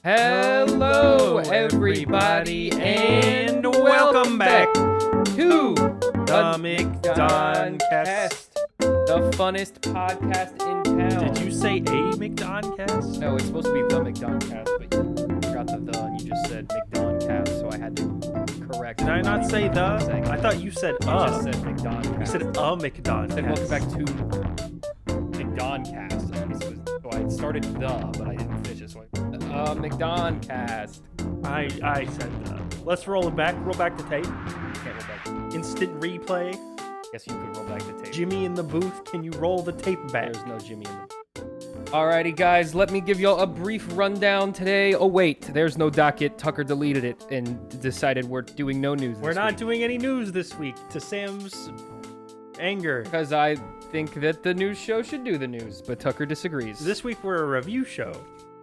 Hello, everybody, and welcome back to the McDonCast, the funnest podcast in town. Did you say a McDonCast? No, it's supposed to be the McDonCast, but you forgot the and you just said McDonCast, so I had to correct. Did I not say the? I thought you said You just said McDonCast. You said a McDonCast. Then welcome back to McDonCast. So I started but I didn't finish it. So McDonCast. I said the. Let's roll it back. Roll back the tape. Can't roll back. Instant replay. Guess you could roll back the tape. Jimmy in the booth. Can you roll the tape back? There's no Jimmy in the booth. Alrighty, guys. Let me give y'all a brief rundown today. Oh wait, there's no docket. Tucker deleted it and decided we're doing no news. We're not doing any news this week. To Sam's anger. Because I think that the news show should do the news, but Tucker disagrees. This week we're a review show.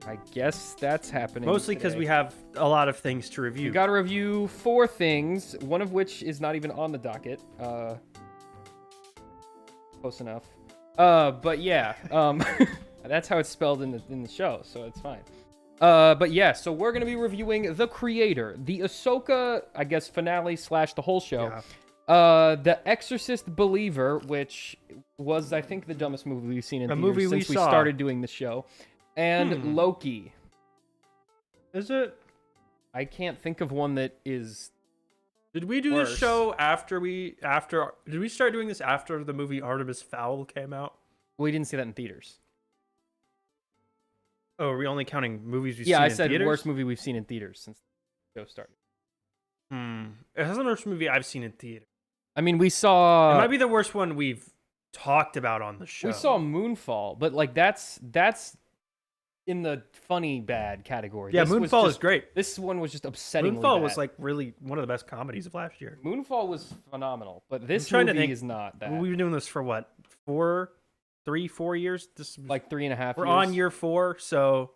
I guess that's happening. Mostly because we have a lot of things to review. We got to review 4 things, one of which is not even on the docket. Close enough. But yeah, that's how it's spelled in the show, so it's fine. But yeah, so we're gonna be reviewing The Creator, the Ahsoka, I guess, finale / the whole show. Yeah. The Exorcist Believer, which was, I think, the dumbest movie we've seen in theaters since we started doing the show. And Loki. Is it? I can't think of one that is. Did we do this show after did we start doing this after the movie Artemis Fowl came out? We didn't see that in theaters. Oh, are we only counting movies we've seen in theaters? Yeah, I said worst movie we've seen in theaters since the show started. It has the worst movie I've seen in theater. I mean, we saw. It might be the worst one we've talked about on the show. We saw Moonfall, but like that's in the funny bad category. Yeah, Moonfall is great. This one was just upsettingly Moonfall bad. was like really one of the best comedies of last year. Moonfall was phenomenal, but this movie is not that. We've been doing this for what? 4 years? This was, like 3.5 years. We're on year 4, so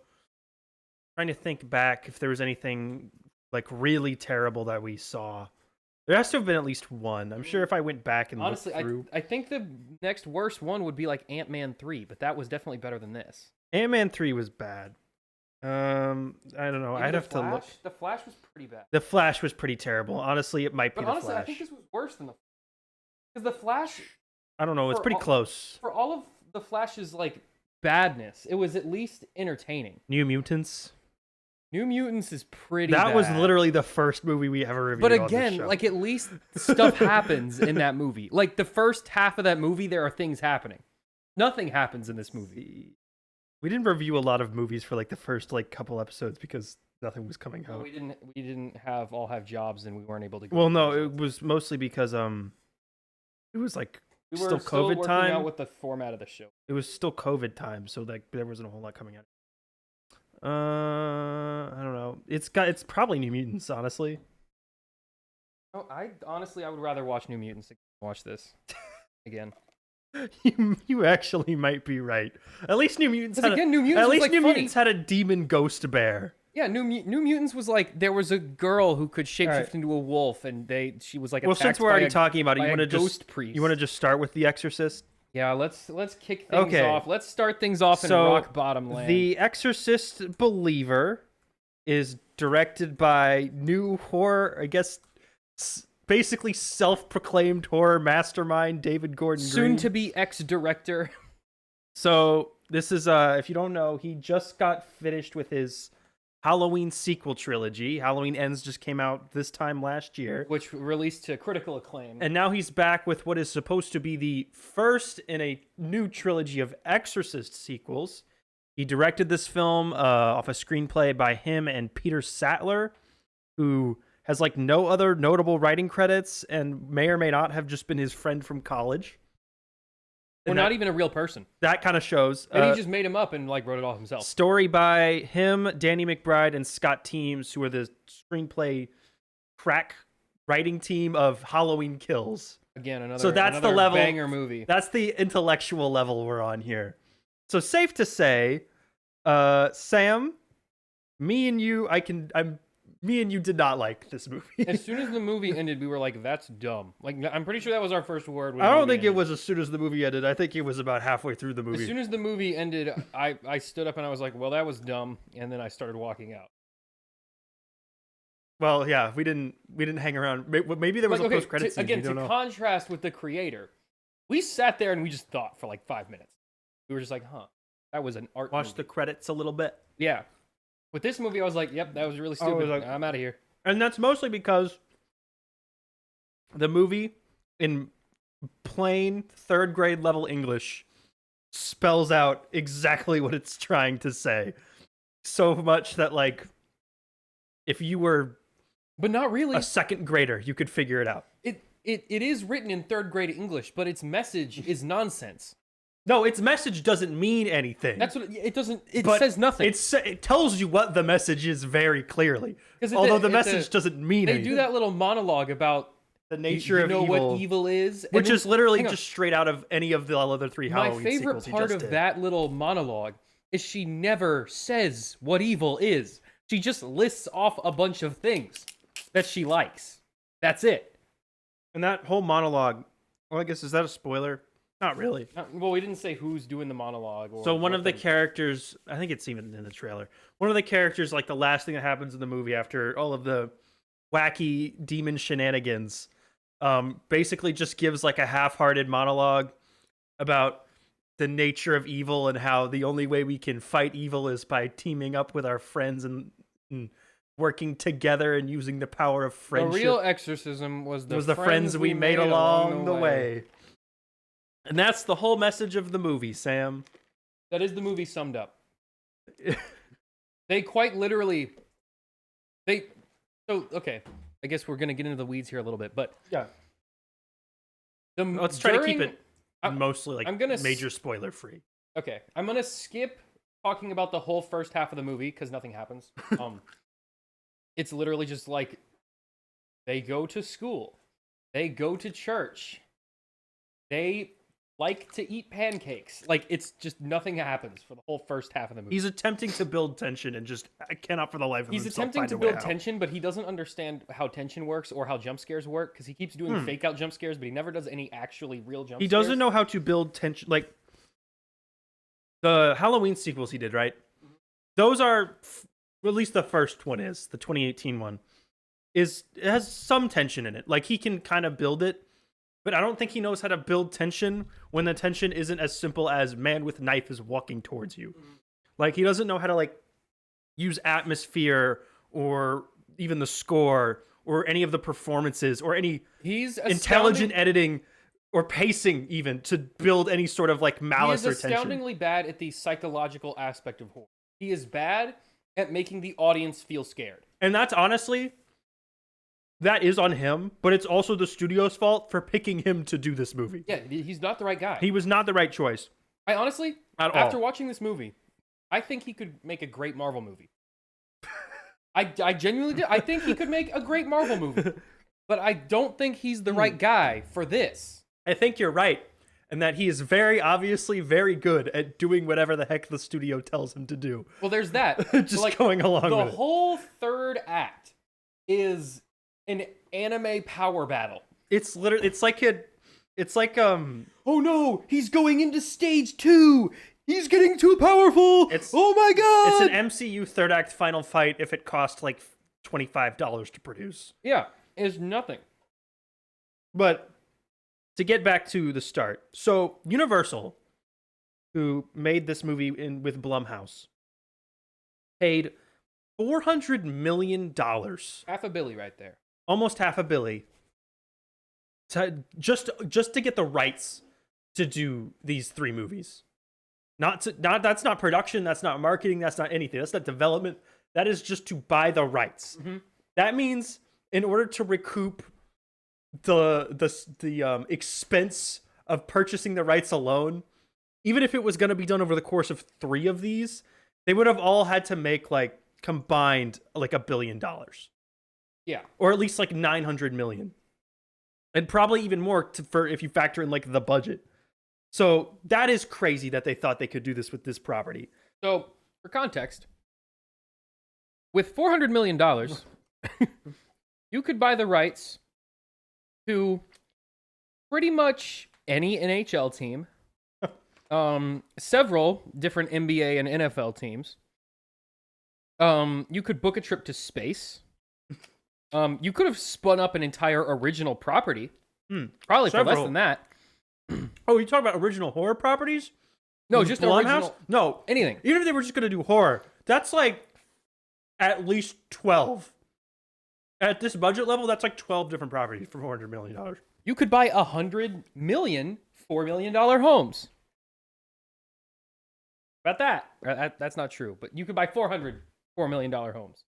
trying to think back if there was anything like really terrible that we saw. There has to have been at least one. I'm sure if I went back and honestly, looked through. I think the next worst one would be like Ant-Man 3, but that was definitely better than this. Ant-Man 3 was bad. I don't know. Maybe I'd have to look. The Flash was pretty bad. The Flash was pretty terrible. Honestly, it might be but the honestly, Flash. I think this was worse than the because the Flash. I don't know. It's pretty close. For all of the Flash's like badness, it was at least entertaining. New Mutants. New Mutants is pretty bad. That was literally the first movie we ever reviewed. But again, like at least stuff happens in that movie. Like the first half of that movie, there are things happening. Nothing happens in this movie. We didn't review a lot of movies for like the first like couple episodes because nothing was coming out. We didn't all have jobs and we weren't able to go. Well, no, it was mostly because it was like we still were COVID working time. out with the format of the show. It was still COVID time, so like there wasn't a whole lot coming out. I don't know. It's probably New Mutants, honestly. Oh, I would rather watch New Mutants than watch this again. You actually might be right. At least New Mutants had Mutants had a demon ghost bear. Yeah, New Mutants was like there was a girl who could shapeshift into a wolf, and she was like well. Since we're already talking about it, you want to just start with the Exorcist? Yeah, let's kick things off. Let's start things off in rock bottom land. The Exorcist Believer is directed by new horror, I guess, basically self-proclaimed horror mastermind David Gordon Green. Soon to be ex-director. So this is, if you don't know, he just got finished with his Halloween sequel trilogy. Halloween Ends just came out this time last year. Which released to critical acclaim. And now he's back with what is supposed to be the first in a new trilogy of Exorcist sequels. He directed this film off a screenplay by him and Peter Sattler, who has like no other notable writing credits and may or may not have just been his friend from college. Or not even a real person. That kind of shows. Maybe he just made him up and like wrote it all himself. Story by him, Danny McBride, and Scott Teems, who are the screenplay crack writing team of Halloween Kills. Again, another the level banger movie. That's the intellectual level we're on here. So safe to say, Sam, me and you did not like this movie. As soon as the movie ended, we were like, that's dumb. Like, I'm pretty sure that was our first word. I don't think it was as soon as the movie ended. I think it was about halfway through the movie. As soon as the movie ended, I stood up and I was like, well, that was dumb. And then I started walking out. Well, yeah, we didn't hang around. Maybe there was a post credit scene. Again, we don't to know. contrast with the creator, we sat there and we just thought for like 5 minutes. We were just like, huh, that was an art Watch movie. the credits a little bit. Yeah. With this movie, I was like, yep, that was really stupid. like- I'm out of here. And that's mostly because the movie, in plain third grade level English, spells out exactly what it's trying to say. So much that, like, if you were But not really. a second grader, you could figure it out. It is written in third grade English, but its message is nonsense. No, its message doesn't mean anything. That's what it doesn't. It But says nothing. It tells you what the message is very clearly. 'Cause Although the message doesn't mean they anything. do that little monologue about The nature you of know evil. what evil is, Which is literally hang on. just straight out of any of the other three My Halloween favorite sequels he part just of did. that little monologue is she never says what evil is. She just lists off a bunch of things that she likes. That's it. And that whole monologue, well, I guess, is that a spoiler? Not really. Well, we didn't say who's doing the monologue. Or So one what of the thing. characters, I think it's even in the trailer, one of the characters, like the last thing that happens in the movie after all of the wacky demon shenanigans, basically just gives like a half-hearted monologue about the nature of evil and how the only way we can fight evil is by teaming up with our friends and working together and using the power of The friendship. real exorcism was the friends we made along the way. And that's the whole message of the movie, Sam. That is the movie summed up. They quite literally. Okay. I guess we're gonna get into the weeds here a little bit, but Yeah. Let's try to keep it mostly like I'm gonna major spoiler free. Okay, I'm gonna skip talking about the whole first half of the movie because nothing happens. It's literally just like they go to school, they go to church, they like to eat pancakes. Like, it's just nothing happens for the whole first half of the movie. He's attempting to build tension and just I cannot for the life of He's himself attempting find to a way build out. tension, but he doesn't understand how tension works or how jump scares work because he keeps doing fake out jump scares, but he never does any actually real jump He scares. doesn't know how to build tension. Like the Halloween sequels he did, right? Those are, at least the first one is, the 2018 one, it has some tension in it. Like he can kind of build it, but I don't think he knows how to build tension when the tension isn't as simple as man with knife is walking towards you. Like he doesn't know how to like use atmosphere or even the score or any of the performances or any He's intelligent editing or pacing even to build any sort of like malice He or is tension. astoundingly bad at the psychological aspect of horror. He is bad at making the audience feel scared. And that's honestly, that is on him, but it's also the studio's fault for picking him to do this movie. Yeah, he's not the right guy. He was not the right choice. I honestly, At after all. watching this movie, I think he could make a great Marvel movie. I genuinely do. I think he could make a great Marvel movie. But I don't think he's the right guy for this. I think you're right, and that he is very obviously very good at doing whatever the heck the studio tells him to do. Well, there's that. Just Like, going along the with it. whole third act is an anime power battle. It's literally, Oh no, he's going into stage 2. He's getting too powerful. Oh my god. It's an MCU third act final fight if it cost like $25 to produce. Yeah, it's nothing. But to get back to the start, so Universal, who made this movie with Blumhouse, paid $400 million, Half a billy right there. almost half a billy, to just to get the rights to do these three movies. That's not production, that's not marketing, that's not anything. That's not development. That is just to buy the rights. Mm-hmm. That means in order to recoup the expense of purchasing the rights alone, even if it was going to be done over the course of 3 of these, they would have all had to make like combined like $1 billion, Yeah. or at least like 900 million, and probably even more for if you factor in like the budget. So that is crazy that they thought they could do this with this property. So, for context, with $400 million, you could buy the rights to pretty much any NHL team, several different NBA and NFL teams. You could book a trip to space. You could have spun up an entire original property, Hmm. probably for less Several. than that. Oh, you talking about original horror properties? No, With just Blumhouse? original. No, Anything. even if they were just gonna do horror, that's like at least 12. At this budget level, that's like 12 different properties for $400 million. You could buy 100 million $4 million homes. About that. That's not true, but you could buy 400 $4 million homes.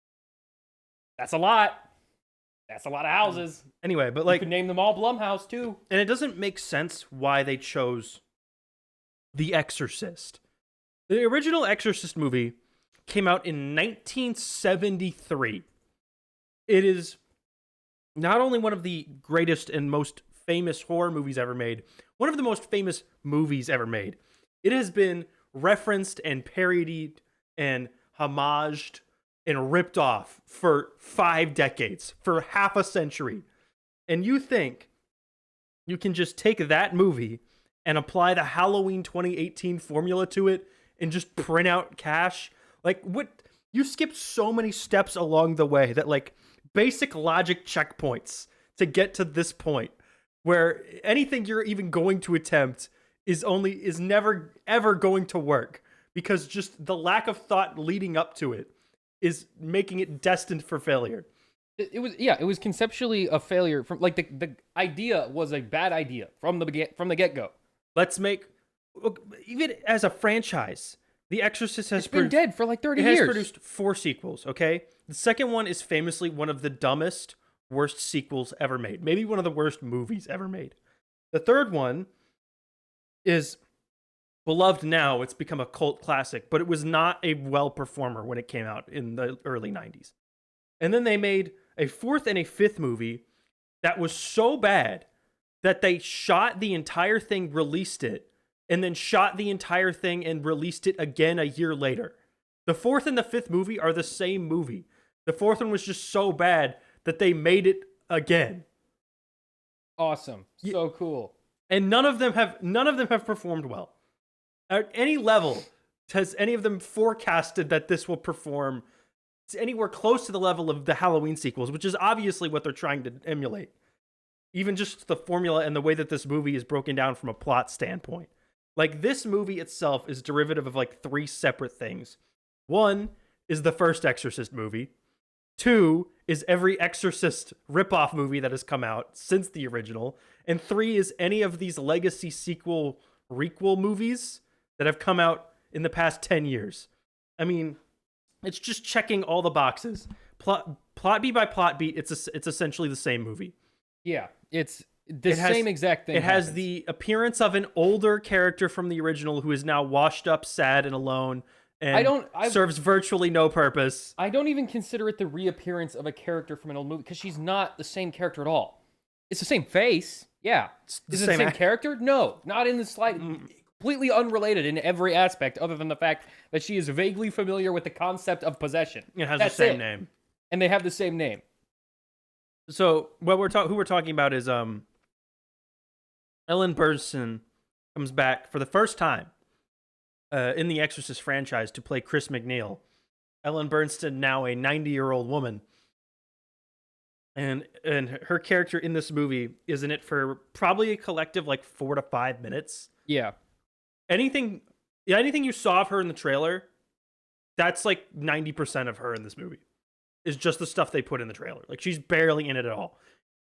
That's a lot. That's a lot of houses. Anyway, but You like, could name them all Blumhouse too. and it doesn't make sense why they chose The Exorcist. The original Exorcist movie came out in 1973. It is not only one of the greatest and most famous horror movies ever made, one of the most famous movies ever made. It has been referenced and parodied and homaged and ripped off for 5 decades, for half a century. And you think you can just take that movie and apply the Halloween 2018 formula to it and just print out cash? Like, what? You skipped so many steps along the way that, like, basic logic checkpoints to get to this point where anything you're even going to attempt is never ever going to work, because just the lack of thought leading up to it is making it destined for failure. It was conceptually a failure. From like the idea was a bad idea from the get go. Let's make, even as a franchise, The Exorcist has It's been dead for like 30 it has years. produced 4 sequels, okay? The second one is famously one of the dumbest, worst sequels ever made. Maybe one of the worst movies ever made. The third one is beloved now. It's become a cult classic, but it was not a well performer when it came out in the early 90s. And then they made a 4th and a 5th movie that was so bad that they shot the entire thing, released it, and then shot the entire thing and released it again a year later. The 4th and the 5th movie are the same movie. The 4th one was just so bad that they made it again. Awesome. So cool. And none of them have performed well. At any level, has any of them forecasted that this will perform anywhere close to the level of the Halloween sequels, which is obviously what they're trying to emulate. Even just the formula and the way that this movie is broken down from a plot standpoint. Like, this movie itself is derivative of like 3 separate things. 1 is the first Exorcist movie. 2 is every Exorcist ripoff movie that has come out since the original. And 3 is any of these legacy sequel requel movies that have come out in the past 10 years. I mean, it's just checking all the boxes. Plot beat by plot beat, it's essentially the same movie. Yeah, it's the same exact thing. It has happens. the appearance of an older character from the original who is now washed up, sad, and alone, and serves virtually no purpose. I don't even consider it the reappearance of a character from an old movie, because she's not the same character at all. It's the same face, yeah. Is it the same character? No, not in the slight. Completely unrelated in every aspect, other than the fact that she is vaguely familiar with the concept of possession. It has the same name, and they have the same name. So what who we're talking about is Ellen Burstyn comes back for the first time in the Exorcist franchise to play Chris McNeil. Ellen Burstyn, now a 90-year-old woman, and her character in this movie is in it for probably a collective like 4 to 5 minutes. Yeah. Anything you saw of her in the trailer, that's like 90% of her in this movie. Is just the stuff they put in the trailer. Like, she's barely in it at all.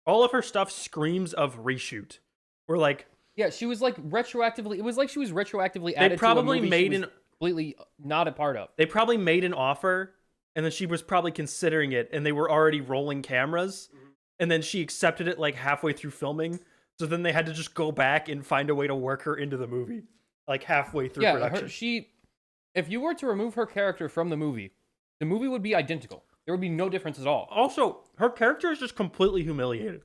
All of her stuff screams of reshoot. We're like, yeah, she was like retroactively. It was like she was retroactively added. They probably to a movie made she was completely not a part of. They probably made an offer, and then she was probably considering it, and they were already rolling cameras, and then she accepted it like halfway through filming. So then they had to just go back and find a way to work her into the movie, like halfway through production. If you were to remove her character from the movie would be identical. There would be no difference at all. Also, her character is just completely humiliated.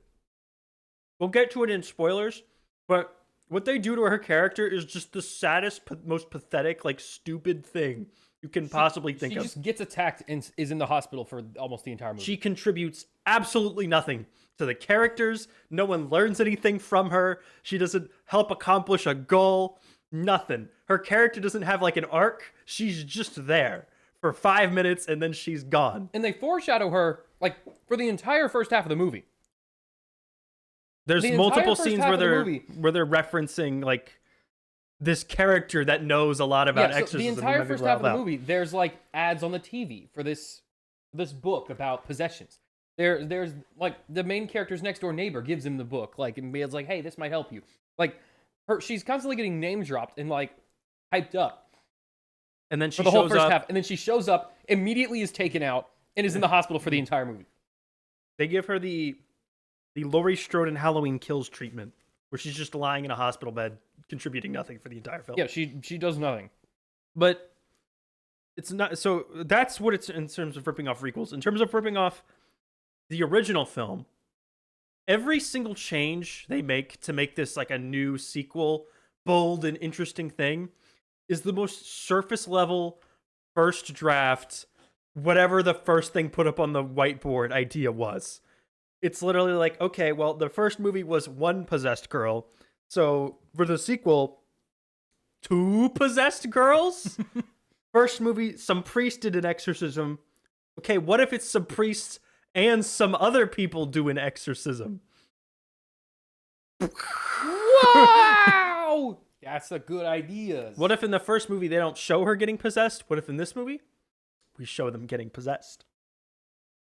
We'll get to it in spoilers, but what they do to her character is just the saddest, most pathetic, like, stupid thing you can possibly think of. She just gets attacked and is in the hospital for almost the entire movie. She contributes absolutely nothing to the characters. No one learns anything from her. She doesn't help accomplish a goal. Nothing. Her character doesn't have like an arc. She's just there for 5 minutes and then she's gone. And they foreshadow her like for the entire first half of the movie. There's The multiple entire first scenes half where of the they're movie- referencing like this character that knows a lot about Yeah, so exorcism. the and entire maybe first blah, half of the blah. movie, there's like ads on the TV for this book about possessions. There's like the main character's next door neighbor gives him the book, like, and it's like, hey, this might help you. Like, she's constantly getting name dropped and like hyped up And then she for the whole shows first up. half, and then she shows up, immediately is taken out, and is in the hospital for the entire movie. They give her the Laurie Strode in Halloween Kills treatment, where she's just lying in a hospital bed, contributing nothing for the entire film. Yeah, she does nothing. But it's not. So that's what it's in terms of ripping off requels. In terms of ripping off the original film, every single change they make to make this like a new sequel, bold and interesting thing, is the most surface level, first draft, whatever the first thing put up on the whiteboard idea was. It's literally like, okay, well, the first movie was one possessed girl. So for the sequel, 2 possessed girls? First movie, some priest did an exorcism. Okay, what if it's some priests and some other people do an exorcism? Wow! That's a good idea. What if in the first movie they don't show her getting possessed? What if in this movie we show them getting possessed?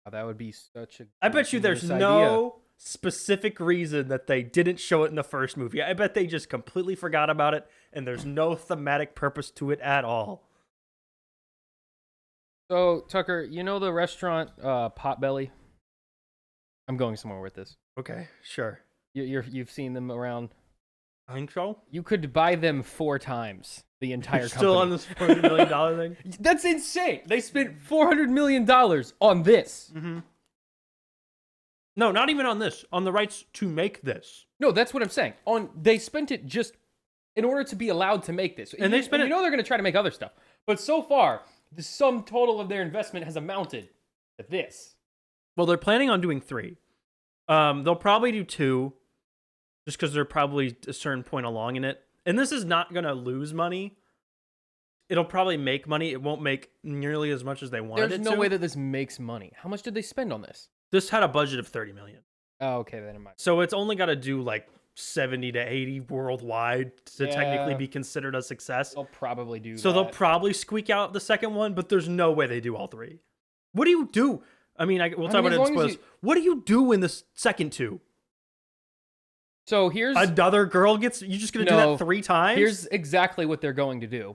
Oh, that would be such a. I bet you there's genius no specific reason that they didn't show it in the first movie. I bet they just completely forgot about it, and there's no thematic purpose to it at all. So, Tucker, you know the restaurant Potbelly? I'm going somewhere with this. Okay, sure. You've seen them around. I think so. You could buy them 4 times the entire You're company. still on this $40 million thing? That's insane. They spent $400 million on this. Mm-hmm. No, not even on this. On the rights to make this. No, that's what I'm saying. They spent it just in order to be allowed to make this. And they spent you know they're going to try to make other stuff. But so far, the sum total of their investment has amounted to this. Well, they're planning on doing 3. They'll probably do 2, just because they're probably a certain point along in it. And this is not going to lose money. It'll probably make money. It won't make nearly as much as they wanted There's it no to. way that this makes money. How much did they spend on this? This had a budget of $30 million. Oh, okay, then it might. So it's only got to do like 70 to 80 worldwide to technically Yeah. be considered a success. They'll probably do So that. they'll probably squeak out the second one, but there's no way they do all 3. What do you do? I mean, we'll talk mean, about it as in long as spoilers. What do you do in the second 2? So here's Another girl gets. You just gonna do No. that 3 times? Here's exactly what they're going to do.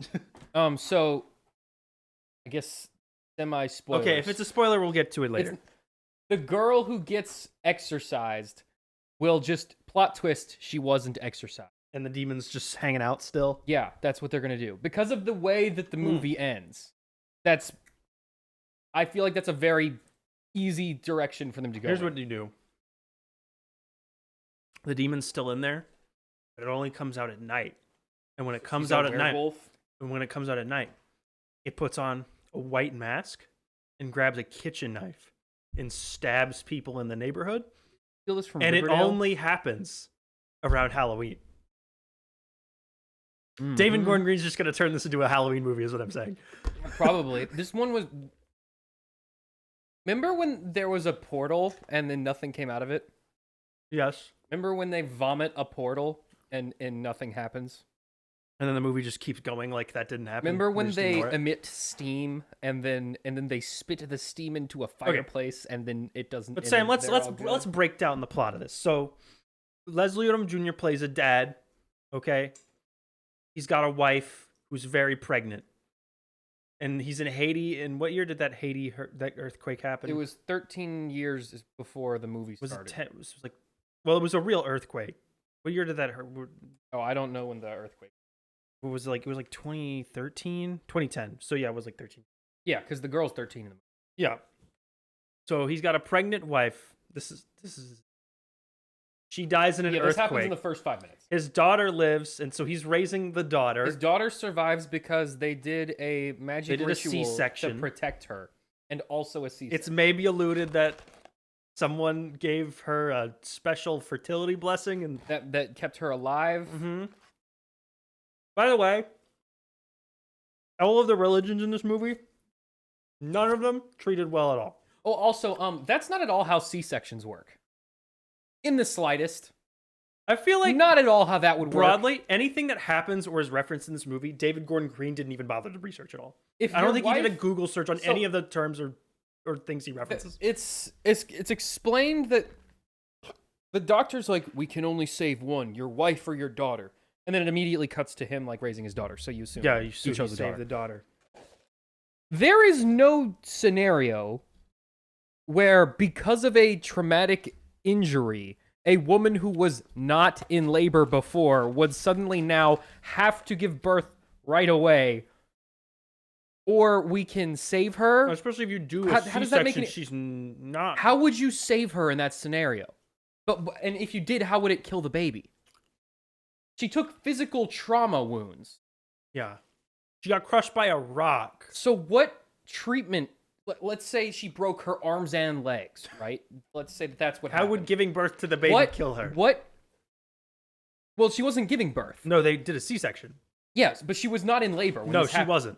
So I guess semi-spoilers. Okay, if it's a spoiler, we'll get to it later. The girl who gets exorcised will just plot twist she wasn't exorcised. And the demon's just hanging out still. Yeah, that's what they're going to do. Because of the way that the movie ends. I feel like that's a very easy direction for them to go. Here's in. what you do. The demon's still in there, but it only comes out at night. And when it comes He's a out at night, werewolf. it puts on a white mask and grabs a kitchen knife and stabs people in the neighborhood. Steal this from And it Riverdale? only happens around Halloween. Mhm. David Gordon Green's just going to turn this into a Halloween movie, is what I'm saying. Probably. This one was. Remember when there was a portal and then nothing came out of it? Yes. Remember when they vomit a portal and nothing happens? And then the movie just keeps going like that didn't happen. Remember when just they ignore it? emit steam and then they spit the steam into a fireplace and then it doesn't. But and Sam, then they're all good? let's break down the plot of this. So, Leslie Odom Jr. plays a dad. Okay, he's got a wife who's very pregnant, and he's in Haiti. And what year did that that earthquake happen? It was 13 years before the movie Was started. it was like, well, it was a real earthquake. What year did that hurt? Oh, I don't know when the earthquake. What was it like? It was like 2013, 2010. So yeah, it was like 13. Yeah, because the girl's 13 in the movie. Yeah. So he's got a pregnant wife. This is. She dies in an Yeah, this happens earthquake. in the first 5 minutes. His daughter lives, and so he's raising the daughter. His daughter survives because they did a magic They did a ritual C-section. to protect her, and also a C-section. It's maybe alluded that someone gave her a special fertility blessing, and that kept her alive. mm-hmm. By the way, all of the religions in this movie, none of them treated well at all. Oh, also, that's not at all how C-sections work. In the slightest. I feel like Not at all how that would work. broadly, anything that happens or is referenced in this movie, David Gordon Green didn't even bother to research at all. If I don't your think wife- he did a Google search on So- any of the terms or things he references. It's explained that the doctor's like, we can only save one, your wife or your daughter. And then it immediately cuts to him like raising his daughter. So you assume Yeah, you he chose the save daughter. the daughter. There is no scenario where, because of a traumatic injury, a woman who was not in labor before would suddenly now have to give birth right away, or we can save her. Especially if you do a How does that make C-section, any- she's not. How would you save her in that scenario? And if you did, how would it kill the baby? She took physical trauma wounds. Yeah. She got crushed by a rock. So what treatment? Let's say she broke her arms and legs, right? Let's say that's what How happened. would giving birth to the baby What kill her? What? Well, she wasn't giving birth. No, they did a C-section. Yes, but she was not in labor. When No, this she happened. wasn't.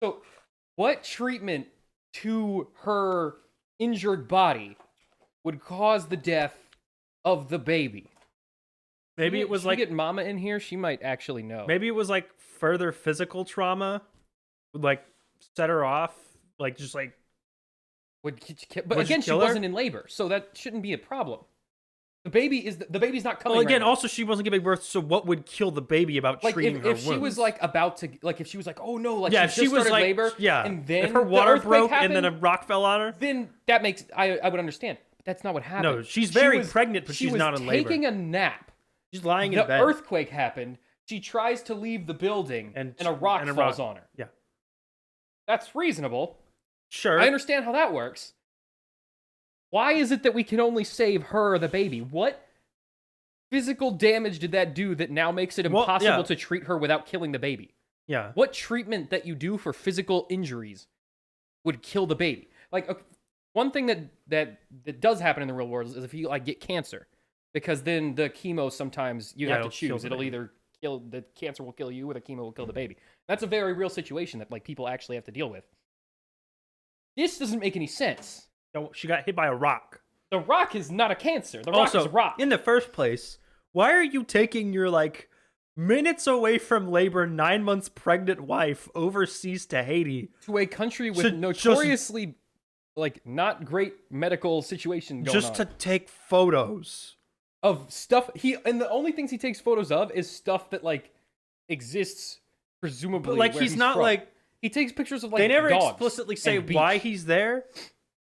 So, what treatment to her injured body would cause the death of the baby? Maybe it was Should like we get Mama in here. She might actually know. maybe it was like further physical trauma, would like set her off, like just like But Would again, you she kill her? wasn't in labor, so that shouldn't be a problem. The baby's not coming. well again. right now. Also, she wasn't giving birth, so what would kill the baby about Like treating her if she was wounds? like about to if she was like, oh no, like yeah, she if she just was started like labor, yeah, and then if her the water earthquake broke happened, and then a rock fell on her. then that makes I would understand. But that's not what happened. No, she's She very was- pregnant, but she she's was not in labor. taking a nap. She's lying in The bed. earthquake happened. She tries to leave the building, and a rock falls on her. Yeah, That's reasonable. sure. I understand how that works. Why is it that we can only save her or the baby? What physical damage did that do that now makes it Well, impossible yeah. to treat her without killing the baby? Yeah, What treatment that you do for physical injuries would kill the baby? Like one thing that does happen in the real world is if you like get cancer, because then the chemo sometimes you Yeah, have to it'll kill choose. the It'll baby. either kill the cancer will kill you or the chemo will kill the baby. That's a very real situation that like people actually have to deal with. This doesn't make any sense. no, she got hit by a rock. The rock is not a cancer. The rock Also, is a rock. in the first place, why are you taking your like minutes away from labor, 9 months pregnant wife overseas to Haiti? To a country with to notoriously like not great medical situation going Just on. to take photos. Of stuff and the only things he takes photos of is stuff that like exists presumably. But like where he's not from. like he takes pictures of like they never dogs explicitly say and why beach. he's there.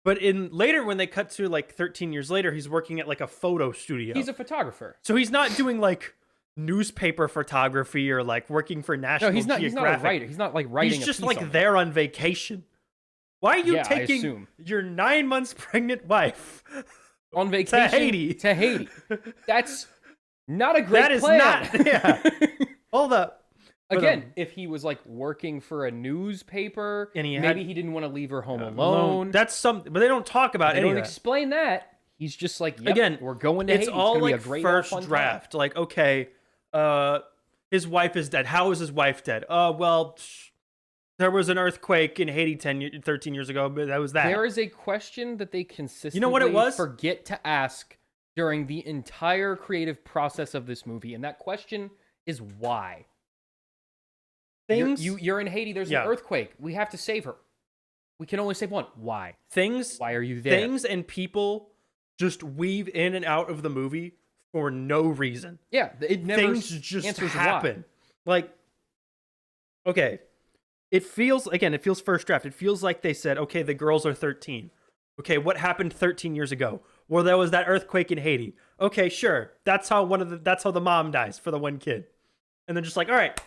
But in later when they cut to like 13 years later, he's working at like a photo studio. He's a photographer. So he's not doing like newspaper photography or like working for National No, he's not. He's not a Geographic. writer. He's not like writing. He's just a piece on like it. there on vacation. Why are you Yeah, I taking assume. your 9 months pregnant wife on vacation Haiti? To Haiti. That's not a great That is plan. not. Yeah. Hold up. But, Again, if he was like working for a newspaper, And he maybe had- he didn't want to leave her home alone. alone. That's something, but they don't talk about They any don't of that. explain that. He's just like, yep, Again, we're going to It's Haiti. all gonna be like a great first fun time. draft. Like, okay, his wife is dead. How is his wife dead? Well, there was an earthquake in Haiti 13 years ago, but that was that. There is a question that they consistently what it was? forget to ask during the entire creative process of this movie, and that question is why. Things, You're in Haiti. There's Yeah. an earthquake. We have to save her. We can only save one. Why? things, Why are you there? things, and people just weave in and out of the movie for no reason. Yeah, it never Things just answers happen. why. Like, okay, it feels first draft. It feels like they said, okay, the girls are 13. Okay, what happened 13 years ago? Well, there was that earthquake in Haiti. Okay, sure. That's how the mom dies for the one kid. And they're just like, all right,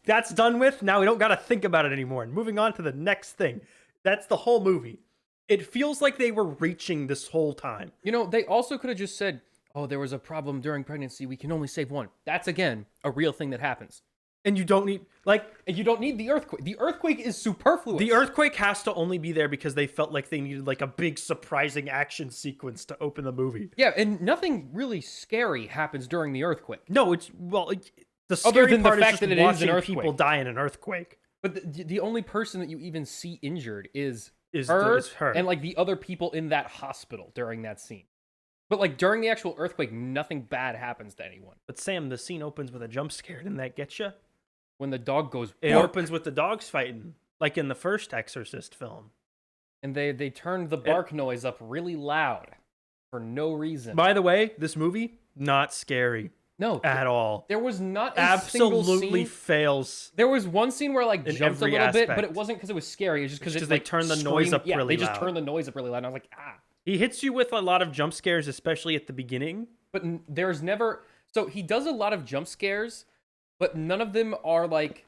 that's done with. Now we don't got to think about it anymore. And moving on to the next thing. That's the whole movie. It feels like they were reaching this whole time. You know, they also could have just said, "Oh, there was a problem during pregnancy. We can only save one." That's again a real thing that happens. And you don't need, like, And you don't need the earthquake. The earthquake is superfluous. the earthquake has to only be there because they felt like they needed like a big surprising action sequence to open the movie. Yeah, and nothing really scary happens during the earthquake. No, it's well, the Other scary than the part fact is that just it is an watching people earthquake. die in an earthquake. But the only person that you even see injured is is her, her. and like the other people in that hospital during that scene. But like during the actual earthquake, nothing bad happens to anyone. But Sam, the scene opens with a jump scare. Didn't that get you? When the dog goes, It bark, opens with the dogs fighting, like in the first Exorcist film. and they turned the bark noise up really loud for no reason. By the way, this movie not scary. No, at all. There was not a Absolutely single scene. fails. There was one scene where like in jumped a every little bit, aspect. but it wasn't because it was scary. It was just because they turned the noise up yeah, really they just loud. turned the noise up really loud. And I was like, ah. He hits you with a lot of jump scares, especially at the beginning. But there's never. So he does a lot of jump scares, but none of them are like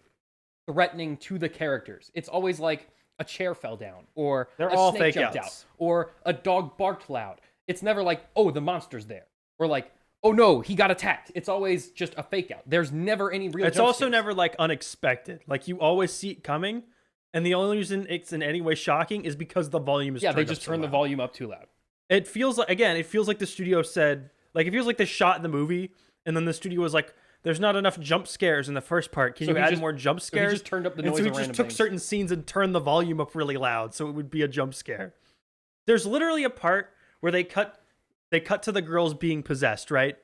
threatening to the characters. It's always like a chair fell down, or They're a all snake fake jumped outs. out, or a dog barked loud. It's never like, oh, the monster's there, or like, oh no, he got attacked. It's always just a fake out. There's never any real. It's jump also scares. never like unexpected. Like you always see it coming, and the only reason it's in any way shocking is because the volume is. Yeah, they turned just up so turn the loud. volume up too loud. It feels like it feels like the studio said, like it feels like they shot the movie, and then the studio was like, "There's not enough jump scares in the first part. Can So you he add just- more jump So scares?" he just turned up the and noise. so he on just random took things. certain scenes and turned the volume up really loud, so it would be a jump scare. There's literally a part where they cut to the girls being possessed, right?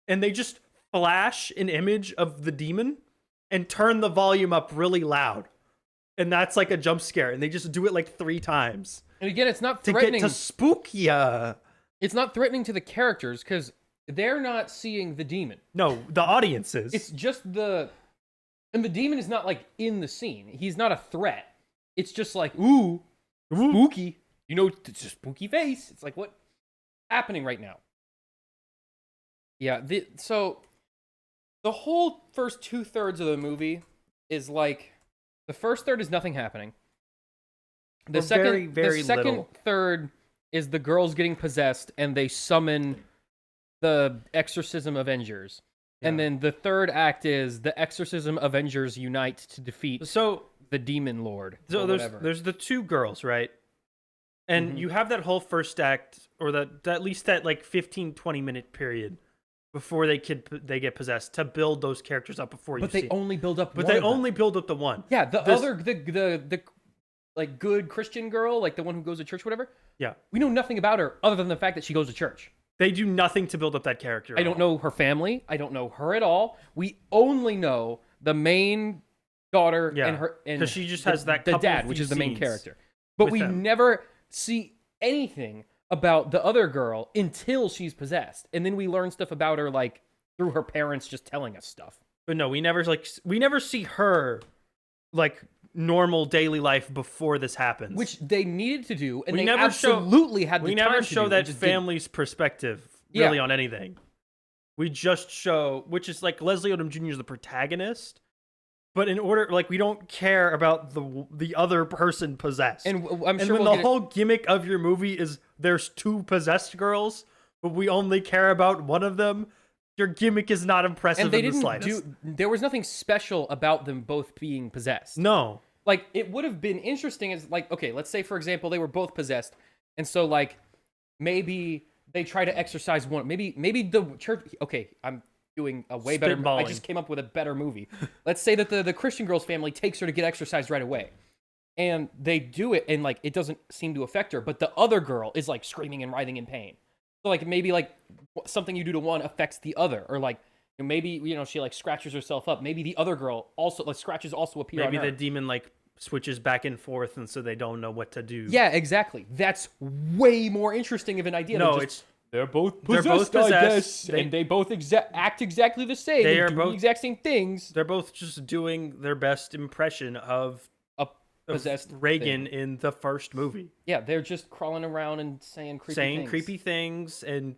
And they just flash an image of the demon and turn the volume up really loud. And that's like a jump scare. And they just do it like 3 times. And again, it's not To threatening. get to spook ya. It's not threatening to the characters because they're not seeing the demon. No, the audience is. It's just and the demon is not like in the scene. He's not a threat. It's just like, ooh, spooky. You know, it's a spooky face. It's like, what happening right now? Yeah. So the whole first 2/3 of the movie is like, the first third is nothing happening. The Or second, very the second little. third is the girls getting possessed and they summon the Exorcism Avengers. And Yeah. then the third act is the Exorcism Avengers unite to defeat So the Demon Lord. So or whatever. there's the 2 girls, right? And Mhm. you have that whole first act, or at least that like 15-20 minute period before they get possessed to build those characters up before But you they see. only build up. But one they of them. only build up the one. Yeah, This- the like good Christian girl, like the one who goes to church, whatever. Yeah. We know nothing about her other than the fact that she goes to church. They do nothing to build up that character. I don't know her family. I don't know her at all. We only know the main daughter Yeah, and her, and 'cause she just has that the couple dad, few which is the main scenes character. But with we them. never see anything about the other girl until she's possessed, and then we learn stuff about her like through her parents just telling us stuff. But no, we never see her like normal daily life before this happens. Which they needed to do, and We they never show- absolutely had the we time never to show do. that They just didn't. family's perspective Yeah. really on anything. We just show, which is like Leslie Odom Jr. is the protagonist, but in order, like, we don't care about the other person possessed. And I'm and sure then we'll the get whole gimmick of your movie is there's 2 possessed girls, but we only care about one of them. Your gimmick is not impressive and they in the didn't slightest. there was nothing special about them both being possessed. No. Like, it would have been interesting as, like, okay, let's say, for example, they were both possessed. And so, like, maybe they try to exorcise one. Maybe the church. Okay, I'm doing a way better. I Spitballing. just came up with a better movie. Let's say that the Christian girl's family takes her to get exorcised right away. And they do it, and, like, it doesn't seem to affect her. But the other girl is, like, screaming and writhing in pain. So, like, maybe, like, something you do to one affects the other. Or, like, maybe, you know, she, like, scratches herself up. Maybe the other girl also, like, scratches also appear Maybe on her. the demon, like, switches back and forth, and so they don't know what to do. Yeah, exactly. That's way more interesting of an idea. No, than it's they're both they're possessed, both I possessed. guess, and they both act exactly the same. They They are do both- the exact same things. they're both just doing their best impression of A possessed Reagan thing. in the first movie, Yeah, they're just crawling around and saying creepy things and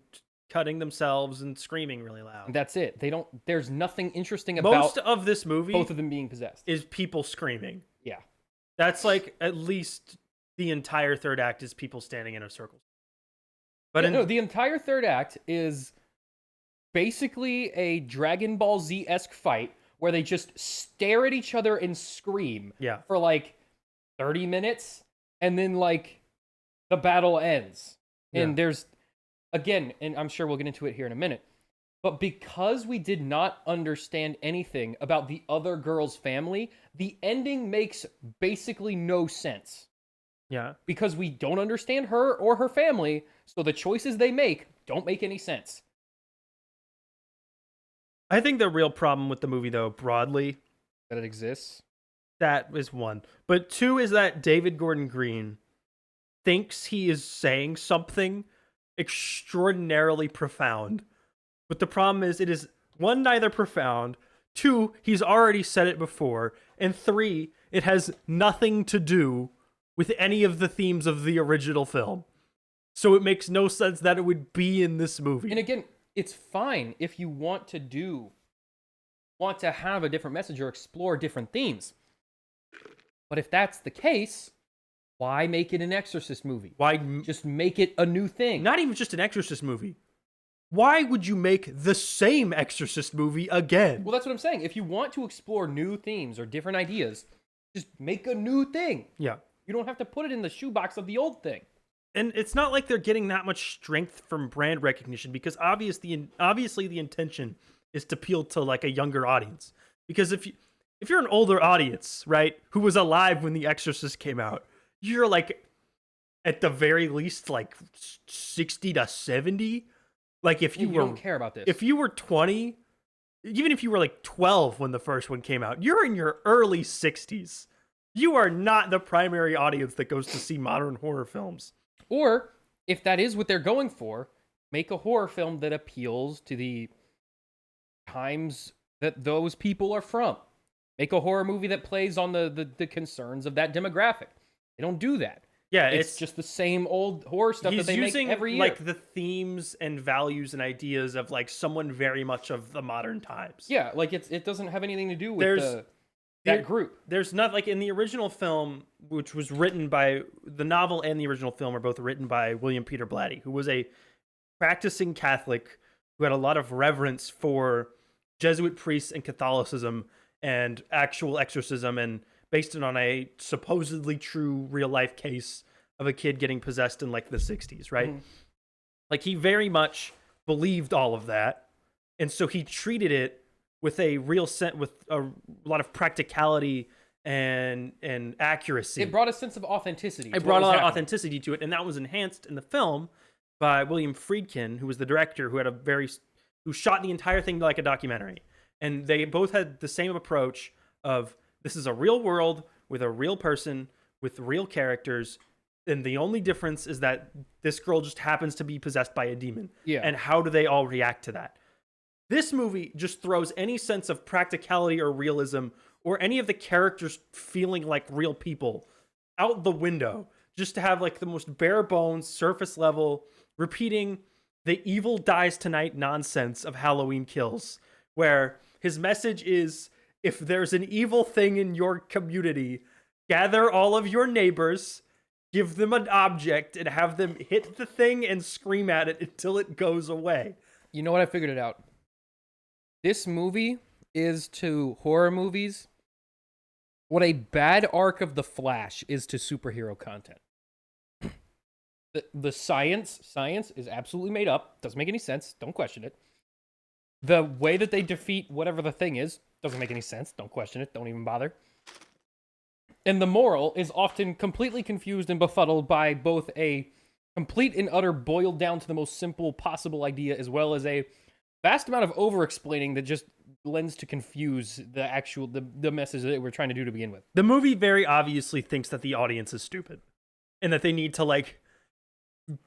cutting themselves and screaming really loud. And that's it. They don't. There's nothing interesting Most about of this movie both of them being possessed. is people screaming. Yeah. That's like at least the entire third act is people standing in a circle. But Yeah, no, the entire third act is basically a Dragon Ball Z-esque fight where they just stare at each other and scream yeah, for like 30 minutes, and then like the battle ends. And Yeah. there's, again, and I'm sure we'll get into it here in a minute, but because we did not understand anything about the other girl's family, the ending makes basically no sense. Yeah. because we don't understand her or her family, so the choices they make don't make any sense. I think the real problem with the movie, though, broadly, That it exists. that is one. But two is that David Gordon Green thinks he is saying something extraordinarily profound. But the problem is, it is one, neither profound, two, he's already said it before, and three, it has nothing to do with any of the themes of the original film. So it makes no sense that it would be in this movie. And again, it's fine if you want to have a different message or explore different themes. But if that's the case, why make it an Exorcist movie? Why Just make it a new thing. not even just an Exorcist movie? Why would you make the same Exorcist movie again? Well, that's what I'm saying. If you want to explore new themes or different ideas, just make a new thing. Yeah. You don't have to put it in the shoebox of the old thing. And it's not like they're getting that much strength from brand recognition, because obviously the intention is to appeal to like a younger audience. Because if you're an older audience, right, who was alive when The Exorcist came out, you're like at the very least like 60 to 70. Like if you don't care about this. If you were 20, even if you were like 12 when the first one came out, you're in your early 60s. You are not the primary audience that goes to see modern horror films. Or, if that is what they're going for, make a horror film that appeals to the times that those people are from. Make a horror movie that plays on the concerns of that demographic. They don't do that. Yeah, It's just the same old horror stuff that they make every year. Like the themes and values and ideas of like someone very much of the modern times. Yeah, like it doesn't have anything to do with that group. There's not like in the original film, which was written by the novel and the original film are both written by William Peter Blatty, who was a practicing Catholic who had a lot of reverence for Jesuit priests and Catholicism and actual exorcism, and based it on a supposedly true real life case of a kid getting possessed in like the 60s, right? Mm-hmm. Like he very much believed all of that, and so he treated it with a real with a lot of practicality and accuracy. It brought a sense of authenticity. It brought a lot of authenticity to it, and that was enhanced in the film by William Friedkin, who was the director, who shot the entire thing like a documentary. And they both had the same approach of, this is a real world with a real person with real characters, and the only difference is that this girl just happens to be possessed by a demon. Yeah. And how do they all react to that? This movie just throws any sense of practicality or realism or any of the characters feeling like real people out the window, just to have like the most bare bones, surface level, repeating the evil dies tonight nonsense of Halloween Kills, where his message is, if there's an evil thing in your community, gather all of your neighbors, give them an object, and have them hit the thing and scream at it until it goes away. You know what? I figured it out. This movie is to horror movies what a bad arc of The Flash is to superhero content. The science is absolutely made up. Doesn't make any sense. Don't question it. The way that they defeat whatever the thing is doesn't make any sense. Don't question it. Don't even bother. And the moral is often completely confused and befuddled by both a complete and utter boiled down to the most simple possible idea, as well as a vast amount of over-explaining that just lends to confuse the message that we're trying to do to begin with. The movie very obviously thinks that the audience is stupid and that they need to like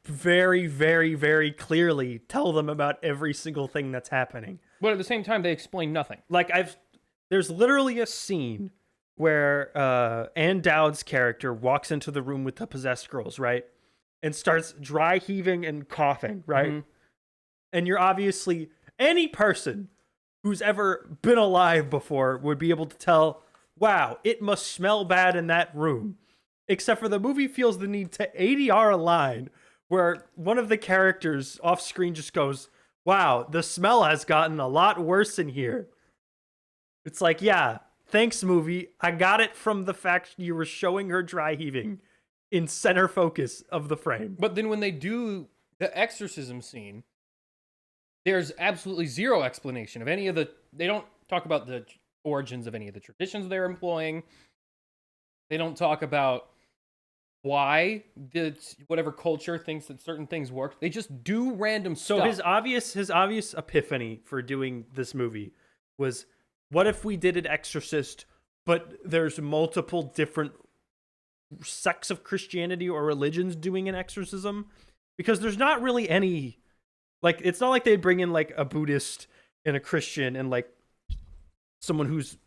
very, very, very clearly tell them about every single thing that's happening. But at the same time, they explain nothing. Like there's literally a scene where Ann Dowd's character walks into the room with the possessed girls, right? And starts dry heaving and coughing, right? Mm-hmm. And you're obviously, any person who's ever been alive before would be able to tell, wow, it must smell bad in that room. Except for the movie feels the need to ADR a line where one of the characters off screen just goes, wow, the smell has gotten a lot worse in here. It's like, yeah, thanks, movie. I got it from the fact you were showing her dry heaving in center focus of the frame. But then when they do the exorcism scene, there's absolutely zero explanation of any of they don't talk about the origins of any of the traditions they're employing. They don't talk about why the whatever culture thinks that certain things work. They just do random So stuff. his obvious epiphany for doing this movie was, what if we did an Exorcist, but there's multiple different sects of Christianity or religions doing an exorcism? Because there's not really any, like, it's not like they'd bring in like a Buddhist and a Christian and like someone who's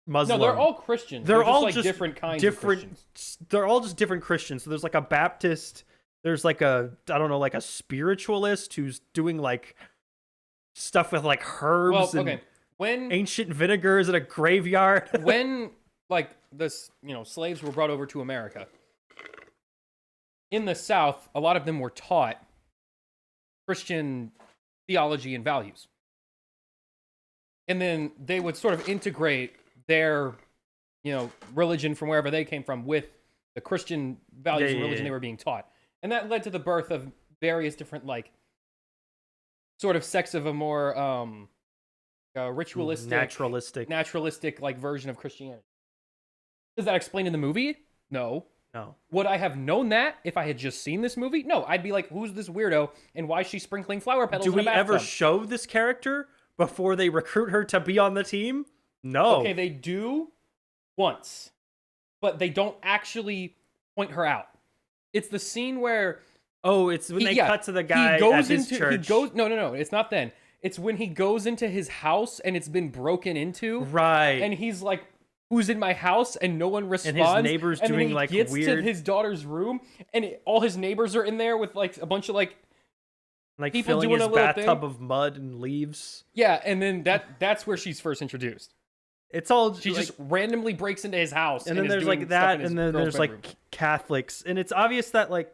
Muslim. No, they're all Christians. They're all like just different kinds of Christians. They're all just different Christians. So there's like a Baptist, there's like a, I don't know, like a spiritualist who's doing like stuff with like herbs and ancient vinegars in a graveyard. When like this, slaves were brought over to America, in the South, a lot of them were taught Christian theology and values. And then they would sort of integrate their, religion from wherever they came from with the Christian values and religion they were being taught. And that led to the birth of various different, like, sort of sects of a more ritualistic, naturalistic, like, version of Christianity. Is that explained in the movie? No. Would I have known that if I had just seen this movie? No. I'd be like, who's this weirdo and why is she sprinkling flower petals in a bathtub? Do we ever show this character before they recruit her to be on the team? No. Okay, they do once, but they don't actually point her out. It's the scene where... Oh, it's when they cut to the guy at his church. No, it's not then. It's when he goes into his house and it's been broken into. Right. And he's like, who's in my house? And no one responds. And his neighbor's and doing then he like gets weird... to his daughter's room and all his neighbors are in there with like a bunch of like people filling doing his a little bathtub thing. of mud and leaves. Yeah, and then that's where she's first introduced. It's all she just randomly breaks into his house, and then there's like that, and then there's like Catholics, and it's obvious that like,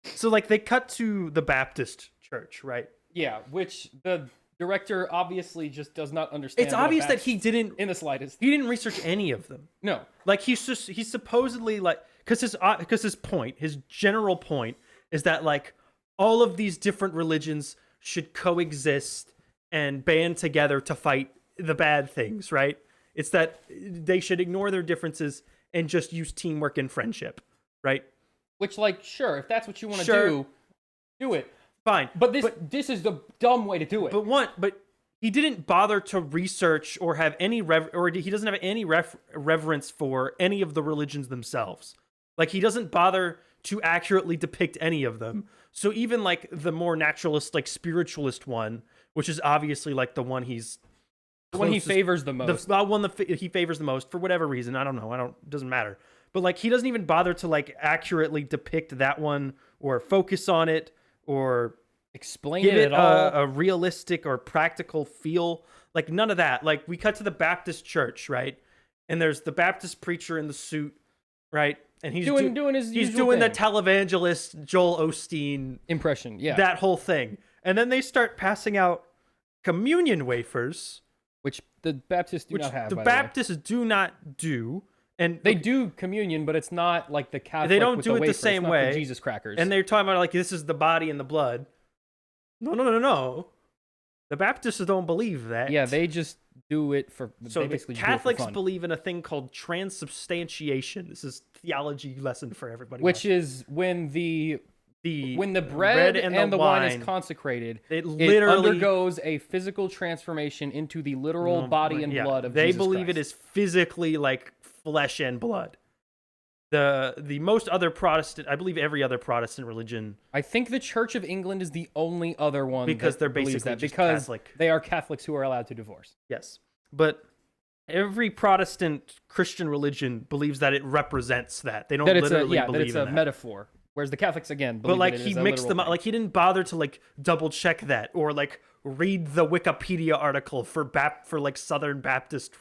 so like they cut to the Baptist church, right? Yeah, which the director obviously just does not understand. It's obvious that he didn't in the slightest. He didn't research any of them. No, like he's supposedly like because his general point is that like all of these different religions should coexist and band together to fight the bad things, right? It's that they should ignore their differences and just use teamwork and friendship, right? Which, like, sure, if that's what you want to do it. Fine. But this is the dumb way to do it. But he didn't bother to research or have any he doesn't have any reverence for any of the religions themselves. Like he doesn't bother to accurately depict any of them. So even like the more naturalist, like spiritualist one, which is obviously like the one he's the one he favors the most. The one that he favors the most for whatever reason. I don't know. Doesn't matter. But like he doesn't even bother to like accurately depict that one or focus on it or explain it at all. A realistic or practical feel. Like none of that. Like we cut to the Baptist church, right? And there's the Baptist preacher in the suit, right? And he's doing the televangelist Joel Osteen impression. Yeah, that whole thing. And then they start passing out communion wafers. Which the Baptists do not have. The Baptists do not do, and they do communion, but it's not like the Catholic. They don't with do the it wafer. the same it's not way. The Jesus crackers, and they're talking about like this is the body and the blood. No. The Baptists don't believe that. Yeah, they just do it for. So Catholics believe in a thing called transubstantiation. This is theology lesson for everybody. Which is when the bread and the wine is consecrated, it literally undergoes a physical transformation into the literal body and blood of Jesus Christ. They believe it is physically like flesh and blood. The most other Protestant, I believe every other Protestant religion. I think the Church of England is the only other one because they're basically that just because Catholic. They are Catholics who are allowed to divorce. Yes, but every Protestant Christian religion believes that it represents that. They don't literally believe that it's a that. metaphor. Whereas the Catholics again, believe but like that it he is a mixed them thing. up. Like he didn't bother to like double check that or like read the Wikipedia article for like Southern Baptist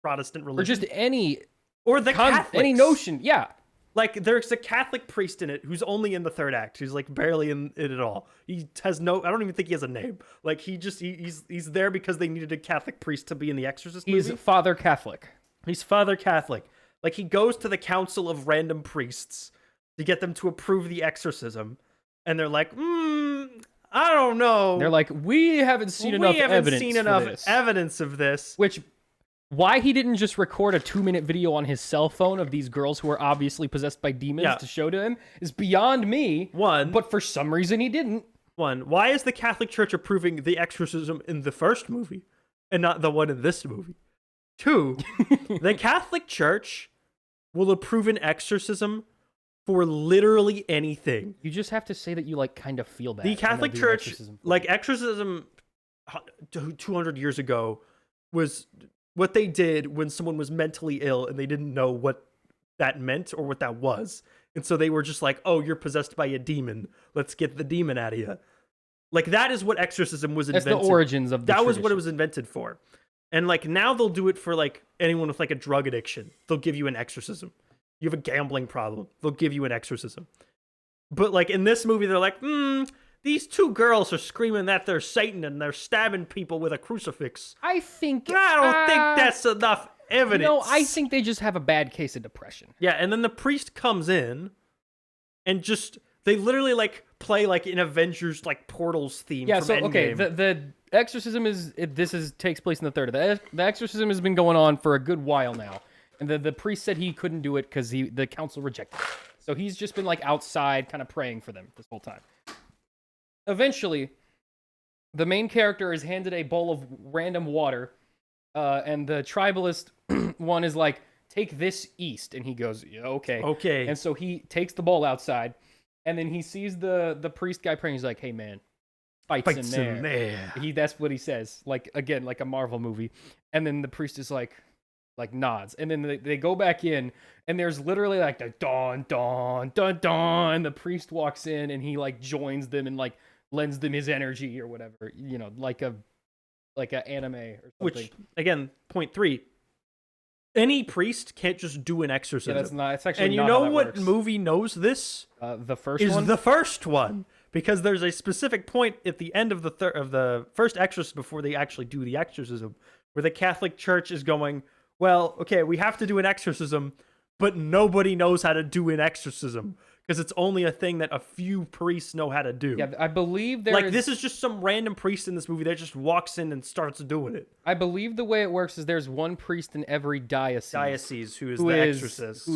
Protestant religion, or just any Catholics. any notion. Yeah, like there's a Catholic priest in it who's only in the third act. Who's like barely in it at all. He has no. I don't even think he has a name. Like he's there because they needed a Catholic priest to be in the Exorcist movie. He's Father Catholic. He's Father Catholic. Like he goes to the council of random priests to get them to approve the exorcism, and they're like, I don't know. They're like, we haven't seen enough evidence of this. Which Why he didn't just record a 2-minute video on his cell phone of these girls who are obviously possessed by demons to show to him is beyond me. But for some reason he didn't. Why is the Catholic Church approving the exorcism in the first movie and not the one in this movie? 2, the Catholic Church will approve an exorcism for literally anything. You just have to say that you like kind of feel bad. The Catholic Church, like exorcism 200 years ago, was what they did when someone was mentally ill and they didn't know what that meant or what that was. And so they were just like, oh, you're possessed by a demon. Let's get the demon out of you. Like, that is what exorcism was invented. That's the origins of the That was tradition. what it was invented for. And like now they'll do it for like anyone with like a drug addiction. They'll give you an exorcism. You have a gambling problem. They'll give you an exorcism. But like in this movie, they're like, these 2 girls are screaming that they're Satan and they're stabbing people with a crucifix. I don't think that's enough evidence. No, I think they just have a bad case of depression. Yeah, and then the priest comes in and just they literally like play like an Avengers like Portals theme. Yeah, from so Endgame. okay, the exorcism takes place in the third. The exorcism has been going on for a good while now, and the priest said he couldn't do it because the council rejected it. So he's just been like outside, kind of praying for them this whole time. Eventually, the main character is handed a bowl of random water, and the tribalist one is like, take this east. And he goes, yeah, okay. Okay. And so he takes the bowl outside, and then he sees the priest guy praying. He's like, hey, man, fights in there. That's what he says. Like, again, like a Marvel movie. And then the priest is like nods. And then they go back in, and there's literally like the dawn, dawn, dun, dun. The priest walks in, and he like joins them and like lends them his energy or whatever, you know, like a anime or something. Which, again, point 3, any priest can't just do an exorcism. Yeah, it's actually and not you know how that what works. movie knows this? The first is one? the first one. Because there's a specific point at the end of the first exorcism before they actually do the exorcism where the Catholic Church is going, well, okay, we have to do an exorcism, but nobody knows how to do an exorcism because it's only a thing that a few priests know how to do. Yeah, I believe this is just some random priest in this movie that just walks in and starts doing it. I believe the way it works is there's one priest in every diocese who is the exorcist.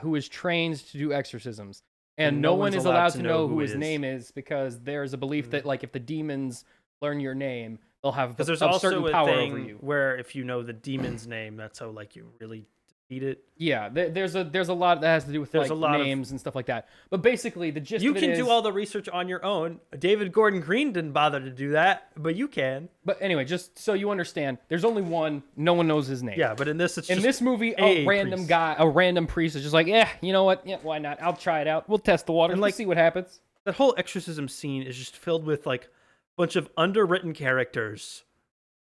Who is trained to do exorcisms. And no one is allowed to know who his name is because there's a belief that like if the demons learn your name, they'll have a certain power over you. Where if you know the demon's name, that's how like you really defeat it. Yeah, there's a lot that has to do with like names and stuff like that. But basically, the gist you of it can is, do all the research on your own. David Gordon Green didn't bother to do that, but you can. But anyway, just so you understand, there's only one. No one knows his name. Yeah, but in this, it's just this movie, a random priest is just like, yeah, you know what? Yeah, why not? I'll try it out. We'll test the water. Let's see what happens. That whole exorcism scene is just filled with like a bunch of underwritten characters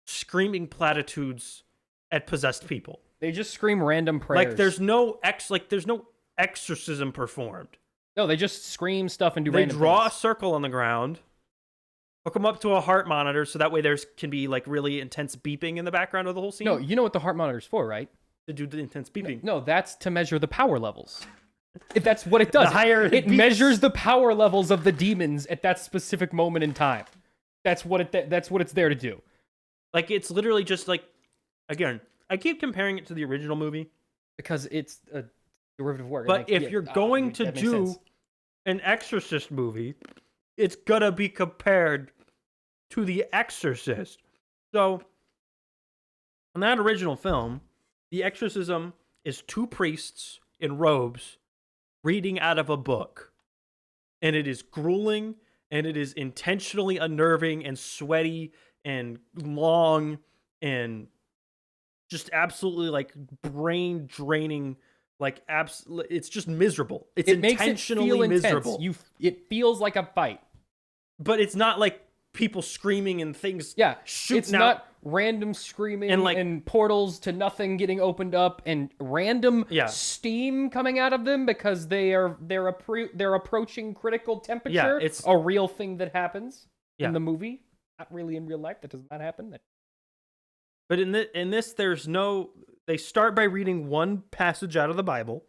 screaming platitudes at possessed people. They just scream random prayers. Like there's no exorcism performed. No, they just scream stuff and do they random draw things. A circle on the ground, hook them up to a heart monitor so that way there can be like really intense beeping in the background of the whole scene. No, you know what the heart monitor's for, right? To do the intense beeping. No, that's to measure the power levels. That's what it does. The higher it measures the power levels of the demons at that specific moment in time. That's what it's there to do. Like it's literally just like, again, I keep comparing it to the original movie because it's a derivative work. But if you're going to do an Exorcist movie, it's gonna be compared to The Exorcist. So, in that original film, the exorcism is 2 priests in robes reading out of a book. And it is grueling, and it is intentionally unnerving and sweaty and long and just absolutely like brain draining. Like it's just miserable. It intentionally makes it feel miserable. Intense. It feels like a fight, but it's not like people screaming and things. Yeah, shooting it's not random screaming and portals to nothing getting opened up and random steam coming out of them because they're approaching critical temperature. Yeah, it's a real thing that happens in the movie. Not really in real life. That does not happen. But in this, there's no. They start by reading one passage out of the Bible,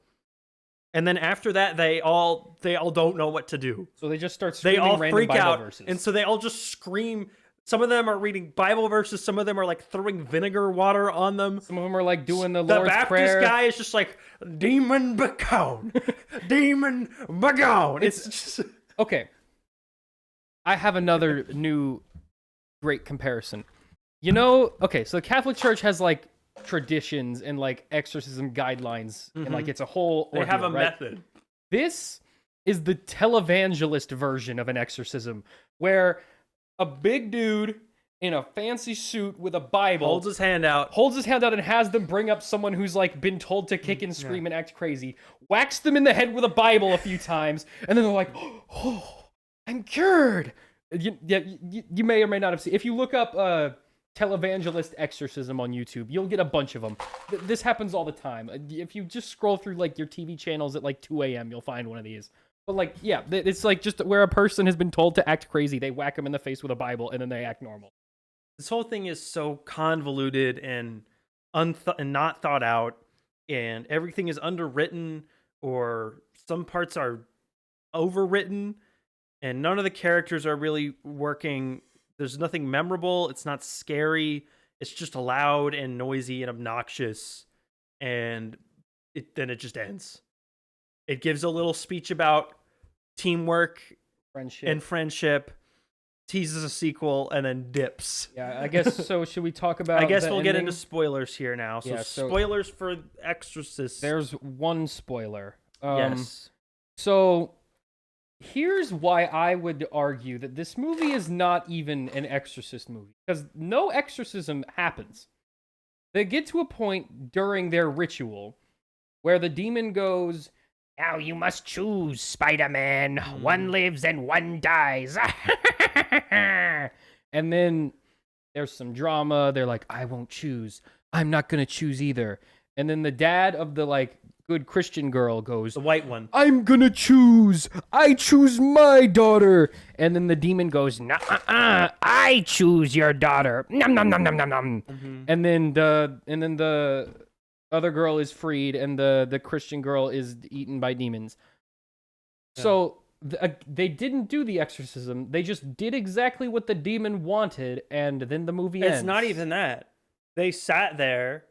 and then after that, they all don't know what to do. So they just start screaming. They all random freak Bible out, verses. and so they all just scream Some of them are reading Bible verses. Some of them are like throwing vinegar water on them. Some of them are like doing the The Lord's Baptist Prayer. guy is just like, demon begone. Demon begone. It's just... Okay. I have another new great comparison. You know, okay, so the Catholic Church has like traditions and like exorcism guidelines and like it's a whole They have a ordeal, right? method. This is the televangelist version of an exorcism where a big dude in a fancy suit with a Bible Holds his hand out. and has them bring up someone who's like been told to kick and scream and act crazy, whacks them in the head with a Bible a few times, and then they're like, oh, I'm cured. You may or may not have seen. If you look up televangelist exorcism on YouTube, you'll get a bunch of them. This happens all the time. If you just scroll through like your TV channels at like 2 a.m., you'll find one of these. But like, yeah, it's like just where a person has been told to act crazy, they whack them in the face with a Bible, and then they act normal. This whole thing is so convoluted and not thought out, and everything is underwritten, or some parts are overwritten, and none of the characters are really working. There's nothing memorable. It's not scary. It's just loud and noisy and obnoxious, and then it just ends. It gives a little speech about teamwork and friendship, teases a sequel, and then dips. Yeah, I guess so. Should we talk about I guess the we'll get ending? into spoilers here now. So, Yeah, so spoilers for Exorcist. There's one spoiler. Yes. So here's why I would argue that this movie is not even an exorcist movie, because no exorcism happens. They get to a point during their ritual where the demon goes, "Now you must choose, Spider-Man. One lives and one dies." And then there's some drama. They're like, "I won't choose. I'm not going to choose either." And then the dad of the like good Christian girl goes, The white one. "I'm going to choose. I choose my daughter." And then the demon goes, "Nuh-uh, I choose your daughter. Nom nom nom nom nom nom." And then the other girl is freed, and the Christian girl is eaten by demons. Yeah. So they didn't do the exorcism. They just did exactly what the demon wanted, and then the movie ends. It's not even that. They sat there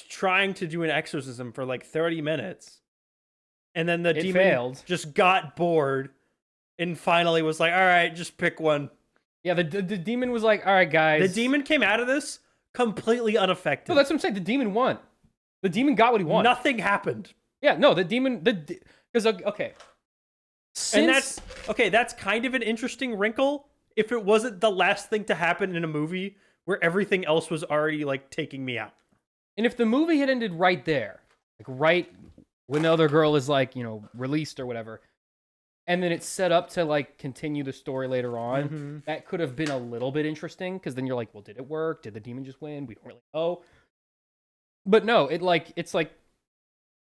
trying to do an exorcism for like 30 minutes, and then the demon failed. Just got bored and finally was like, all right, just pick one. Yeah, the demon was like, all right, guys. The demon came out of this completely unaffected. No, that's what I'm saying. The demon won. The demon got what he wanted. Nothing happened. Yeah, no, the demon, because, okay. And that's kind of an interesting wrinkle if it wasn't the last thing to happen in a movie where everything else was already like taking me out. And if the movie had ended right there, like right when the other girl is like, released or whatever, and then it's set up to like continue the story later on, that could have been a little bit interesting, because then you're like, well, did it work? Did the demon just win? We don't really know. But no, it's like,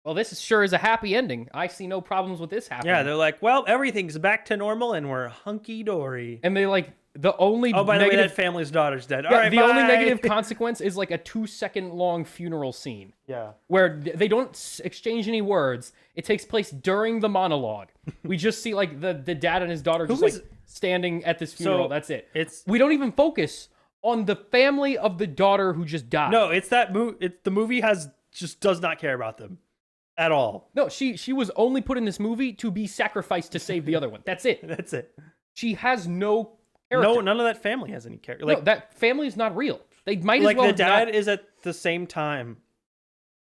well, this sure is a happy ending. I see no problems with this happening. Yeah, they're like, well, everything's back to normal and we're hunky-dory. And they like, the only by the way, negative... that family's daughter's dead. Yeah, All right, the bye. only negative consequence is like a 2-second long funeral scene. Yeah. Where they don't exchange any words. It takes place during the monologue. We just see like the dad and his daughter just like standing at this funeral. That's it. We don't even focus on the family of the daughter who just died. No, it's that the movie just does not care about them at all. No, she was only put in this movie to be sacrificed to save the other one. That's it. That's it. She has no character. No, none of that family has any character. No, that family is not real. They might as like well the dad is at the same time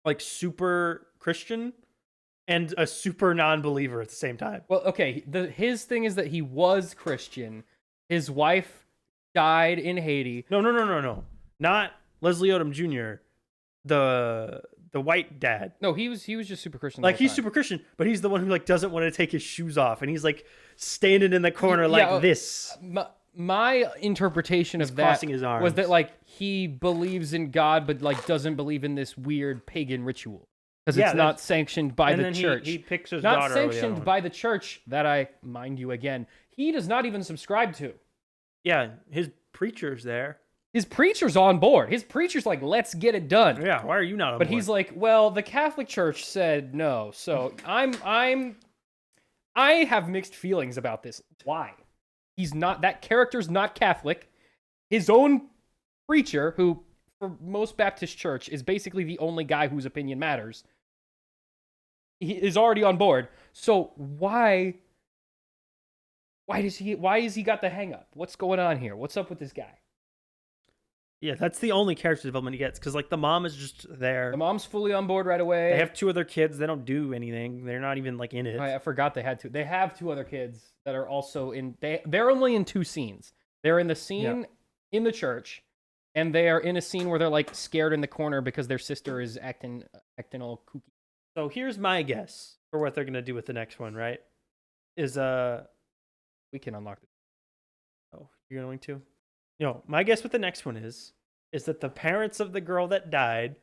like super Christian and a super non-believer at the same time. Well, okay, his thing is that he was Christian. His wife died in Haiti. No. Not Leslie Odom Jr., the white dad. No, he was just super Christian. Like he's super Christian, but he's the one who like doesn't want to take his shoes off, and he's like standing in the corner like this. My interpretation of that was that like he believes in God, but like doesn't believe in this weird pagan ritual because it's not sanctioned by the church. He picks his not daughter sanctioned by the church that I mind you again. He does not even subscribe to. Yeah, his preacher's there. His preacher's on board. His preacher's like, let's get it done. Yeah, why are you not on board? But he's like, well, the Catholic Church said no, so I have mixed feelings about this. Why? That character's not Catholic, his own preacher, who for most Baptist church is basically the only guy whose opinion matters, he is already on board. So why is he got the hang up? What's going on here? What's up with this guy? Yeah, that's the only character development he gets, because like the mom is just there. The mom's fully on board right away. They have 2 other kids. They don't do anything. They're not even like in it. I forgot they had 2. They have 2 other kids that are also in. They're only in 2 scenes. They're in the scene in the church, and they are in a scene where they're like scared in the corner because their sister is acting all kooky. So here's my guess for what they're gonna do with the next one. Right? Is we can unlock it. Oh, you're going to? My guess with the next one is that the parents of the girl that died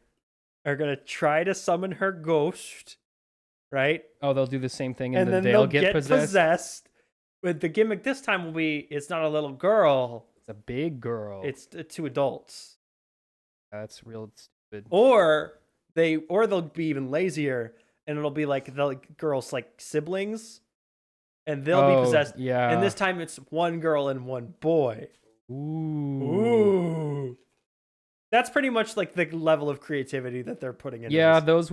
are gonna try to summon her ghost, right? Oh, they'll do the same thing, and then they'll get possessed. But the gimmick this time will be it's not a little girl; it's a big girl. It's 2 adults. That's real stupid. Or they'll be even lazier, and it'll be like the girl's like siblings, and they'll be possessed. Yeah. And this time it's 1 girl and 1 boy. Ooh. That's pretty much like the level of creativity that they're putting in. Yeah, those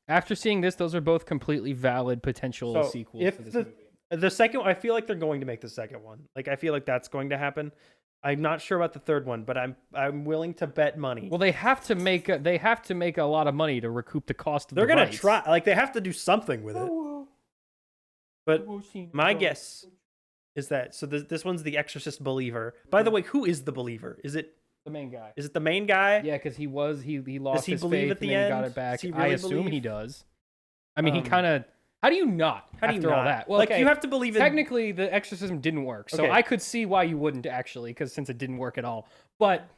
after seeing this, those are both completely valid potential sequels if for this movie. The second, I feel like they're going to make the second one. Like I feel like that's going to happen. I'm not sure about the third one, but I'm willing to bet money. Well, they have to make a lot of money to recoup the cost of they're the gonna rights. try. Like they have to do something with it. But my guess is that this one's the Exorcist believer. By the way, who is the believer? Is it the main guy? Is it the main guy? Yeah, because he lost his believe faith at the and then end? got it back. Does he I really assume believe? he does. I mean, he kind of. How do you not after all that? Well, like okay, you have to believe in. Technically, the exorcism didn't work, so Okay. I could see why you wouldn't actually, because since it didn't work at all. But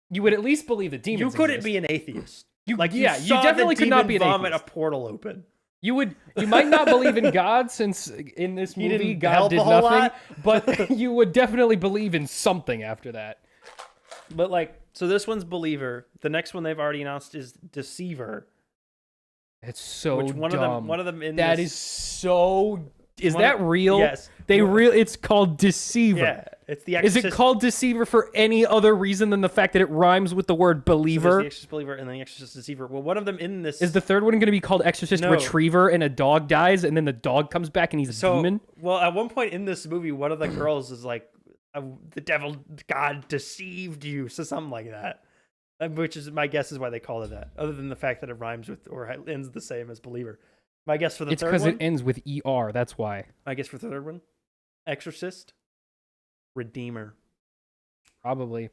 you would at least believe the demons. You couldn't exist. be an atheist. You saw definitely the could not demon be an vomit atheist. a portal open. You might not believe in God, since in this movie didn't God help did a whole nothing, lot. but you would definitely believe in something after that. But like, so this one's believer. The next one they've already announced is deceiver. It's so Which one dumb. of them in that this, is so. Is one that of- real? Yes. It's called deceiver. Yeah, it's the Is Exorcist. it called deceiver for any other reason than the fact that it rhymes with the word So there's believer? the Exorcist believer and the Exorcist deceiver. Well, one of them in this Is the third one going to be called Exorcist No. Retriever and a dog dies and then the dog comes back and he's a demon? Well, at one point in this movie, one of the girls is like, "The devil, God deceived you," so something like that. Which is my guess is why they call it that. Other than the fact that it rhymes with or ends the same as believer. My guess for the It's third because one. it ends with ER, that's why. My guess for the third one, Exorcist, Redeemer. Probably.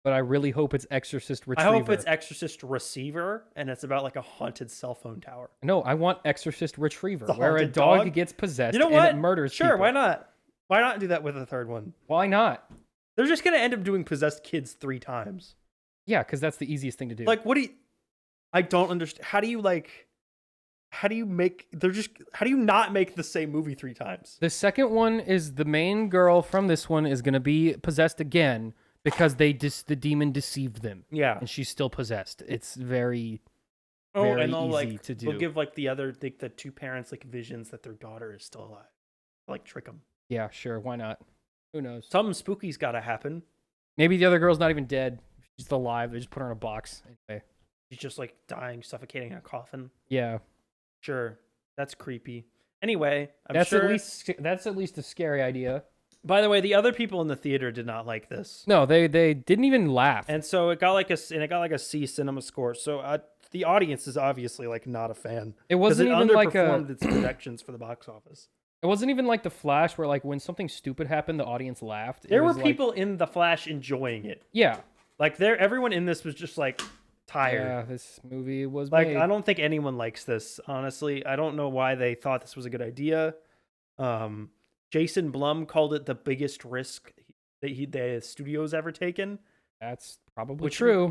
But I really hope it's Exorcist Retriever. I hope it's Exorcist Receiver, and it's about like a haunted cell phone tower. No, I want Exorcist Retriever, The where a haunted dog dog? gets possessed You know and what? it murders Sure, people. why not? Why not do that with the third one? Why not? They're just gonna end up doing possessed kids 3 times. Yeah, because that's the easiest thing to do. Like, what do you? I don't understand. How do you not make the same movie 3 times? The second one is the main girl from this one is going to be possessed again because the demon deceived them. Yeah. And she's still possessed. It's very Oh, very and they'll easy like to do. they'll give like the 2 parents like visions that their daughter is still alive. Like trick them. Yeah, sure, why not? Who knows? Something spooky's got to happen. Maybe the other girl's not even dead. She's still alive. They just put her in a box. Anyway. She's just like dying, suffocating in a coffin. Yeah. Sure, that's creepy. Anyway, That's at least a scary idea. By the way, the other people in the theater did not like this, No, they didn't even laugh. and so it got like a C cinema score. So the audience is obviously like not a fan. It wasn't 'Cause even like underperformed its projections for the box office. It wasn't even like The Flash, where like when something stupid happened, the audience laughed. There It were was like- people in the Flash enjoying it. Yeah. Like everyone in this was just like tired. Yeah, this movie was Like made. I don't think anyone likes this. Honestly, I don't know why they thought this was a good idea. Jason Blum called it the biggest risk that the studio's ever taken, That's probably which true.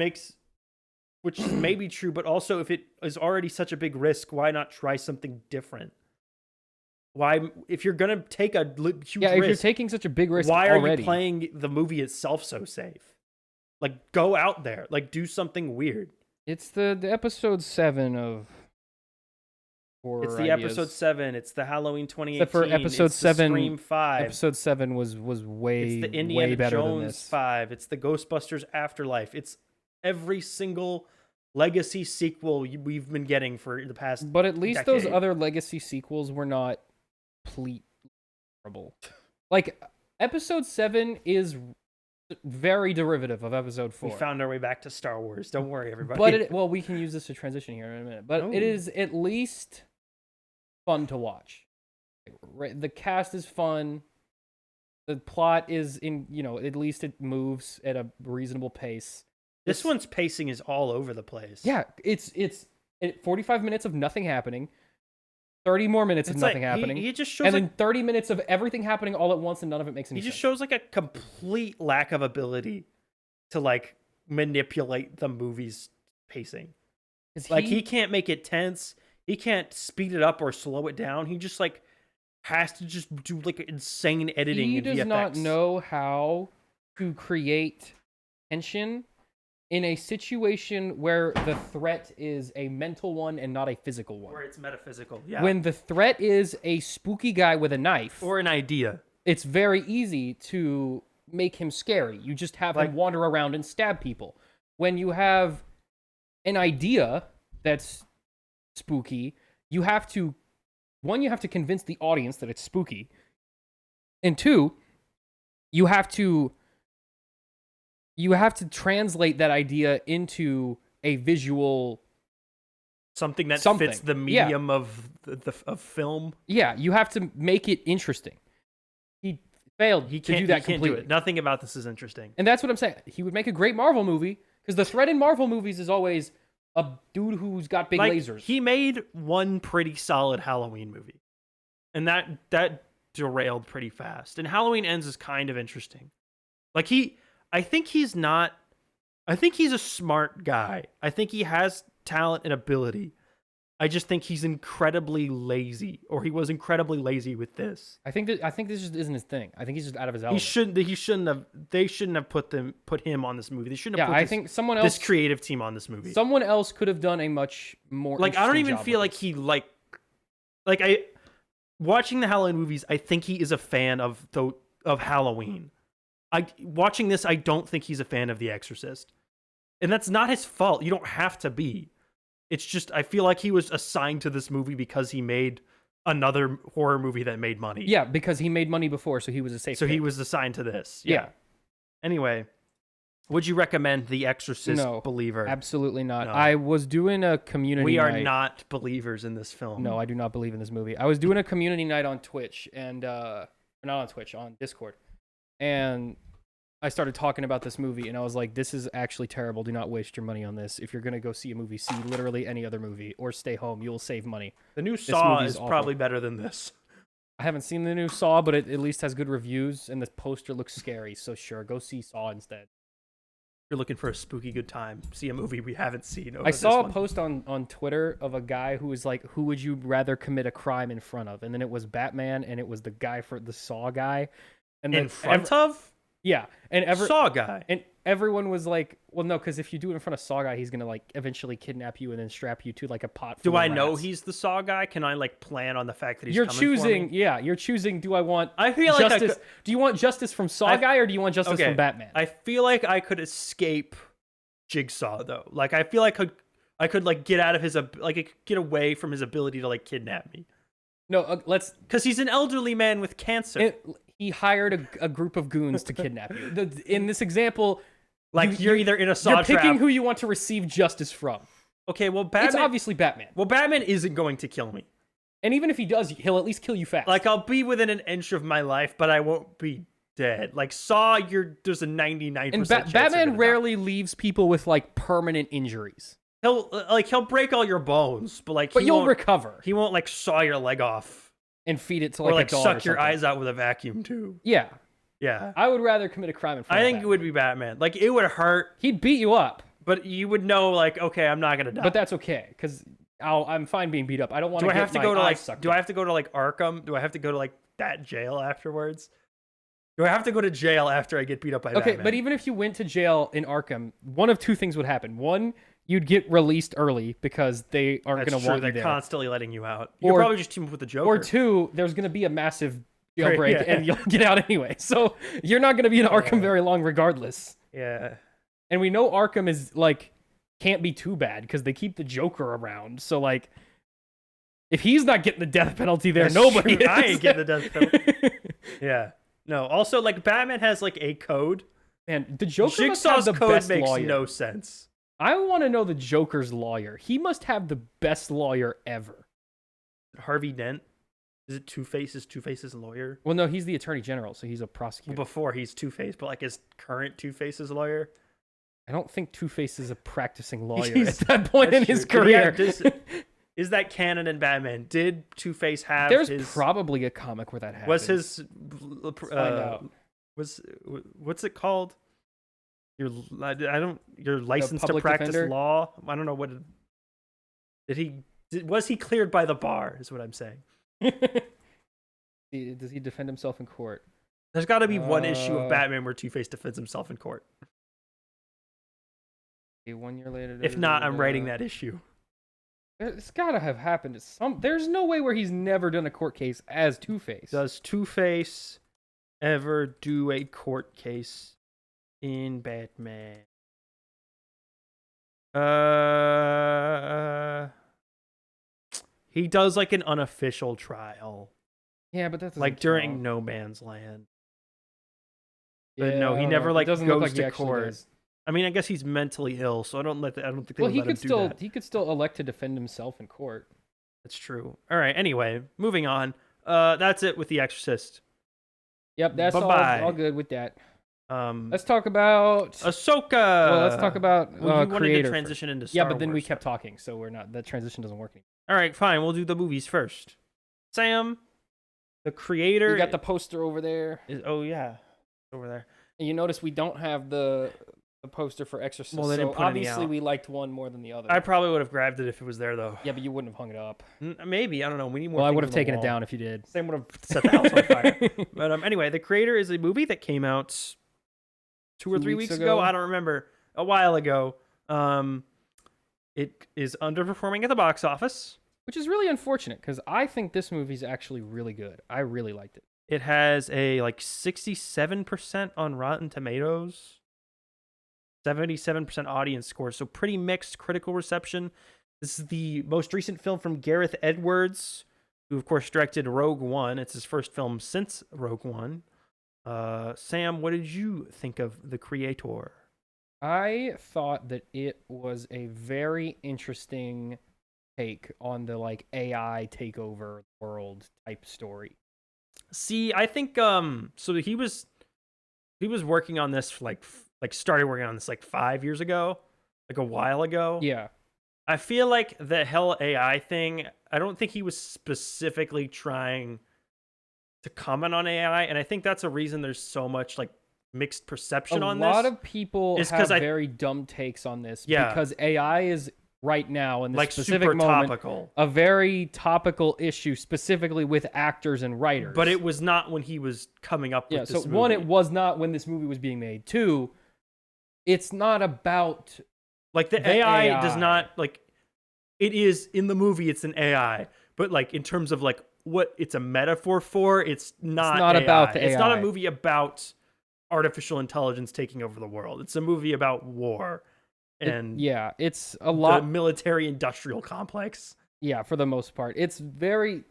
which is maybe true, but also if it is already such a big risk, why not try something different? Why, if you're gonna take a huge Yeah, if you're risk, taking such a big risk why are already, you playing the movie itself so safe? Like, go out there, like do something weird. it's the episode 7 of horror It's the ideas. episode 7. It's the Halloween 2018. Except for episode it's 7. The Scream 5. Episode 7 was way It's the way Indiana better than Jones this. 5. It's the Ghostbusters Afterlife. It's every single legacy sequel we've been getting for the past But at least those decade. other legacy sequels were not complete horrible. Like episode 7 is very derivative of episode 4. We found our way back to Star Wars. Don't worry, everybody. But we can use this to transition here in a minute. But it is at least fun to watch. The cast is fun. The plot is at least it moves at a reasonable pace. This one's pacing is all over the place. Yeah, it's 45 minutes of nothing happening, 30 more minutes of nothing happening, He just shows and then 30 minutes of everything happening all at once, and none of it makes any sense. He just shows like a complete lack of ability to like manipulate the movie's pacing. Like he can't make it tense. He can't speed it up or slow it down. He just like has to just do like insane editing. He does not know how to create tension in a situation where the threat is a mental one and not a physical one. Where it's metaphysical, yeah. When the threat is a spooky guy with a knife. Or an idea. It's very easy to make him scary. You just have him wander around and stab people. When you have an idea that's spooky, you have to convince the audience that it's spooky. And 2, you have to translate that idea into a visual something that fits the medium of film. Yeah, you have to make it interesting. He failed to do that completely. Do it. Nothing about this is interesting. And that's what I'm saying. He would make a great Marvel movie because the threat in Marvel movies is always a dude who's got big lasers. He made one pretty solid Halloween movie. And that derailed pretty fast. And Halloween Ends is kind of interesting. I think he's a smart guy. I think he has talent and ability. I just think he's incredibly lazy, or he was incredibly lazy with this. I think this just isn't his thing. I think he's just out of his element. They shouldn't have put him on this movie. They shouldn't have put think someone else, this creative team on this movie. Someone else could have done a much more I don't even job feel with like this. watching the Halloween movies, I think he is a fan of Halloween. Watching this, I don't think he's a fan of The Exorcist. And that's not his fault. You don't have to be. It's just, I feel like he was assigned to this movie because he made another horror movie that made money. Yeah, because he made money before, so he was a safe pick. He was assigned to this. Yeah. Anyway, would you recommend The Exorcist No, Believer? Absolutely not. No. I was doing a community We are night. not believers in this film. No, I do not believe in this movie. I was doing a community night on Twitch, and not on Twitch, on Discord. And I started talking about this movie, and I was like, this is actually terrible. Do not waste your money on this. If you're going to go see a movie, see literally any other movie, or stay home. You'll save money. The new Saw movie's is awful. probably better than this. I haven't seen the new Saw, but it at least has good reviews, and the poster looks scary, so sure, go see Saw instead. You're looking for a spooky good time. See a movie we haven't seen. I saw a post on Twitter of a guy who was like, who would you rather commit a crime in front of? And then it was Batman, and it was the guy for the Saw guy. And then in front of? Yeah, and Saw guy. And everyone was like, well, no, because if you do it in front of Saw guy, he's gonna like eventually kidnap you and then strap you to like a pot. Do I know he's the Saw guy? Can I like plan on the fact that he's You're coming choosing, for me? yeah, you're choosing. Do I want? I feel justice? like do you want justice from Saw guy or do you want justice from Batman? I feel like I could escape Jigsaw though. Like I feel like I could like get out of his get away from his ability to like kidnap me. No, let's because he's an elderly man with cancer. He hired a group of goons to kidnap you. In this example, like you're either in a Saw you're trap. picking who you want to receive justice from. Okay, well, Batman. It's obviously Batman. Well, Batman isn't going to kill me. And even if he does, he'll at least kill you fast. Like I'll be within an inch of my life, but I won't be dead. Like Saw, there's a 99%. And chance Batman rarely leaves people with like permanent injuries. He'll break all your bones, but you'll recover. He won't like saw your leg off and feed it to or like a dog suck or your something. eyes out with a vacuum tube. Yeah. Yeah. I would rather commit a crime in front I of think Batman. it would be Batman. Like it would hurt. He'd beat you up. But you would know like, okay, I'm not gonna die. But that's okay, because I'm fine being beat up. I don't want to. Do I have to go to sucked do in. I have to go to like Arkham? Do I have to go to like that jail afterwards? Do I have to go to jail after I get beat up by Batman? Okay, but even if you went to jail in Arkham, one of two things would happen. One, you'd get released early because they aren't That's going to true. want you They're there. constantly letting you out. You could Or- probably just team up with the Joker. Or two, there's going to be a massive jailbreak Yeah. and you'll get out anyway. So you're not going to be in Arkham very long regardless. Yeah. And we know Arkham is like can't be too bad because they keep the Joker around. So like if he's not getting the death penalty there, That's nobody true. is. I ain't getting the death penalty. Yeah. No. Also, like Batman has like a code. Man, the Joker must Jigsaw's have the code best makes lawyer. no sense. I want to know the Joker's lawyer. He must have the best lawyer ever. Harvey Dent. Is it Two-Face? Is Two-Face's lawyer? Well, no, he's the attorney general, so he's a Well, prosecutor. before he's Two-Face, but like his current Two-Face's lawyer. I don't think Two-Face is a practicing lawyer He's- at that point in That's his true. Did he career. have is that canon in Batman? Did Two-Face have There's his... probably a comic where that happens. Was his... find out. What's it called? Your license to public practice defender? law? I don't know what... Was he cleared by the bar, is what I'm saying. Does he defend himself in court? There's got to be one issue of Uh, Batman where Two-Face defends himself in court. Okay, 1 year later. If not, I'm writing that issue. It's gotta have happened. There's no way where he's never done a court case as Two-Face. Does Two-Face ever do a court case in Batman? He does like an unofficial trial, Yeah, but that's like during No Man's Land. But no, he I don't never know. It like doesn't goes look like he to actually court. does. I mean, I guess he's mentally ill, so I don't think they Well, would he let could him do still that. he could still elect to defend himself in court. That's true. All right. Anyway, moving on. That's it with The Exorcist. Yep, that's Bye-bye. all good with that. Let's Let's talk about. Ahsoka. Well, let's talk about Well, you wanted creator to first. transition into Yeah, Star but then we Wars. kept talking, so we're not. That transition doesn't work anymore. All right, fine. We'll do the movies first. Sam, the creator. We got the poster over there. Oh yeah, over there. And you notice we don't have the poster for Exorcist. Well, they didn't so put any obviously out. we liked one more than the other. I probably would have grabbed it if it was there though. Yeah, but you wouldn't have hung it up. Maybe I don't know. We need more. Well, I things would on have the taken it wall. down if you did. Sam would have set the house on fire. But anyway, the creator is a movie that came out 2 or 3 weeks ago. I don't remember. A while ago. It is underperforming at the box office. Which is really unfortunate because I think this movie's actually really good. I really liked it. It has a like 67% on Rotten Tomatoes, 77% audience score, so pretty mixed critical reception. This is the most recent film from Gareth Edwards, who of course directed Rogue One. It's his first film since Rogue One. Sam, what did you think of The Creator? I thought that it was a very interesting take on the like AI takeover world type story. See, I think so he was working on this for like started working on this like 5 years ago, like a while ago. Yeah. I feel like the Hell AI thing, I don't think he was specifically trying to comment on AI, and I think that's a reason there's so much like mixed perception on this. A lot of people It's have 'cause very dumb takes on this Yeah. because AI is right now in this like specific super moment topical. a very topical issue specifically with actors and writers. But it was not when he was coming up with yeah, this so movie. one, it was not when this movie was being made. Two, it's not about like the AI does not like it is in the movie it's an AI, but like in terms of like what it's a metaphor for, it's not AI. about the It's not a AI. movie about artificial intelligence taking over the world. It's a movie about war and yeah, it's a the lot. military industrial complex. Yeah, for the most part. It's very...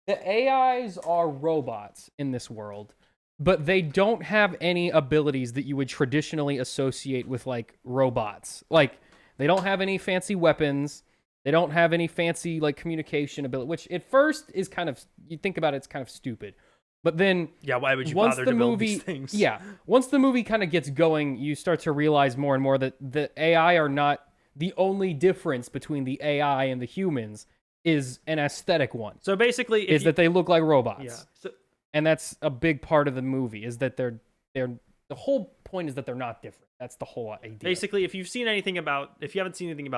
The AIs are robots in this world, but they don't have any abilities that you would traditionally associate with, like, robots. Like, they don't have any fancy weapons. They don't have any fancy, like, communication ability, which at first is kind of... You think about it, it's kind of stupid. But then... Yeah, why would you once bother the to build movie, these things? Yeah, once the movie kind of gets going, you start to realize more and more that the AI are not the only difference between the AI and the humans is an aesthetic one. So basically, Is that they look like robots. yeah. So, And that's a big part of the movie. Is that they're the whole point is that they're not different. That's the whole idea. basically, if you haven't seen anything about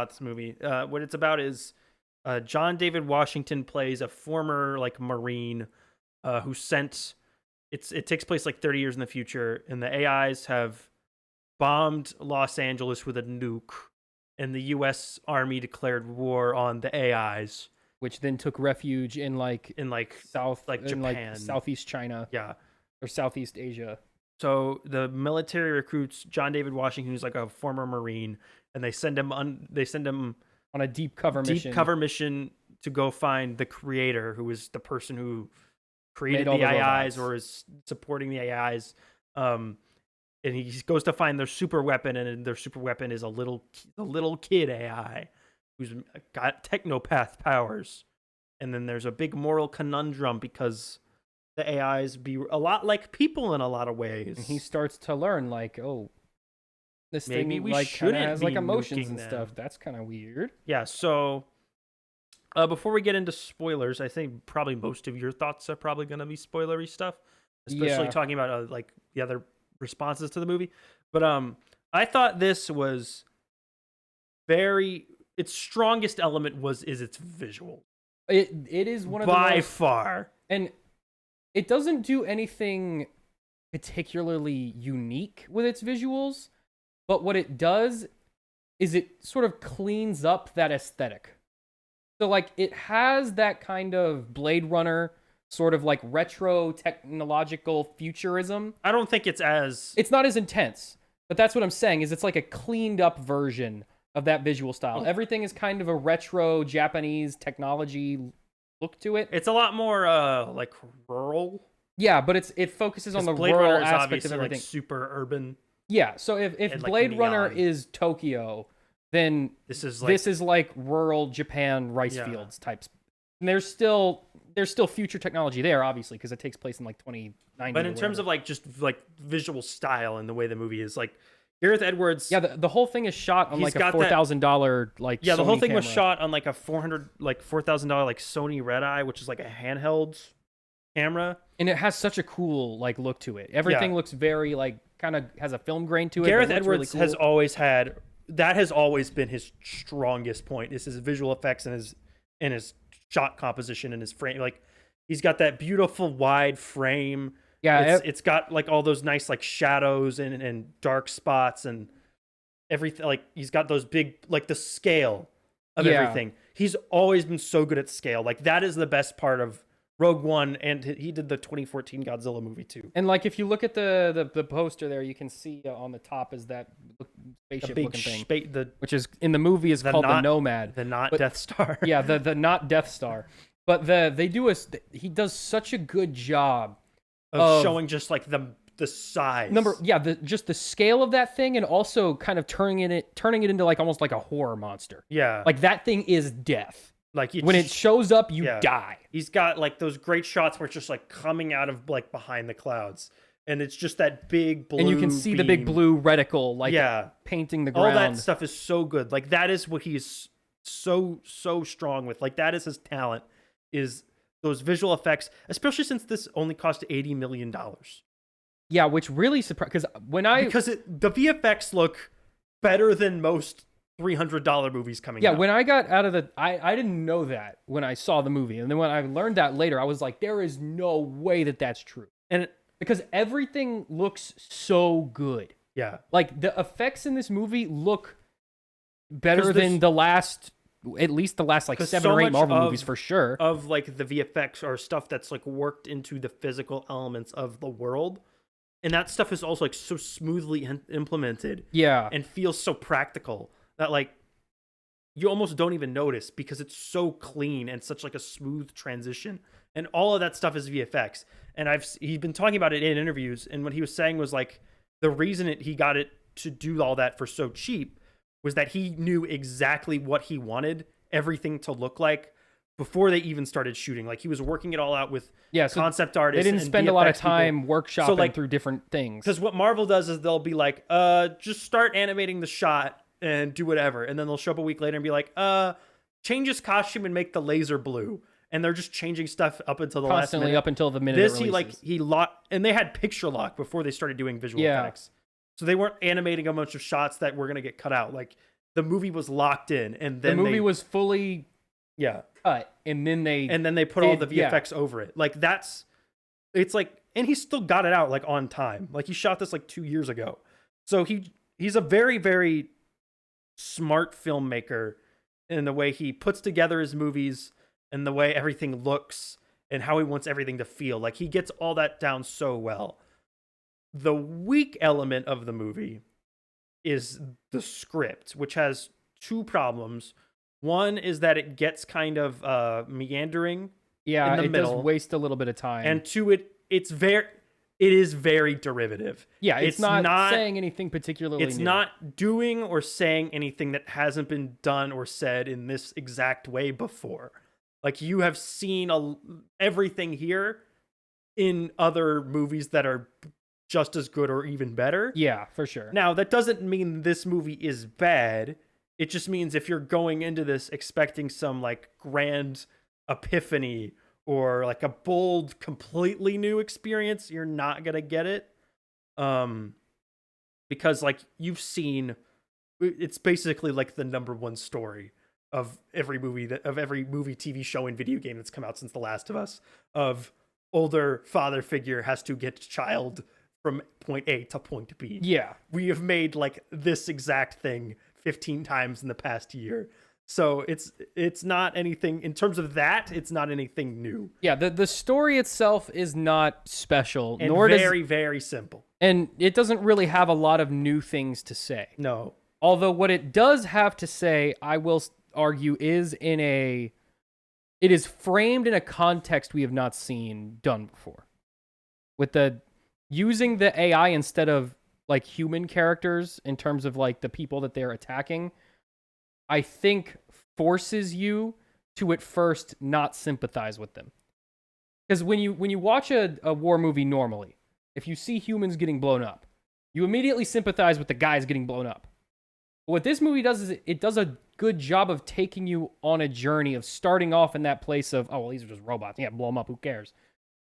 this movie, what it's about is John David Washington plays a former like Marine who sent. It takes place like 30 years in the future, and the AIs have bombed Los Angeles with a nuke, and the U.S. Army declared war on the AIs which then took refuge in like Japan, Southeast China yeah, or Southeast Asia. So the military recruits John David Washington, who's like a former Marine, and they send him on a deep cover mission to go find the creator, who is the person who created all the the AIs robots. or is supporting the AIs. And he goes to find their super weapon, and their super weapon is a little kid AI who's got technopath powers. And then there's a big moral conundrum because the AIs be a lot like people in a lot of ways. And he starts to learn, like, oh, this Maybe thing we like shouldn't has like be emotions nuking and them. stuff. That's kind of weird. Yeah, so before we get into spoilers, I think probably most of your thoughts are probably going to be spoilery stuff, especially talking about like the other responses to the movie. But I thought this was its strongest element is its visual. It is one of by the far, and it doesn't do anything particularly unique with its visuals, but what it does is it sort of cleans up that aesthetic. So like it has that kind of Blade Runner sort of like retro technological futurism. I don't think it's not as intense, but that's what I'm saying is it's like a cleaned up version of that visual style. Everything is kind of a retro Japanese technology look to it. It's a lot more like rural. Yeah, but it focuses on the Blade rural Runner is aspect obviously of everything. Like super urban. Yeah, so if and, like, Blade Runner neon. is Tokyo, then This is like rural Japan rice fields types. And there's still future technology there, obviously, because it takes place in like 2090. But in terms of like just like visual style and the way the movie is, like Gareth Edwards. Yeah, the whole thing is shot on like a $4,000 like yeah, the Sony whole thing camera. was shot on like a $4,000 like Sony Red Eye, which is like a handheld camera, and it has such a cool like look to it. Everything looks very like kind of has a film grain to it. Gareth Edwards Edwards really cool. has always been his strongest point. Is his visual effects and his shot composition and his frame. Like he's got that beautiful wide frame. Yeah, it's got like all those nice like shadows and dark spots and everything. Like he's got those big like the scale of everything. He's always been so good at scale. Like that is the best part of Rogue One, and he did the 2014 Godzilla movie too. And like if you look at the poster there, you can see on the top is that spaceship looking thing, which is in the movie is called the Nomad, Death Star. Yeah, the not Death Star, but he does such a good job of showing just like the size just the scale of that thing, and also kind of turning it into like almost like a horror monster. Yeah, like that thing is death. Like when it shows up, you die. He's got like those great shots where it's just like coming out of like behind the clouds, and it's just that big blue. And you can see the big blue reticle, like painting the ground. All that stuff is so good. Like that is what he's so strong with. Like that is his talent, is those visual effects, especially since this only cost $80 million. Yeah, which really surprised because the VFX look better than most $300 movies coming out. Yeah, when I got out of I didn't know that when I saw the movie. And then when I learned that later, I was like, there is no way that that's true. And because everything looks so good. Yeah. Like the effects in this movie look better than at least the last like 7 or 8 Marvel movies for sure. Of like the VFX or stuff that's like worked into the physical elements of the world. And that stuff is also like so smoothly implemented. Yeah. And feels so practical that like you almost don't even notice because it's so clean and such like a smooth transition. And all of that stuff is VFX. And he's been talking about it in interviews. And what he was saying was like the reason he got it to do all that for so cheap was that he knew exactly what he wanted everything to look like before they even started shooting. Like he was working it all out with concept artists. They didn't spend a lot of time workshopping through different things. Because what Marvel does is they'll be like, just start animating the shot and do whatever. And then they'll show up a week later and be like, change his costume and make the laser blue. And they're just changing stuff up until the last minute. Up until the minute he locked, and they had picture lock before they started doing visual effects. So they weren't animating a bunch of shots that were going to get cut out. Like the movie was locked in, and then the movie was fully cut, and then they put all the VFX over it. Like it's like, and he still got it out like on time. Like he shot this like 2 years ago. So he's a very, very smart filmmaker in the way he puts together his movies and the way everything looks and how he wants everything to feel. Like, he gets all that down so well. The weak element of the movie is the script, which has two problems. One is that it gets kind of meandering Yeah, in the it middle. does waste a little bit of time. And two, it is very derivative. yeah, it's not saying anything particularly It's new. not doing or saying anything that hasn't been done or said in this exact way before. Like, you have seen everything here in other movies that are just as good or even better. Yeah, for sure. Now, that doesn't mean this movie is bad. It just means if you're going into this expecting some like grand epiphany or like a bold, completely new experience, you're not gonna get it. Because like you've seen, it's basically like the number one story of every movie TV show and video game that's come out since The Last of Us, of older father figure has to get child from point A to point B. Yeah. We have made like this exact thing 15 times in the past year. So it's not anything in terms of that, it's not anything new. Yeah, the story itself is not special, And nor very, very simple. and it doesn't really have a lot of new things to say. No. Although what it does have to say, I will argue, it is framed in a context we have not seen done before. With the using the AI instead of like human characters in terms of like the people that they're attacking, I think forces you to at first not sympathize with them. Because when you watch a war movie normally, if you see humans getting blown up, you immediately sympathize with the guys getting blown up. But what this movie does is it does a good job of taking you on a journey of starting off in that place of, oh, well, these are just robots. Yeah, blow them up. Who cares?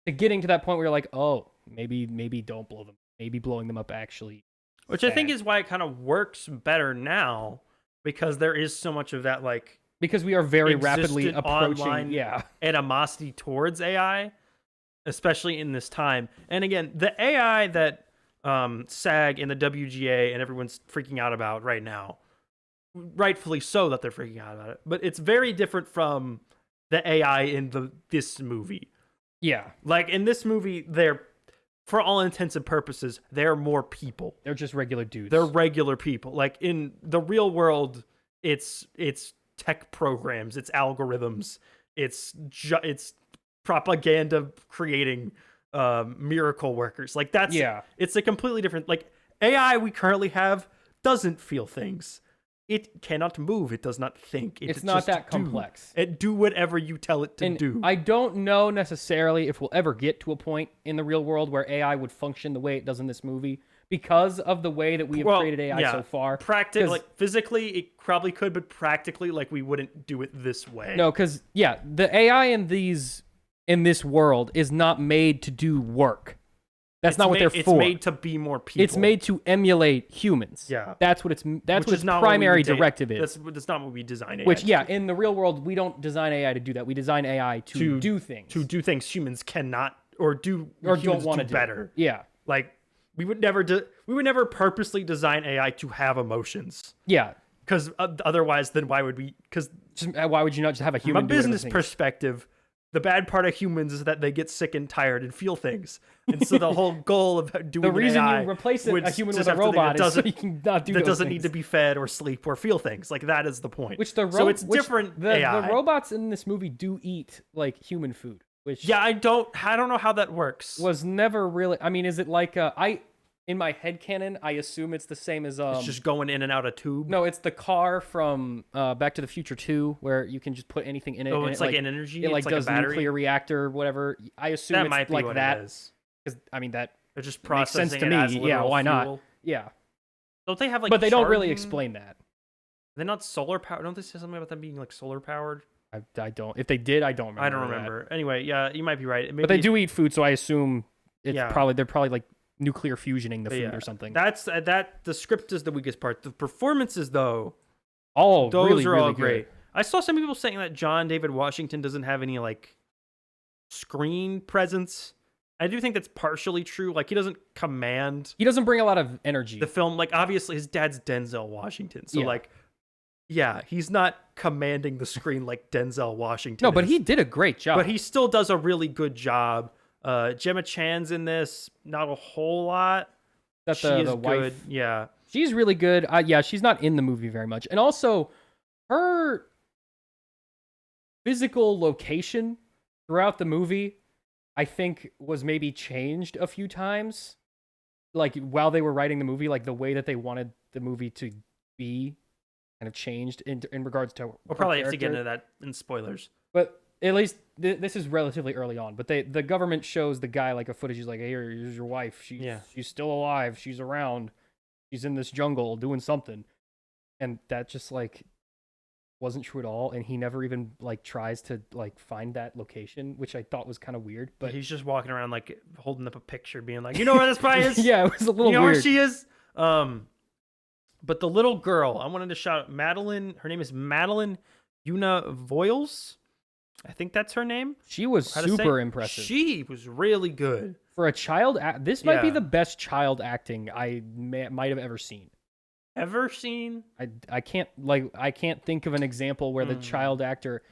To getting to that point where you're like, oh, maybe don't blow them. Maybe blowing them up actually. Which I think is why it kind of works better now, because there is so much of that like because we are very rapidly existent approaching online animosity towards AI, especially in this time. And again, the AI that SAG and the WGA and everyone's freaking out about right now, rightfully so that they're freaking out about it, but it's very different from the AI in this movie. Yeah. Like in this movie, they're, for all intents and purposes, they're more people. They're just regular dudes. They're regular people. Like in the real world, it's tech programs, it's algorithms, it's propaganda creating miracle workers. Like that's it's a completely different, like AI we currently have doesn't feel things. It cannot move. It does not think. It's not that complex. It do whatever you tell it to do. I don't know necessarily if we'll ever get to a point in the real world where AI would function the way it does in this movie because of the way that we have created AI so far. Practically, like physically, it probably could, but practically, like we wouldn't do it this way. No, because the AI in this world is not made to do work. That's not what they're for. It's made to be more people. It's made to emulate humans. Yeah. That's what its primary directive is. That's not what we design AI Which, in the real world, we don't design AI to do that. We design AI to do things. To do things humans cannot or don't want to do better. Yeah. Like we would never purposely design AI to have emotions. Yeah. Because otherwise, then why would we? Because why would you not just have a human? From a business perspective, the bad part of humans is that they get sick and tired and feel things. And so the whole goal of doing the reason AI you replace a human with a robot is so you can not do that those doesn't things. need to be fed or sleep or feel things. Like that is the point. So it's different AI. The robots in this movie do eat like human food. Which I don't know how that works. Was never really. I mean, is it like in my headcanon, I assume it's the same as it's just going in and out of tube. No, it's the car from Back to the Future 2, where you can just put anything in it. Oh, and it's like an energy. It like it's does like a battery. Nuclear reactor, whatever. I assume that it's might be like what that. It is. Because I mean that they're just makes sense processing to it me. as Yeah, why fuel. not? Yeah. Don't they have like? But they don't really explain that. They're not solar powered. Don't they say something about them being like solar powered? I don't. If they did, I don't remember. I don't remember. That. Anyway, yeah, you might be right. But they do eat food, so I assume they're probably like nuclear fusioning the food or something. That's the script is the weakest part. The performances though, those really, are really all great. good. I saw some people saying that John David Washington doesn't have any like screen presence. I do think that's partially true. Like he doesn't command. He doesn't bring a lot of energy. The film, like obviously his dad's Denzel Washington, so like Yeah, he's not commanding the screen like Denzel Washington. No, but is. he did a great job. But he still does a really good job. Gemma Chan's in this, not a whole lot. That She is the wife, good. Yeah. she's really good. Yeah, she's not in the movie very much, and also her physical location throughout the movie, I think, was maybe changed a few times. Like while they were writing the movie, like the way that they wanted the movie to be, kind of changed in regards to. We'll probably have to get into that in spoilers. But at least this is relatively early on. But the government shows the guy like a footage. He's like, "Hey, here's your wife. She's still alive. She's around. She's in this jungle doing something," and that just like wasn't true at all. And he never even like tries to like find that location, which I thought was kind of weird. But he's just walking around like holding up a picture, being like, "You know where this spy is? Yeah, it was a little you know weird. where she is." But the little girl, I wanted to shout out Madeline. Her name is Madeline Una Voiles. I think that's her name. She was super impressive. She was really good For a child. This might be the best child acting I might have ever seen. Ever seen? I can't think of an example where the child actor.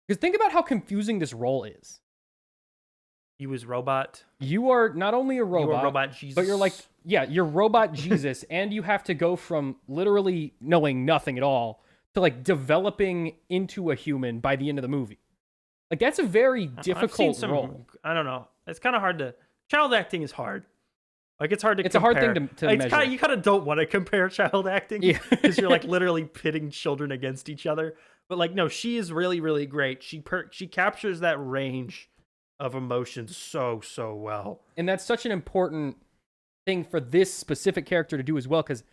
Because think about how confusing this role is. He was robot. You are not only a robot, you are robot Jesus, but you're like, yeah, you're robot Jesus, and you have to go from literally knowing nothing at all to like developing into a human by the end of the movie. Like that's a very difficult role. I don't know. It's kind of hard to. Child acting is hard. Like it's hard to. It's compare. a hard thing to measure. You kind of don't want to compare child acting, because you're like literally pitting children against each other. But like, no, she is really, really great. She captures that range of emotions so well, and that's such an important thing for this specific character to do as well, because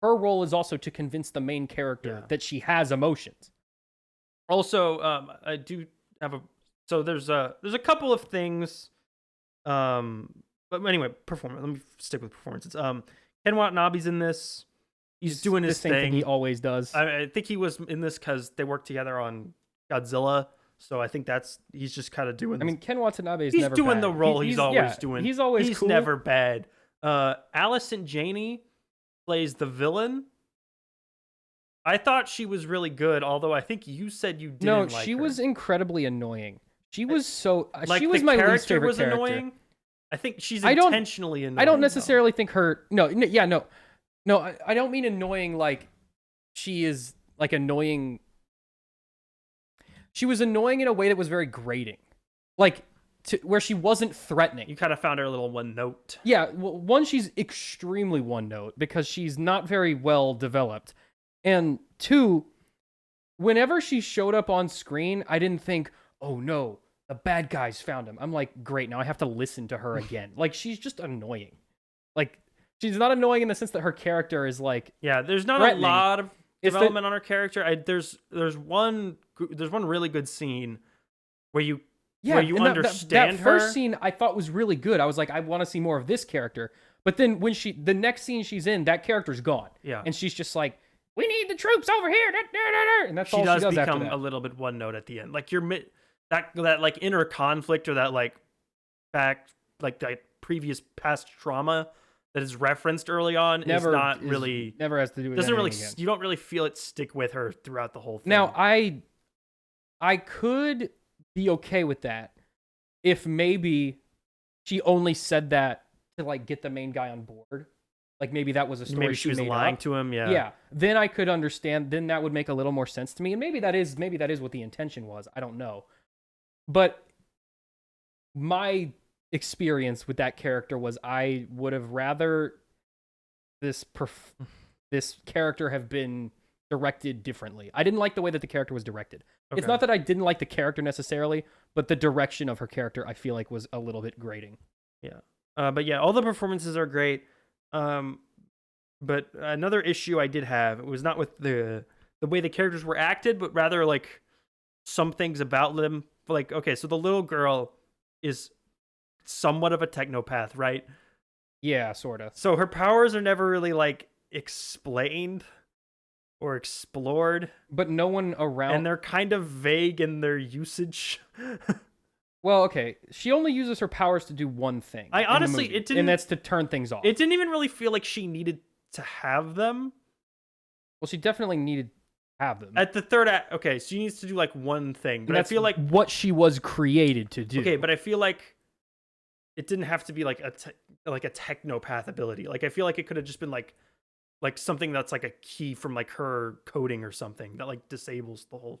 her role is also to convince the main character that she has emotions. Also, I do have there's a couple of things, but anyway, performance. Let me stick with performances. Ken Watanabe's in this. He's doing his thing. He always does. I think he was in this because they worked together on Godzilla. So I think he's just kind of doing. I mean, Ken Watanabe is he's never doing bad. the role he's always doing. He's always he's cool. never bad. Allison Janney plays the villain. I thought she was really good, although I think you said you didn't like her. No, she was incredibly annoying. She was so. Like she was the my character least favorite was character. annoying. I think she's intentionally annoying. I don't necessarily think her. No. I don't mean annoying like she is like annoying. She was annoying in a way that was very grating, like where she wasn't threatening. You kind of found her a little one note. Yeah, well, one, she's extremely one note because she's not very well developed, and two, whenever she showed up on screen, I didn't think, oh no, the bad guys found him. I'm like, great, now I have to listen to her again. Like, she's just annoying. Like, she's not annoying in the sense that her character is like, yeah, there's not a lot of development on her character. There's one really good scene where you understand that her. First scene I thought was really good. I was like, I want to see more of this character. But then when the next scene she's in, that character's gone. Yeah, and she's just like, we need the troops over here, and that's all she does become after that. a little bit one note at the end. Like that like inner conflict or that like back like that previous past trauma that is referenced early on never has to do with doesn't really again. You don't really feel it stick with her throughout the whole thing. Now I could be okay with that if maybe she only said that to like get the main guy on board. Like maybe that was a story maybe she was made lying up. to him. Yeah. Then I could understand. Then that would make a little more sense to me. And maybe that is what the intention was. I don't know. But my experience with that character was I would have rather this character have been directed differently. I didn't like the way that the character was directed. Okay. It's not that I didn't like the character necessarily, but the direction of her character I feel like was a little bit grating. Yeah. But yeah, all the performances are great. But another issue I did have was not with the way the characters were acted, but rather like some things about them. Like, okay, so the little girl is somewhat of a technopath, right? Yeah, sort of. So her powers are never really like explained or explored, but no one around, and they're kind of vague in their usage. Well, okay, she only uses her powers to do one thing. And that's to turn things off. It didn't even really feel like she needed to have them. Well, she definitely needed have them. At the third act, okay, so she needs to do like one thing, but And I that's feel like what she was created to do. okay, but I feel like it didn't have to be like a technopath ability. Like I feel like it could have just been like something that's like a key from like her coding or something that like disables the whole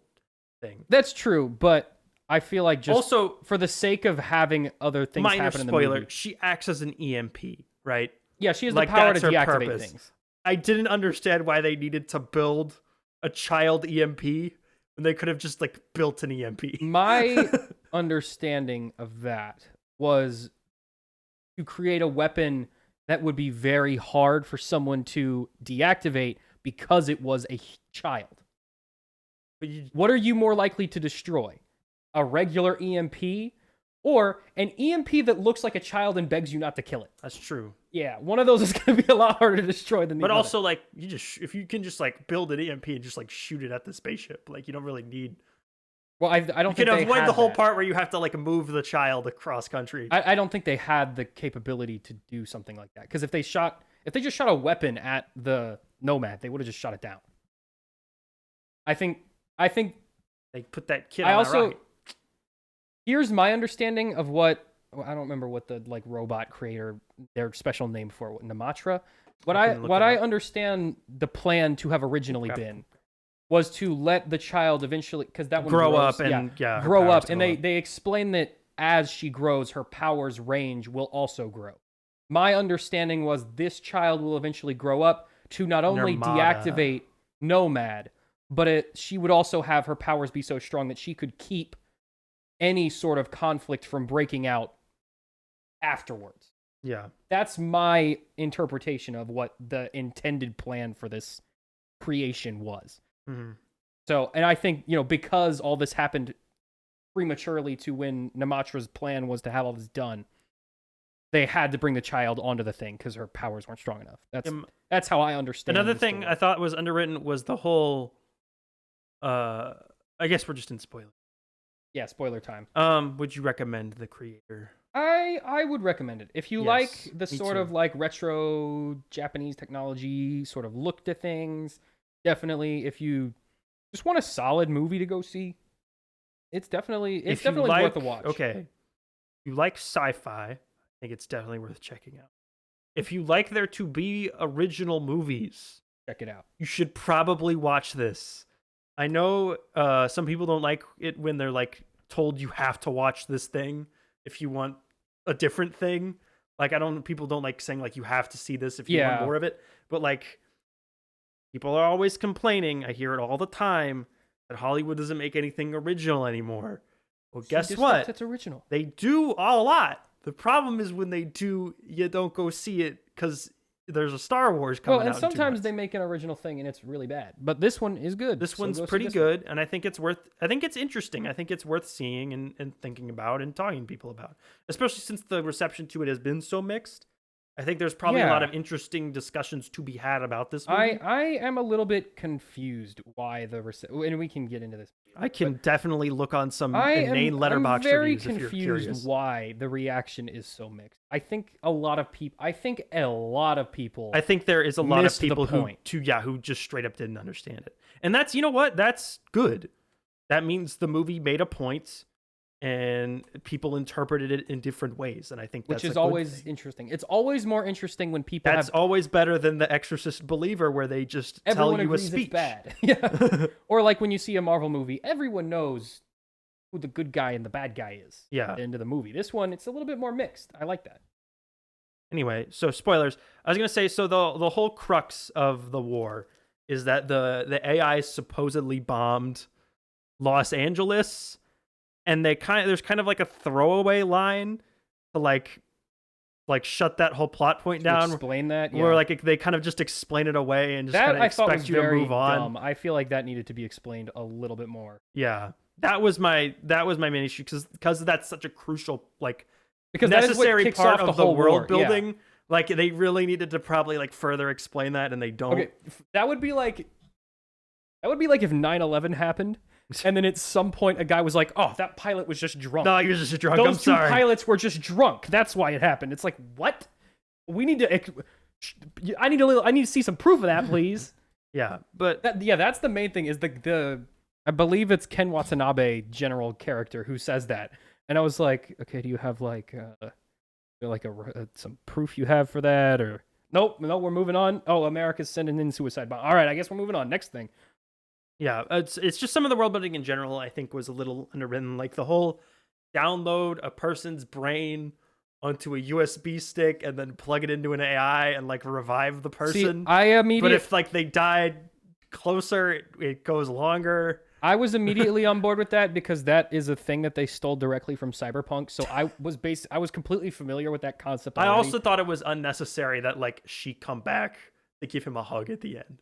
thing. That's true, but I feel like just also for the sake of having other things minor happen in the spoiler, movie. she acts as an EMP, right? Yeah, she has like, the power to that's her deactivate purpose. things. I didn't understand why they needed to build a child EMP when they could have just like built an EMP. My understanding of that was to create a weapon that would be very hard for someone to deactivate because it was a child. But What are you more likely to destroy? A regular EMP or an EMP that looks like a child and begs you not to kill it? that's true. Yeah, one of those is going to be a lot harder to destroy than the But other. also, like, you just if you can just like build an EMP and just like shoot it at the spaceship, like you don't really need. Well, I don't You think can they avoid had the whole that. part where you have to like move the child across country. I don't think they had the capability to do something like that. Because if they just shot a weapon at the Nomad, they would have just shot it down. I think They put that kid I on also a rocket. here's my understanding of what I don't remember what the like robot creator their special name for it, Namatra. What I can look what it I up. understand the plan to have originally Okay. been was to let the child eventually because that one Grow grows, up and yeah, her grow powers up, and go up. they explain that as she grows, her powers range will also grow. My understanding was this child will eventually grow up to not only Nirmada. deactivate Nomad, but she would also have her powers be so strong that she could keep any sort of conflict from breaking out afterwards. Yeah. That's my interpretation of what the intended plan for this creation was. Mm-hmm. So, and I think, because all this happened prematurely to when Namatra's plan was to have all this done, they had to bring the child onto the thing because her powers weren't strong enough. That's how I understand. Another the thing story. I thought was underwritten was the whole. I guess we're just in spoiler. Yeah, spoiler time. Would you recommend The Creator? I would recommend it. If you Yes, like the me sort too. of like retro Japanese technology sort of look to things, definitely. If you just want a solid movie to go see, it's definitely If you worth a watch. Okay. If you like sci-fi, I think it's definitely worth checking out. If you like there to be original movies, Check it out. you should probably watch this. I know some people don't like it when they're like told you have to watch this thing if you want a different thing. Like people don't like saying like you have to see this if you want Yeah. more of it. But like people are always complaining. I hear it all the time that Hollywood doesn't make anything original anymore. Well, guess Just what? That's original. They do a lot. The problem is when they do, you don't go see it because there's a Star Wars coming Well, out. and in 2 sometimes months. they make an original thing and it's really bad. But this one is good. This so one's go see pretty this good, and I think it's interesting. I think it's worth seeing and thinking about and talking to people about, especially since the reception to it has been so mixed. I think there's probably a lot Yeah. of interesting discussions to be had about this One. movie. I am a little bit confused why and we can get into this. I can definly look on some I'm inane letterbox very reviews if you're confused curious. why the reaction is so mixed. I think a lot of people. I think there is a lot of missed the people point. who just straight up didn't understand it. And that's, you know what? That's good. That means the movie made a point and people interpreted it in different ways. And I think that's which is a good always thing. interesting. It's always more interesting when people That's have always better than the Exorcist Believer where they just everyone tell you a agrees speech. it's bad. Yeah. Or like when you see a Marvel movie, everyone knows who the good guy and the bad guy is. Yeah. At the end of the movie. This one, it's a little bit more mixed. I like that. Anyway, so spoilers. I was gonna say, so the whole crux of the war is that the AI supposedly bombed Los Angeles, and there's kind of like a throwaway line to like shut that whole plot point To down, explain that, yeah. where like they kind of just explain it away and just that kind of I thought expect was you to very move on. dumb. I feel like that needed to be explained a little bit more. Yeah, that was my main issue because that's such a crucial Because that is what necessary kicks part off of the the whole world war, yeah. building. Like they really needed to probably like further explain that, and they don't. Okay, that would be like if 9/11 happened, and then at some point a guy was like, "Oh, that pilot was just drunk. No, you're just a drunk. Those I'm two sorry. pilots were just drunk. That's why it happened." It's like, what? We need to. I need to see some proof of that, please. Yeah, but That's the main thing. Is the I believe it's Ken Watanabe, general character, who says that, and I was like, okay, do you have some proof you have for that, or nope, no, we're moving on. Oh, America's sending in suicide bomb. All right, I guess we're moving on. Next thing. yeah, it's just some of the world building in general, I think, was a little underwritten. Like the whole download a person's brain onto a USB stick and then plug it into an AI and like revive the person. But if like they died closer, it goes longer. I was immediately on board with that because that is a thing that they stole directly from Cyberpunk. So I was completely familiar with that concept already. I also thought it was unnecessary that like she come back to give him a hug at the end.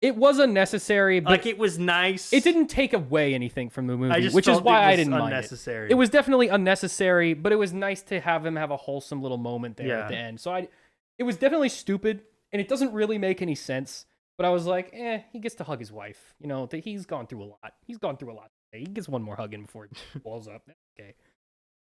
It was unnecessary, but like it was nice. It didn't take away anything from the movie, which is why I didn't unnecessary. mind it. It was definitely unnecessary, but it was nice to have him have a wholesome little moment there at the end. So it was definitely stupid, and it doesn't really make any sense. But I was like, he gets to hug his wife. You know, he's gone through a lot. He's gone through a lot today. He gets one more hug in before he balls up. Okay.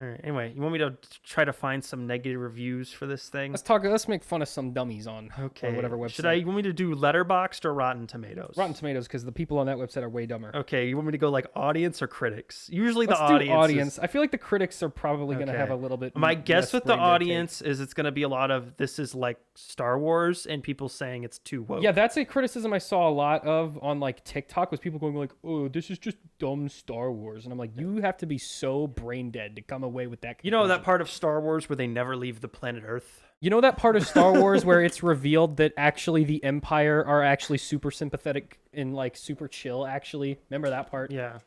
All right. Anyway, you want me to try to find some negative reviews for this thing? Let's make fun of some dummies on whatever website. You want me to do Letterboxd or Rotten Tomatoes? Rotten Tomatoes, because the people on that website are way dumber. Okay, you want me to go like audience or critics? Usually Let's the do audience. I feel like the critics are probably going to have a little bit. My guess with the audience is it's going to be a lot of this is like Star Wars and people saying it's too woke. Yeah, that's a criticism I saw a lot of on like TikTok, was people going like, "Oh, this is just dumb Star Wars," and I'm like, you have to be so brain dead to come away with that conclusion. You know that part of Star Wars where they never leave the planet Earth? You know that part of Star Wars where it's revealed that actually the Empire are actually super sympathetic and like super chill, actually? Remember that part? Yeah.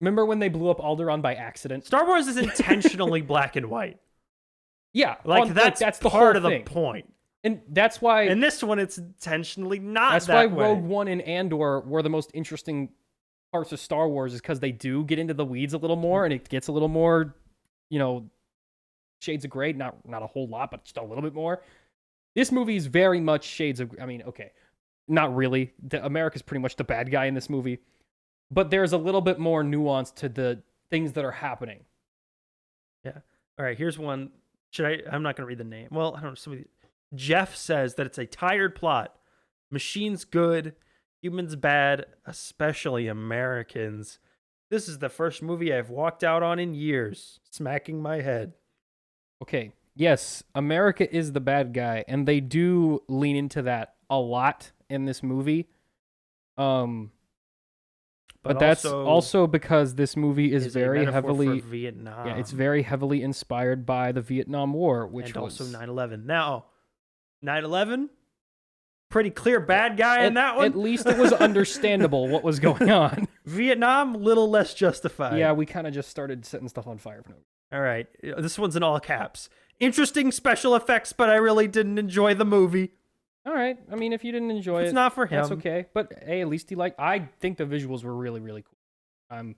Remember when they blew up Alderaan by accident? Star Wars is intentionally black and white. Yeah. That's the part of the point. And that's why... In this one, it's intentionally not That's that why Rogue One and Andor were the most interesting parts of Star Wars, is because they do get into the weeds a little more, and it gets a little more, shades of gray. Not a whole lot, but just a little bit more. This movie is very much shades of... I mean, okay, not really. America's pretty much the bad guy in this movie. But there's a little bit more nuance to the things that are happening. Yeah. All right, here's one. I'm not going to read the name. Well, I don't know. Jeff says that it's a tired plot. Machines good, humans bad, especially Americans. This is the first movie I've walked out on in years, smacking my head. Okay, yes, America is the bad guy, and they do lean into that a lot in this movie. But that's also because this movie is very heavily Vietnam. Yeah, it's very heavily inspired by the Vietnam War, which was also 9/11. Now, 9/11, pretty clear bad guy in that one. At least it was understandable what was going on. Vietnam, little less justified. Yeah, we kind of just started setting stuff on fire. All right, this one's in all caps. Interesting special effects, but I really didn't enjoy the movie. All right. I mean, if you didn't enjoy it's not for him. That's okay. But hey, at least he I think the visuals were really, really cool.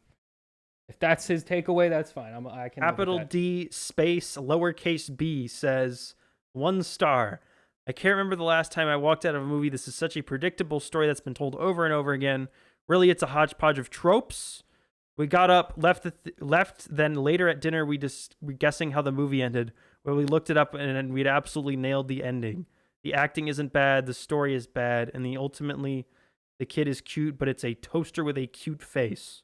If that's his takeaway, that's fine. I can. Capital D space lowercase b says 1 star. I can't remember the last time I walked out of a movie. This is such a predictable story that's been told over and over again. Really, it's a hodgepodge of tropes. We got up, left. Then later at dinner, we guessing how the movie ended. Where we looked it up and we'd absolutely nailed the ending. The acting isn't bad, the story is bad, and ultimately the kid is cute, but it's a toaster with a cute face.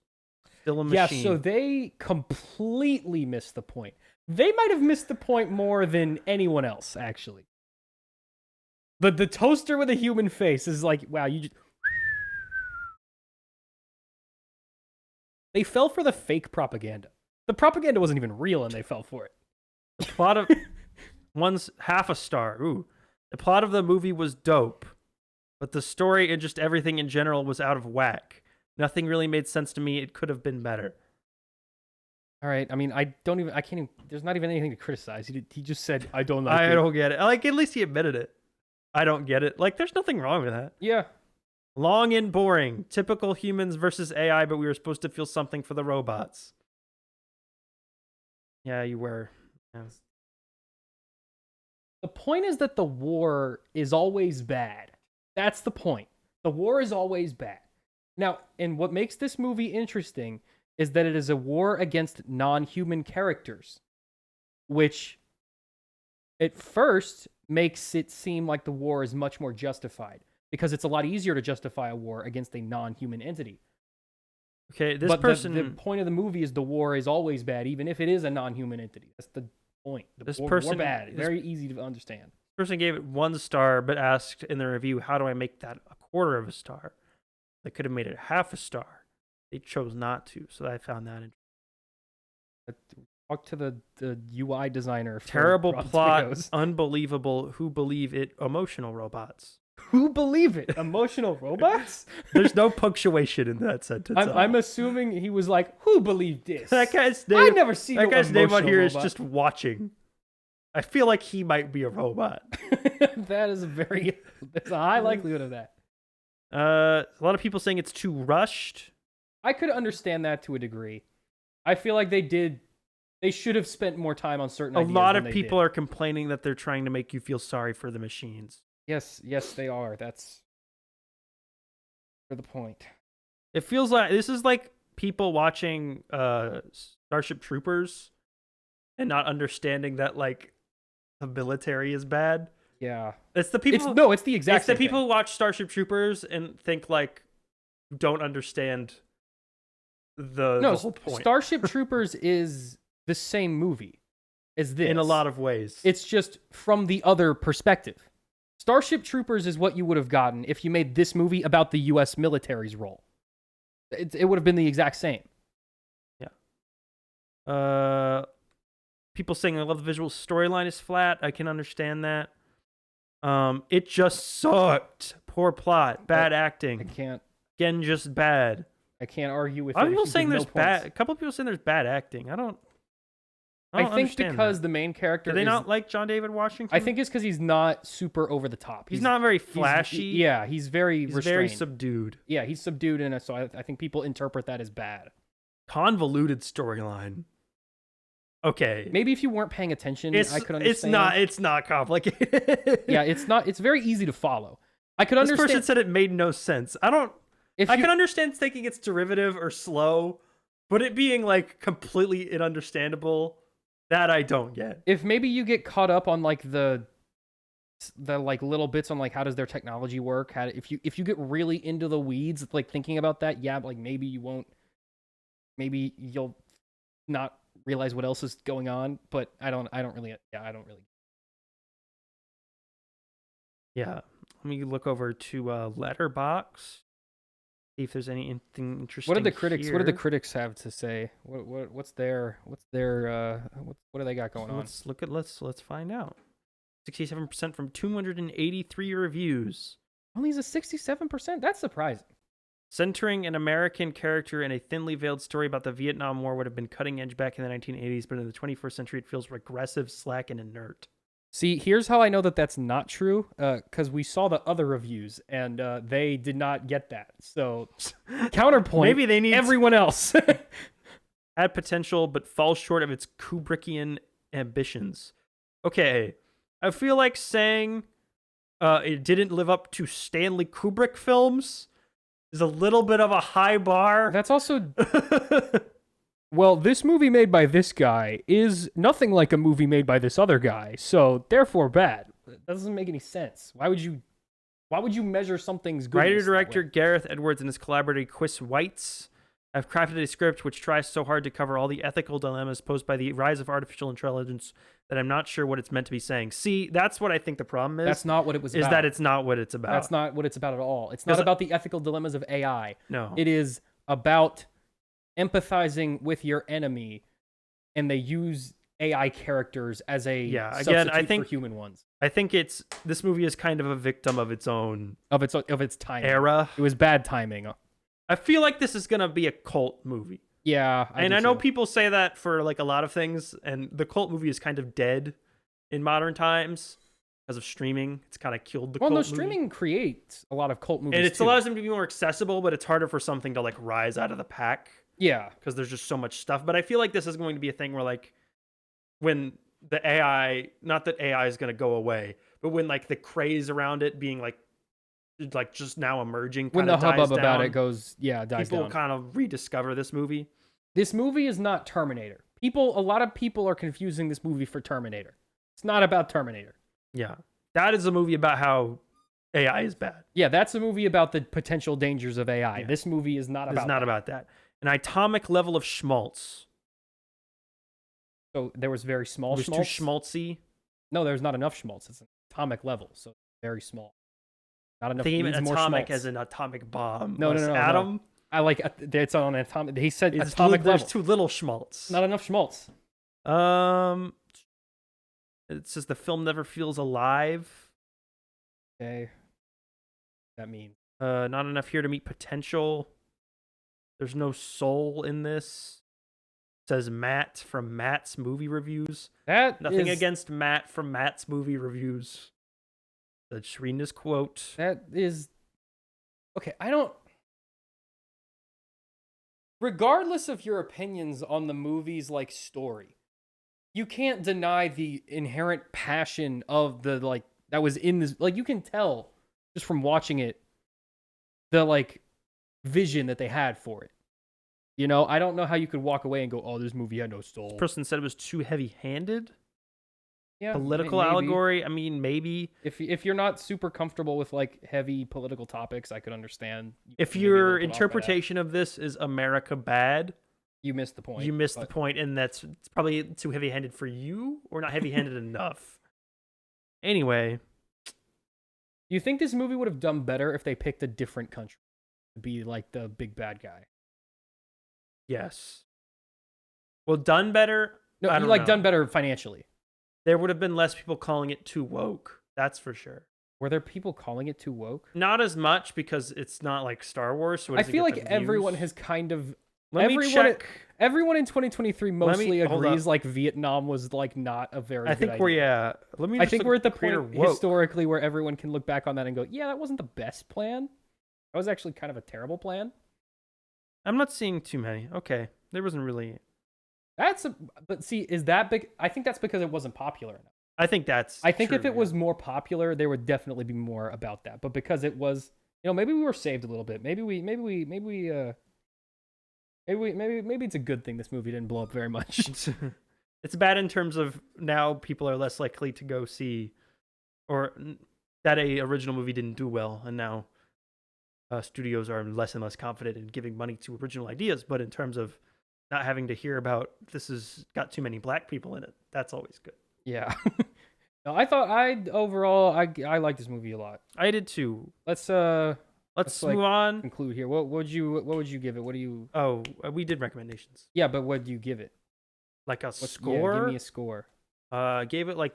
Still a machine. Yeah, so they completely missed the point. They might have missed the point more than anyone else, actually. The toaster with a human face is like, wow, you just... They fell for the fake propaganda. The propaganda wasn't even real, and they fell for it. The plot of... One's half a star. Ooh. The plot of the movie was dope, but the story and just everything in general was out of whack. Nothing really made sense to me. It could have been better. All right. I mean, I can't even, there's not even anything to criticize. He just said, I don't like it. I don't get it. Like, at least he admitted it. I don't get it. Like, there's nothing wrong with that. Yeah. Long and boring. Typical humans versus AI, but we were supposed to feel something for the robots. Yeah, you were. Yeah. The point is that the war is always bad. That's the point. The war is always bad. Now, and what makes this movie interesting is that it is a war against non-human characters, which at first makes it seem like the war is much more justified. because it's a lot easier to justify a war against a non-human entity. Okay, this But person. the point of the movie is the war is always bad, even if it is a non-human entity. That's the point. War bad. Very easy to understand. Person gave it 1 star, but asked in the review, "How do I make that a 1/4 of a star?" They could have made it 1/2 a star. They chose not to, so I found that interesting. Talk to the UI designer. Terrible plot, unbelievable. Who believe it? Emotional robots. Who believe it? Emotional robots? There's no punctuation in that sentence. I'm assuming he was like, "Who believed this?" That guy's name. I've never seen that guy's name on here robot. is just watching. I feel like he might be a robot. There's a high likelihood of that. A lot of people saying it's too rushed. I could understand that to a degree. I feel like they should have spent more time on certain ideas. A lot of people are complaining that they're trying to make you feel sorry for the machines. Yes, they are. That's for the point. It feels like this is like people watching Starship Troopers and not understanding that like the military is bad. Yeah. It's the people it's the exact same people thing. who watch Starship Troopers and think like don't understand the whole point. Starship Troopers is the same movie as this. In a lot of ways. It's just from the other perspective. Starship Troopers is what you would have gotten if you made this movie about the US military's role. It would have been the exact same. Yeah. People saying I love the visual storyline is flat. I can understand that. It just sucked. Poor plot. Bad acting. I can't. Again, just bad. I can't argue with. A lot of people saying there's bad. A couple of people saying there's bad acting. I don't think understand because that. the main character. Do they not like John David Washington? I think it's because he's not super over the top. He's not very flashy. He's very restrained. Very subdued. Yeah, he's subdued, and so I think people interpret that as bad. Convoluted storyline. Okay. Maybe if you weren't paying attention, I could understand. It's not complicated. Yeah, it's not. It's very easy to follow. I could understand. This person said it made no sense. I can understand thinking it's derivative or slow, but it being like completely ununderstandable, that I don't get. If maybe you get caught up on like the like little bits on like how does their technology work, if you get really into the weeds, like thinking about that, yeah, like maybe you won't. Maybe you'll not realize what else is going on, but I don't really. Yeah, let me look over to Letterbox. See if there's anything interesting. What did the critics? Here. What did the critics have to say? What's their what do they got going on? Let's find out. 67% from 283 reviews. Only is a 67%. That's surprising. Centering an American character in a thinly veiled story about the Vietnam War would have been cutting edge back in the 1980s, but in the 21st century, it feels regressive, slack, and inert. See, here's how I know that that's not true, because we saw the other reviews, and they did not get that. So, counterpoint, maybe they need everyone else. Had potential, but falls short of its Kubrickian ambitions. Okay, I feel like saying it didn't live up to Stanley Kubrick films is a little bit of a high bar. That's also... Well, this movie made by this guy is nothing like a movie made by this other guy, so therefore bad. That doesn't make any sense. Why would you measure something's good? Writer-director Gareth Edwards and his collaborator Chris Weitz have crafted a script which tries so hard to cover all the ethical dilemmas posed by the rise of artificial intelligence that I'm not sure what it's meant to be saying. See, that's what I think the problem is. That's not what it was about. Is that it's not what it's about. That's not what it's about at all. It's not about the ethical dilemmas of AI. No. It is about empathizing with your enemy, and they use AI characters as a substitute for human ones. I think this movie is kind of a victim of its own of its timing. Era. It was bad timing. I feel like this is gonna be a cult movie. Yeah, I know people say that for like a lot of things, and the cult movie is kind of dead in modern times because of streaming. It's kind of killed the cult movie. Streaming creates a lot of cult movies, and it allows them to be more accessible, but it's harder for something to like rise out of the pack. Yeah, because there's just so much stuff. But I feel like this is going to be a thing where like when the AI, not that AI is going to go away, but when like the craze around it being like just now emerging, when the hubbub about it dies down, people kind of rediscover this movie. This movie is not Terminator. A lot of people are confusing this movie for Terminator. It's not about Terminator. Yeah, that is a movie about how AI is bad. Yeah, that's a movie about the potential dangers of AI. Yeah. This movie is not about It's not that. about that. An atomic level of schmaltz. So there was very small It was schmaltz. too schmaltzy. No, there's not enough schmaltz. It's an atomic level, so very small. Not enough. I think he meant Needs more atomic schmaltz. as an atomic bomb. No, less no, atom. no. I like it's on an atomic. He said It's atomic there's level. too little schmaltz. Not enough schmaltz. It says the film never feels alive. Okay. That means Not enough here to meet potential. There's no soul in this. It says Matt from Matt's movie reviews. Nothing against Matt from Matt's movie reviews. Let's read this quote. That is okay. I don't. Regardless of your opinions on the movie's like story, you can't deny the inherent passion of the like that was in this. Like you can tell just from watching it, the like vision that they had for it. You know, I don't know how you could walk away and go, "Oh, this movie had no soul." This person said it was too heavy-handed. Yeah, Political maybe. allegory. I mean, maybe. If you're not super comfortable with like heavy political topics, I could understand. If Maybe a little your put off by that. interpretation of this is America bad, You missed the point. you missed the point, and it's probably too heavy-handed for you, or not heavy-handed enough. Anyway, Do you think this movie would have done better if they picked a different country to be like the big bad guy? yes. Well, done better. No, I you don't like know. done better financially. There would have been less people calling it too woke. That's for sure. Were there people calling it too woke? Not as much because it's not like Star Wars. So it I doesn't feel get like the everyone views. has kind of Let me everyone- check. everyone in 2023 mostly hold agrees up. like Vietnam was like not a very I good think idea. we're yeah. Let me. I just think look we're at the creator point woke. historically where everyone can look back on that and go, yeah, that wasn't the best plan. That was actually kind of a terrible plan. I'm not seeing too many. Okay, there wasn't really. But see, is that big? I think that's because it wasn't popular enough. I think that's. I think true, if it yeah. was more popular, there would definitely be more about that. But because it was, you know, maybe we were saved a little bit. Maybe it's a good thing this movie didn't blow up very much. It's bad in terms of now people are less likely to go see, or that a original movie didn't do well, and now studios are less and less confident in giving money to original ideas. But in terms of not having to hear about this has got too many black people in it, that's always good. Yeah. No, I like this movie a lot. I did too. Let's Let's like, move on. conclude here. What would you give it? What do you? Oh, we did recommendations. Yeah, but what do you give it? Like a Yeah, score. give me a score. Gave it like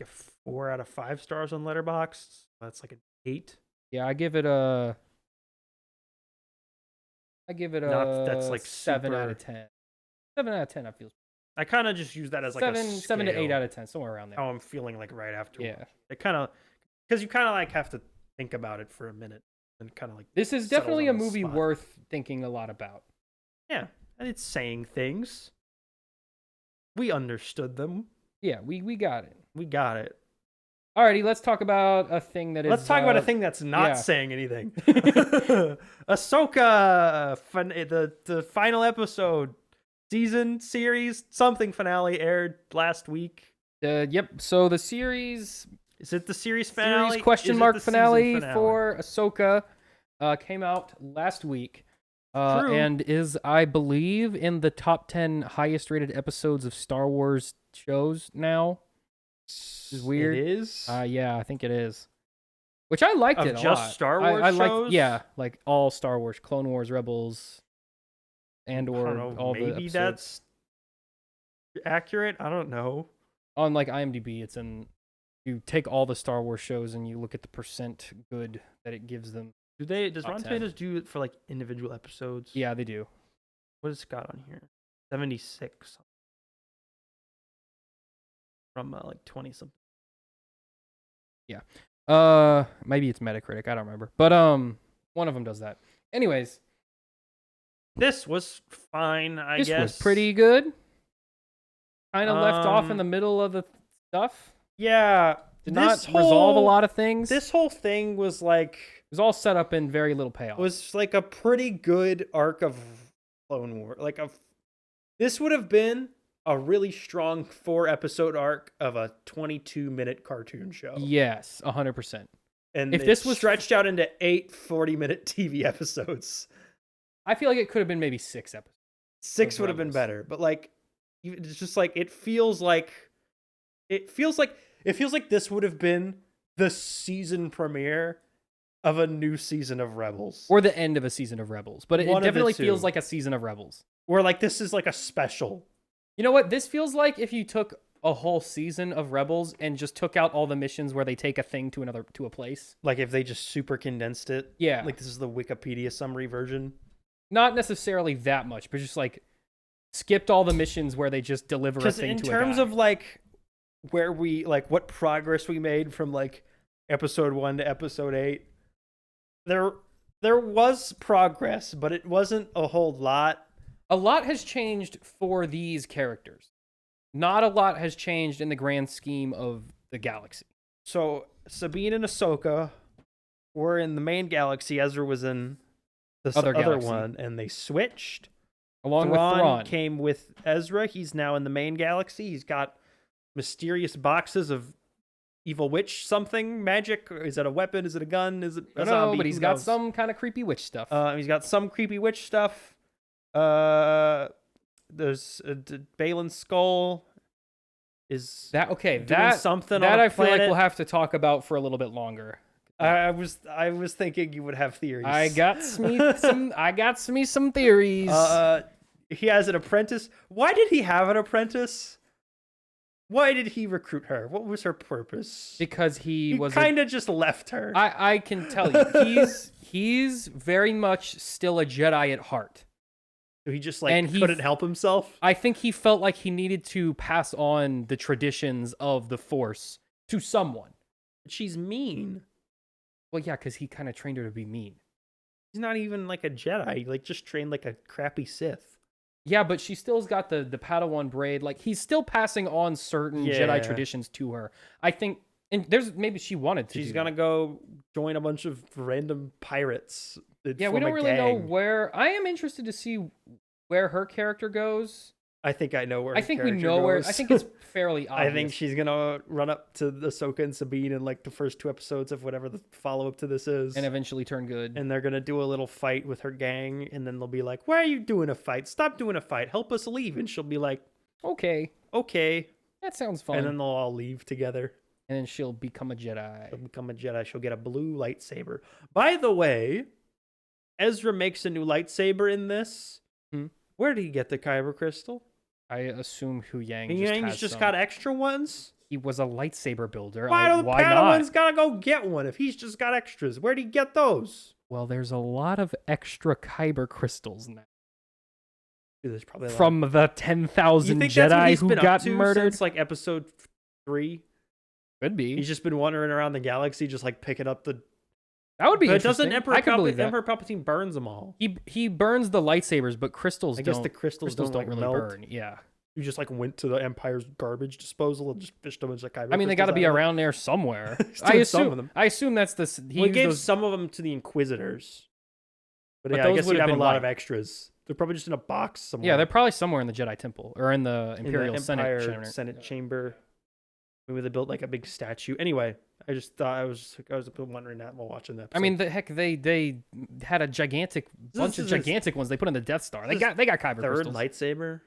a 4 out of 5 stars on Letterboxd. That's like an 8. Yeah, I give it a. That's like 7 out super- of 10. 7 out of 10. I feel I kind of just use that as like a 7 to 8 scale. out of 10, somewhere around there. How I'm feeling like right after. Yeah. It kind of because you kind of like have to think about it for a minute and kind of like This is settles definitely a on the movie spot. worth thinking a lot about. Yeah, and it's saying things. We understood them. Yeah, we got it. We got it. Alrighty, let's talk about a thing that is. Let's talk about a thing that's not yeah. saying anything. Ahsoka, the final episode, season, series, something finale aired last week. Yep. So the series Is it the series finale? series question Is it mark the season finale for Ahsoka came out last week. True. And is, I believe, in the top 10 highest rated episodes of Star Wars shows now. Is weird. It is. Yeah, I think it is. Which I liked Of it a just lot. Star Wars I liked, shows? yeah, like all Star Wars, Clone Wars, Rebels, and I or don't know, all the maybe episodes. that's accurate. I don't know. On like IMDb, it's in. You take all the Star Wars shows and you look at the percent good that it gives them. Does Top Rotten 10. Tomatoes do it for like individual episodes? Yeah, they do. What has it got on here? 76 from like 20 something. Maybe it's Metacritic. I don't remember, but one of them does that. Anyways, This was fine, I this guess. was pretty good. Kind of left off in Um, the middle of the stuff. Yeah. Did not resolve a lot of things. This whole thing was like It was all set up in very little payoff. was like a pretty good arc of Clone War. This would have been a really strong 4-episode arc of a 22-minute cartoon show. Yes, 100%. And if it this was stretched out into 8 40-minute TV episodes. I feel like it could have been maybe 6 episodes. 6 would have been better, but like it's just like it feels like this would have been the season premiere of a new season of Rebels. Or the end of a season of Rebels. But it definitely feels like a season of Rebels. Or like this is like a special. You know what? This feels like if you took a whole season of Rebels and just took out all the missions where they take a thing to a place. Like if they just super condensed it. Yeah. Like this is the Wikipedia summary version. Not necessarily that much, but just like skipped all the missions where they just deliver a thing to a guy. In terms of like where we like what progress we made from like episode 1 to episode 8, there was progress, but it wasn't a whole lot. A lot has changed for these characters. Not a lot has changed in the grand scheme of the galaxy. So Sabine and Ahsoka were in the main galaxy. Ezra was in the other one, and they switched. Along with Thrawn came with Ezra. He's now in the main galaxy. He's got mysterious boxes of evil witch something magic. Is that a weapon? Is it a gun? Is it a zombie? No, but he's got some kind of creepy witch stuff. He's got some creepy witch stuff. There's Balin's skull. Is that okay? Doing that something that on I feel like we'll have to talk about for a little bit longer. I was thinking you would have theories. I got me some theories. He has an apprentice. Why did he have an apprentice? Why did he recruit her? What was her purpose? Because he kind of just left her. I can tell you, he's very much still a Jedi at heart. He just couldn't help himself. I think he felt like he needed to pass on the traditions of the Force to someone. She's mean. Well, yeah, because he kind of trained her to be mean. He's not even like a Jedi. Like just trained like a crappy Sith. Yeah, but she still's got the Padawan braid. Like he's still passing on certain Jedi traditions to her. I think, and maybe she wanted to. She's gonna go join a bunch of random pirates. Yeah, we don't really know where. I am interested to see where her character goes. I think I know where. I think we know where. I think it's fairly obvious. I think she's gonna run up to Ahsoka and Sabine in like the first 2 episodes of whatever the follow up to this is, and eventually turn good. And they're gonna do a little fight with her gang, and then they'll be like, "Why are you doing a fight? Stop doing a fight. Help us leave." And she'll be like, "Okay, that sounds fun." And then they'll all leave together. And then she'll become a Jedi. She'll get a blue lightsaber. By the way, Ezra makes a new lightsaber in this. Where did he get the kyber crystal? I assume Hu Yang. Yang's just got extra ones. He was a lightsaber builder. Why do the Padawans gotta go get one if he's just got extras? Where'd he get those? Well, there's a lot of extra kyber crystals now. Dude, there's probably from the 10,000 Jedi who got murdered since like episode 3. Could be. He's just been wandering around the galaxy, just like picking up the. That would be but interesting. Doesn't Emperor Palpatine burns them all? He burns the lightsabers, but crystals. I guess the crystals don't really melt. Burn. Yeah. You just like went to the Empire's garbage disposal and just fished a bunch of kyber. I mean, they got to be around there somewhere. I assume that's the. He gave some of them to the Inquisitors. But yeah, I guess he'd have a lot of extras. They're probably just in a box somewhere. Yeah, they're probably somewhere in the Jedi Temple or in the Imperial Senate chamber. Maybe they built like a big statue. Anyway, I just thought I was wondering that while watching that. I mean, they had a bunch of gigantic ones they put in the Death Star. They got kyber crystals. Third lightsaber.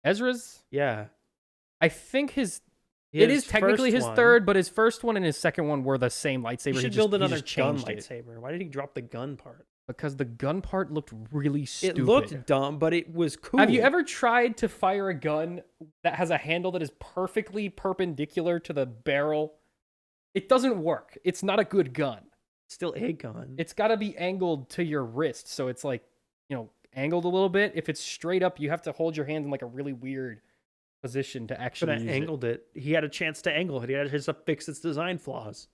Ezra's? Yeah. I think it is technically his third, but his first one and his second one were the same lightsaber. He should build another gun lightsaber. Why did he drop the gun part? Because the gun part looked really stupid. It looked dumb, but it was cool. Have you ever tried to fire a gun that has a handle that is perfectly perpendicular to the barrel? It doesn't work. It's not a good gun. Still a gun. It's got to be angled to your wrist, so it's like, angled a little bit. If it's straight up, you have to hold your hand in like a really weird position to actually use angled it. He had a chance to angle it. He had to fix its design flaws.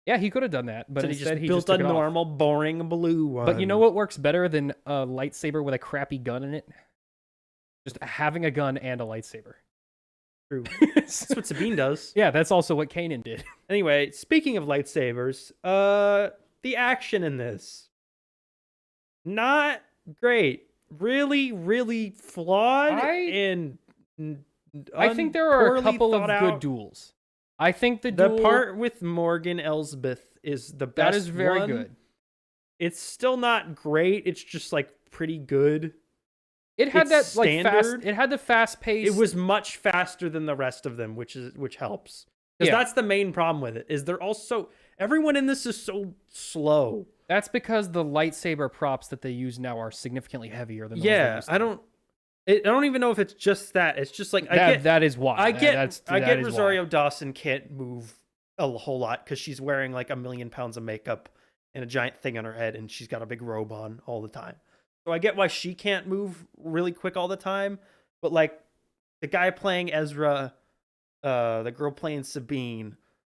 Yeah, he could have done that, but so instead he built a normal, boring blue one. But you know what works better than a lightsaber with a crappy gun in it? Just having a gun and a lightsaber. True. That's what Sabine does. Yeah, that's also what Kanan did. Anyway, speaking of lightsabers, the action in this, not great. Really, really flawed and I think there are a poorly couple of thought good out. duels. I think the The duel part with Morgan Elsbeth is the best. that is very one. good. It's still not great. It's just like pretty good. It had It's that like fast. standard. It had the fast pace. It was much faster than the rest of them, which helps. Because Yeah. that's the main problem with it. Is they're also everyone in this is so slow. That's because the lightsaber props that they use now are significantly heavier than. Yeah, I don't even know if it's just that. It's just like that is why. I get that is Rosario why. Dawson can't move a whole lot because she's wearing like 1,000,000 pounds of makeup and a giant thing on her head, and she's got a big robe on all the time. So I get why she can't move really quick all the time. But like the guy playing Ezra, the girl playing Sabine,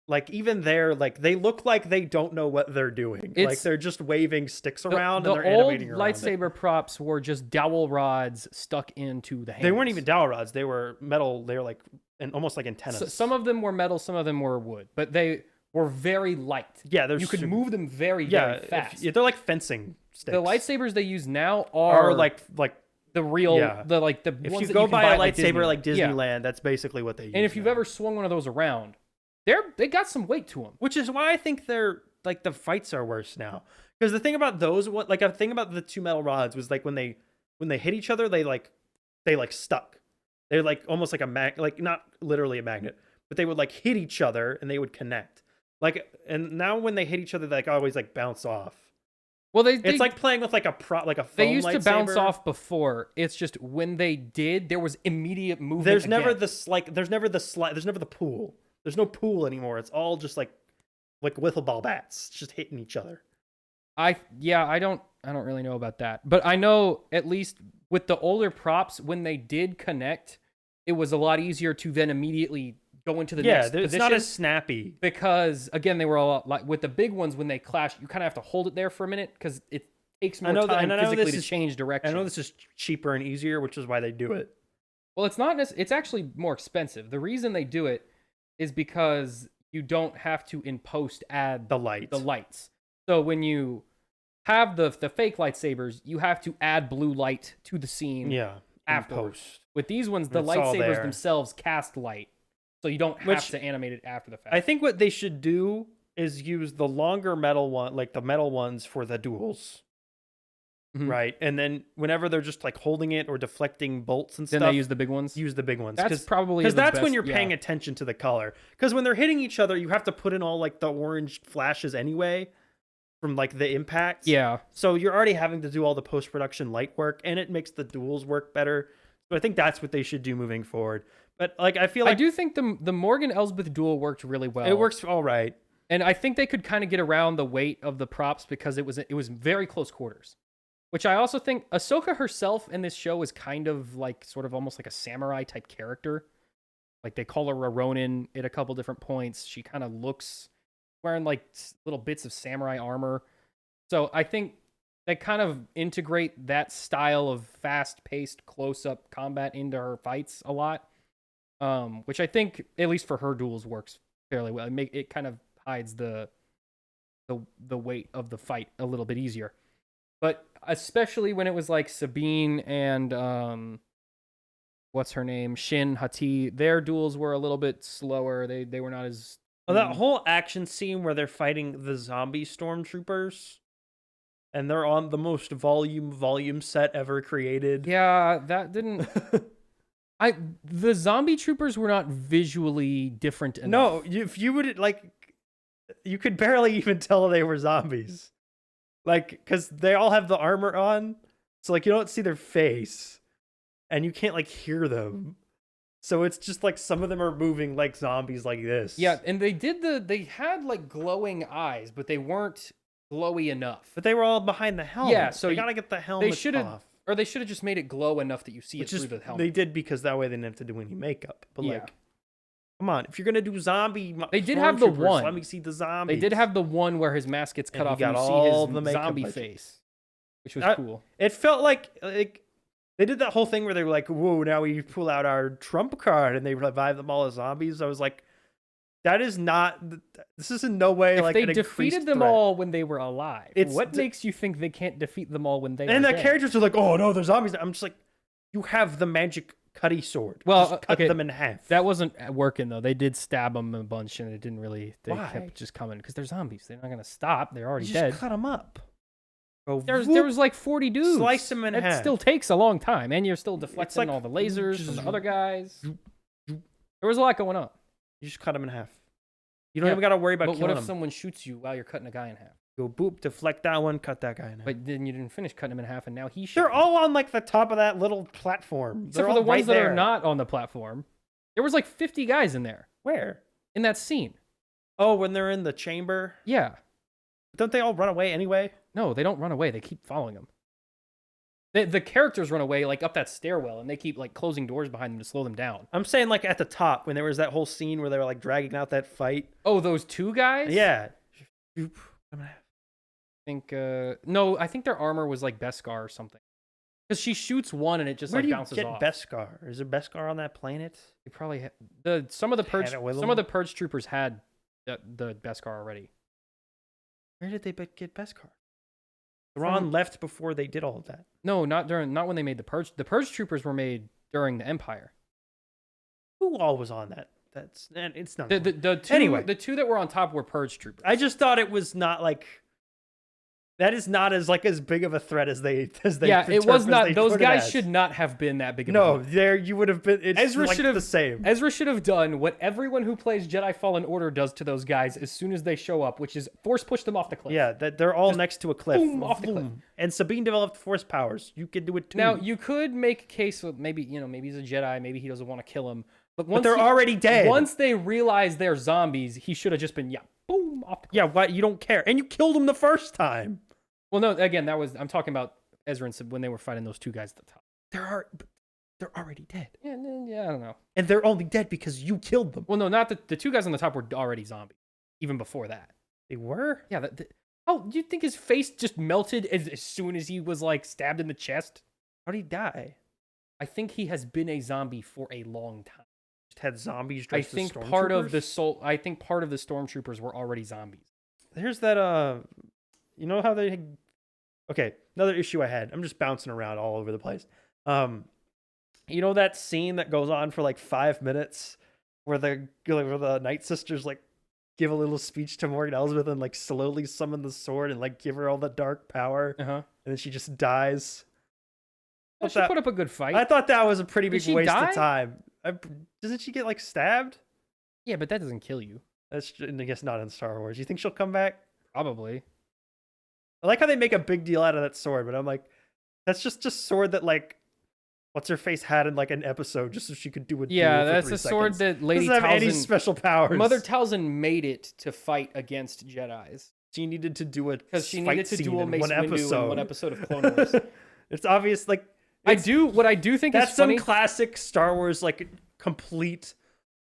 like even like they look like they don't know what they're doing. Like they're just waving sticks around and they're animating around. The old lightsaber props were just dowel rods stuck into the hands. They weren't even dowel rods. They were metal. They were like almost like antennas. So, some of them were metal, some of them were wood, but they were very light. Yeah, you could move them very fast. They're like fencing sticks. The lightsabers they use now are like the real the if ones you that go you can buy a lightsaber like Yeah. Disneyland, that's basically what they use. And if you've ever swung one of those around, they got some weight to them. Which is why I think they're like the fights are worse now. Because the thing about those, a thing about the two metal rods was like when they hit each other, they stuck. They're like almost like like not literally a magnet, but they would like hit each other and they would connect. Like, and now when they hit each other, they like always like bounce off. Well, it's like playing with like a foam They used to bounce lightsaber. off before. It's just when they did, there was immediate movement. There's never again. there's never the pool. There's no pool anymore. It's all just like wiffle ball bats, just hitting each other. I don't really know about that, but I know at least with the older props, when they did connect, it was a lot easier to then immediately go into the next position. It's not as snappy because again they were all like with the big ones when they clash, you kind of have to hold it there for a minute because it takes more time physically to change direction. I know this is cheaper and easier, which is why they do it. Well, it's not. It's actually more expensive. The reason they do it is because you don't have to in post add the lights. So when you have the fake lightsabers, you have to add blue light to the scene. Yeah, after post. With these ones, the lightsabers themselves cast light, so you don't have to animate it after the fact. I think what they should do is use the longer metal one, like the metal ones, for the duels. Mm-hmm. Right, and then whenever they're just like holding it or deflecting bolts and stuff, then they use the big ones. Use the big ones. That's probably because that's when you're paying attention to the color. Because when they're hitting each other, you have to put in all like the orange flashes anyway from like the impact. Yeah. So you're already having to do all the post production light work, and it makes the duels work better. So I think that's what they should do moving forward. But like I feel like I do think the Morgan Elsbeth duel worked really well. It works all right, and I think they could kind of get around the weight of the props because it was very close quarters. Which I also think Ahsoka herself in this show is kind of like sort of almost like a samurai type character. Like they call her a Ronin at a couple different points. She kind of looks wearing like little bits of samurai armor. So I think they kind of integrate that style of fast-paced close-up combat into her fights a lot. Which I think, at least for her duels, works fairly well. It kind of hides the weight of the fight a little bit easier. But especially when it was like Sabine and what's her name, Shin Hati, their duels were a little bit slower. They were not as that whole action scene where they're fighting the zombie stormtroopers, and they're on the most volume set ever created. Yeah, that didn't. The zombie troopers were not visually different enough. No, if you would you could barely even tell they were zombies. Like, because they all have the armor on, so like you don't see their face, and you can't like hear them. So it's just like some of them are moving like zombies like this. Yeah, and they had like glowing eyes, but they weren't glowy enough. But they were all behind the helmet. Yeah, so you gotta get the helmet off. Or they should have just made it glow enough that you see it through the helmet. They did because that way they didn't have to do any makeup. But like, come on, if you're gonna do zombie, they did have the one. Let me see the zombies. They did have the one where his mask gets cut off and you see his zombie face, which was cool. It felt like they did that whole thing where they were like, "Whoa, now we pull out our trump card," and they revive them all as zombies. I was like, that is not. This is in no way like they defeated them all when they were alive. What makes you think they can't defeat them all when they? And the characters are like, "Oh no, they're zombies." I'm just like, you have the magic cutty sword. Well, just cut okay, them in half. That wasn't working though. They did stab them a bunch, and it didn't really. They Why? kept just coming because they're zombies. They're not gonna stop. They're already You dead. just cut them up. Go There was like 40 dudes. Slice them in it half. still takes a long time, and you're still deflecting like all the lasers from the other guys. zoop, zoop. There was a lot going on. You just cut them in half. You don't Yeah, even got to worry about But killing what if them. someone shoots you while you're cutting a guy in half? Go boop, deflect that one, cut that guy in half. But then you didn't finish cutting him in half, and now he's. They're all on like the top of that little platform. Except They're for the all ones right that there. are not on the platform. There was like 50 guys in there Where? in that scene. Oh, when they're in the chamber. Yeah. Don't they all run away anyway? No, they don't run away. They keep following them. The characters run away like up that stairwell, and they keep like closing doors behind them to slow them down. I'm saying like at the top when there was that whole scene where they were like dragging out that fight. Oh, those two guys? Yeah. I think no, I think their armor was like Beskar or something. Because she shoots one and it just Where like do you bounces get off. Beskar? Is there Beskar on that planet? They probably some of the purge it with some them? of the purge troopers had the Beskar already. Where did they get Beskar? Thrawn left before they did all of that. No, not when they made the purge. The purge troopers were made during the Empire. Who all was on that? It's not. The two that were on top were purge troopers. I just thought it was not like. That is not as big of a threat as they. Yeah, it was not. Those guys should not have been that big of a threat. There you would have been. It's Ezra like should have the same. Ezra should have done what everyone who plays Jedi Fallen Order does to those guys as soon as they show up, which is force push them off the cliff. Yeah, that they're all next to a cliff. boom, off the cliff. And Sabine developed force powers. You could do it too. Now you could make a case with maybe he's a Jedi, maybe he doesn't want to kill him, but once they're already dead. Once they realize they're zombies, he should have just been boom off the cliff. Yeah, why you don't care? And you killed him the first time. Well, no, again, I'm talking about Ezra and when they were fighting those two guys at the top. They're already dead. Yeah, I don't know. And they're only dead because you killed them. Well, no, not the two guys on the top were already zombies, even before that. They were? Yeah. Do you think his face just melted as soon as he was like stabbed in the chest? How did he die? I think he has been a zombie for a long time. Just had zombies I dressed think as part of stormtroopers? I think part of the stormtroopers were already zombies. There's that you know how they okay, another issue I had. I'm just bouncing around all over the place. You know that scene that goes on for like 5 minutes where the Night Sisters like give a little speech to Morgan Elsbeth and like slowly summon the sword and like give her all the dark power, and then she just dies. She put up a good fight. I thought that was a pretty big waste die? of time. Doesn't she get like stabbed? Yeah, but that doesn't kill you. That's I guess not in Star Wars. You think she'll come back? Probably. I like how they make a big deal out of that sword, but I'm like, that's just a sword that like, what's her face had in like an episode just so she could do a duel for that's 3 a seconds. sword that Lady doesn't have any Talzin, special powers. Mother Talzin made it to fight against Jedis She needed to do it because she needed to duel Mace one Windu episode. in one episode of Clone Wars. It's obvious, like What I do think that's is funny. some classic Star Wars like complete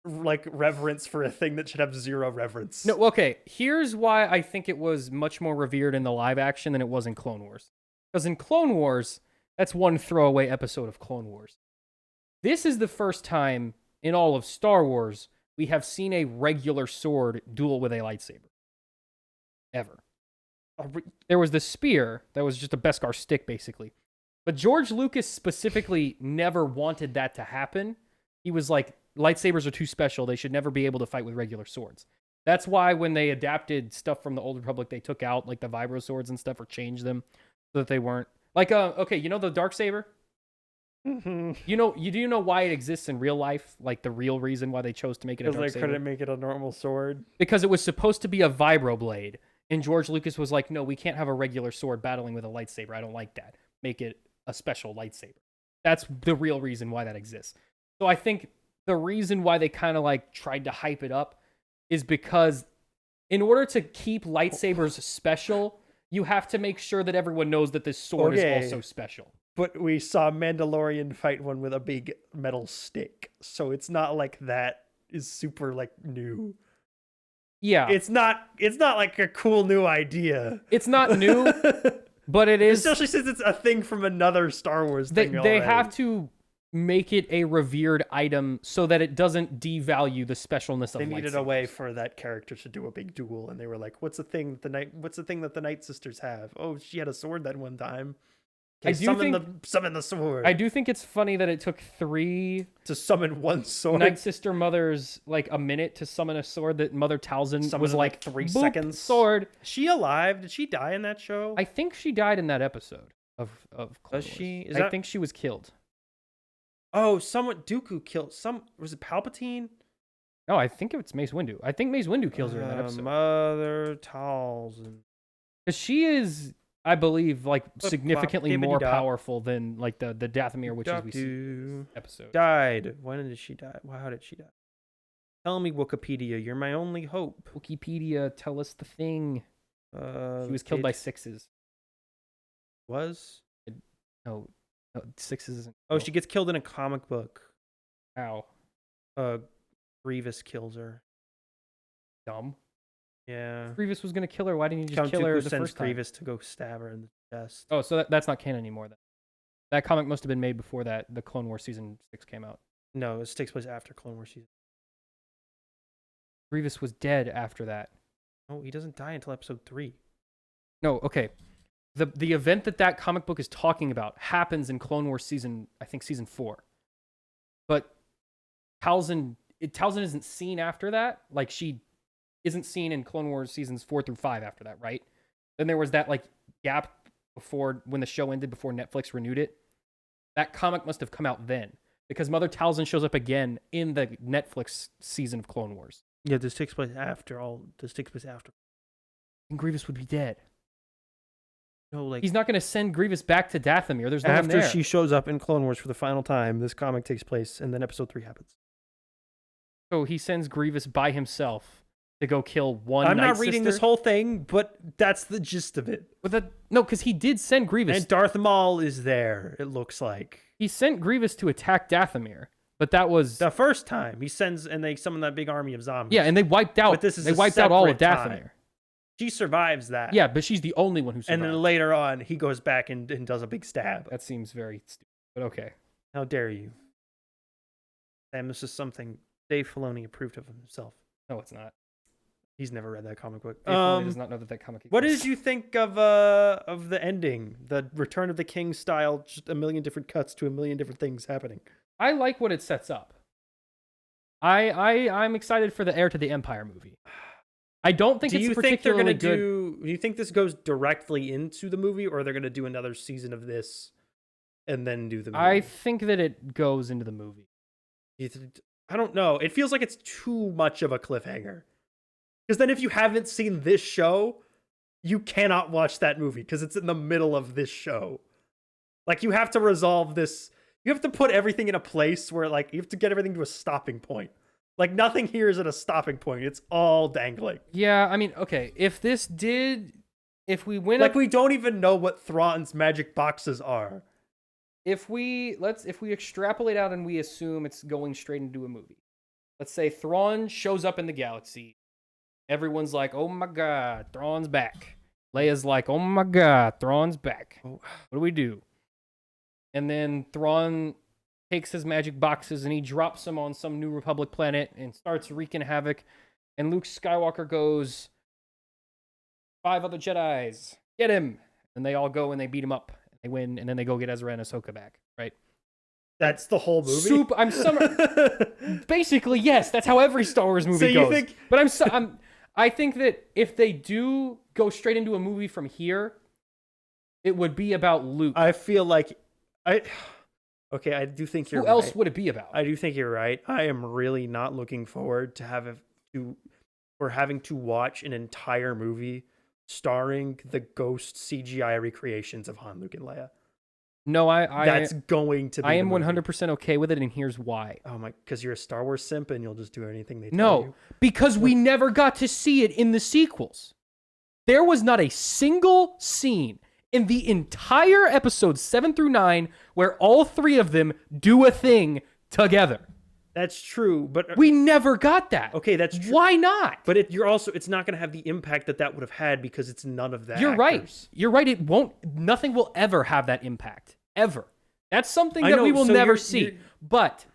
like reverence for a thing that should have zero reverence. No, okay. Here's why I think it was much more revered in the live action than it was in Clone Wars. Because in Clone Wars, that's one throwaway episode of Clone Wars. This is the first time in all of Star Wars we have seen a regular sword duel with a lightsaber. Ever. There was the spear that was just a Beskar stick, basically. But George Lucas specifically never wanted that to happen. He was like, lightsabers are too special. They should never be able to fight with regular swords. That's why when they adapted stuff from the Old Republic, they took out like the vibro swords and stuff or changed them so that they weren't like, okay, you know the Darksaber? Mm-hmm. Do you know why it exists in real life? Like the real reason why they chose to make it a Darksaber? Because they couldn't make it a normal sword. Because it was supposed to be a vibro blade. And George Lucas was like, no, we can't have a regular sword battling with a lightsaber. I don't like that. Make it a special lightsaber. That's the real reason why that exists. So I think the reason why they kind of like tried to hype it up is because in order to keep lightsabers special, you have to make sure that everyone knows that this sword is also special. But we saw Mandalorian fight one with a big metal stick. So it's not like that is super like new. Yeah. It's not like a cool new idea. It's not new, but it is. Especially since it's a thing from another Star Wars thing. They have to make it a revered item so that it doesn't devalue the specialness of lightsabers. They needed a way for that character to do a big duel, and they were like, what's the thing that the Night Sisters have? Oh, she had a sword that one time. Okay, summon the sword. I do think it's funny that it took 3 to summon one sword. Night Sister mothers like a minute to summon a sword that Mother Talzin was like 3 boop, seconds. Sword. Is she alive? Did she die in that show? I think she died in that episode of Clone Wars. She? I think she was killed. Oh, Dooku killed was it Palpatine? No, I think it's Mace Windu. I think Mace Windu kills her in that episode. Mother Talzin. Because she is, I believe, like significantly more powerful than like the Dathomir witches we see episode. Died. When did she die? How did she die? Tell me, Wikipedia. You're my only hope. Wikipedia, tell us the thing. She was killed by 6s. No, 6s isn't. Oh, she gets killed in a comic book. How? Grievous kills her. Dumb. Yeah. If Grievous was gonna kill her, why didn't you just Count kill her Dooku the sends first time? Grievous to go stab her in the chest. Oh, so that's not canon anymore then. That comic must have been made before that the Clone Wars season 6 came out. No, it takes place after Clone Wars season. Grievous was dead after that. No, he doesn't die until episode 3. No, okay. The event that comic book is talking about happens in Clone Wars season 4. But Talzin isn't seen after that. Like, she isn't seen in Clone Wars seasons 4 through 5 after that, right? Then there was that like gap before when the show ended, before Netflix renewed it. That comic must have come out then, because Mother Talzin shows up again in the Netflix season of Clone Wars. Yeah, this takes place after. And Grievous would be dead. No, like, he's not going to send Grievous back to Dathomir. There's no one there. After she shows up in Clone Wars for the final time, this comic takes place, and then episode 3 happens. So he sends Grievous by himself to go kill one I'm Night not reading Sister? this whole thing, but that's the gist of it. No, because he did send Grievous. And Darth Maul is there, it looks like. He sent Grievous to attack Dathomir, but that was the first time he sends, and they summon that big army of zombies. Yeah, and they wiped out. But this is they wiped out all of Dathomir. Time. She survives that. Yeah, but she's the only one who survives. And then later on, he goes back and does a big stab. That seems very stupid, but okay. How dare you? Sam, this is something Dave Filoni approved of himself. No, it's not. He's never read that comic book. Dave Filoni does not know that comic exists. What did you think of the ending? The Return of the King style, just a million different cuts to a million different things happening. I like what it sets up. I'm excited for the Heir to the Empire movie. I don't think it's particularly good. Do you think this goes directly into the movie, or they're going to do another season of this and then do the movie? I think that it goes into the movie. I don't know. It feels like it's too much of a cliffhanger. Because then if you haven't seen this show, you cannot watch that movie because it's in the middle of this show. Like, you have to resolve this. You have to put everything in a place where, like, you have to get everything to a stopping point. Like, nothing here is at a stopping point. It's all dangling. Yeah, I mean, okay. If we went like, we don't even know what Thrawn's magic boxes are. If we extrapolate out and we assume it's going straight into a movie. Let's say Thrawn shows up in the galaxy. Everyone's like, "Oh my god, Thrawn's back." Leia's like, "Oh my god, Thrawn's back." What do we do? And then Thrawn takes his magic boxes and he drops them on some New Republic planet and starts wreaking havoc. And Luke Skywalker goes, 5 other Jedis, get him. And they all go and they beat him up. They win, and then they go get Ezra and Ahsoka back, right? That's the whole movie? Basically, yes. That's how every Star Wars movie goes. But I think that if they do go straight into a movie from here, it would be about Luke. I feel like... Okay, I do think you're right. Who else would it be about? I do think you're right. I am really not looking forward to having to watch an entire movie starring the ghost CGI recreations of Han, Luke, and Leia. No, that's going to be. I am 100% okay with it, and here's why. Oh my, because you're a Star Wars simp and you'll just do anything they tell you. No, because we never got to see it in the sequels. There was not a single scene in the entire episodes 7 through 9 where all 3 of them do a thing together. That's true, but we never got that. Okay, that's true. Why not? But it's not going to have the impact that would have had because it's none of that. You're right. You're right. It won't. Nothing will ever have that impact. Ever. That's something that we will never see. But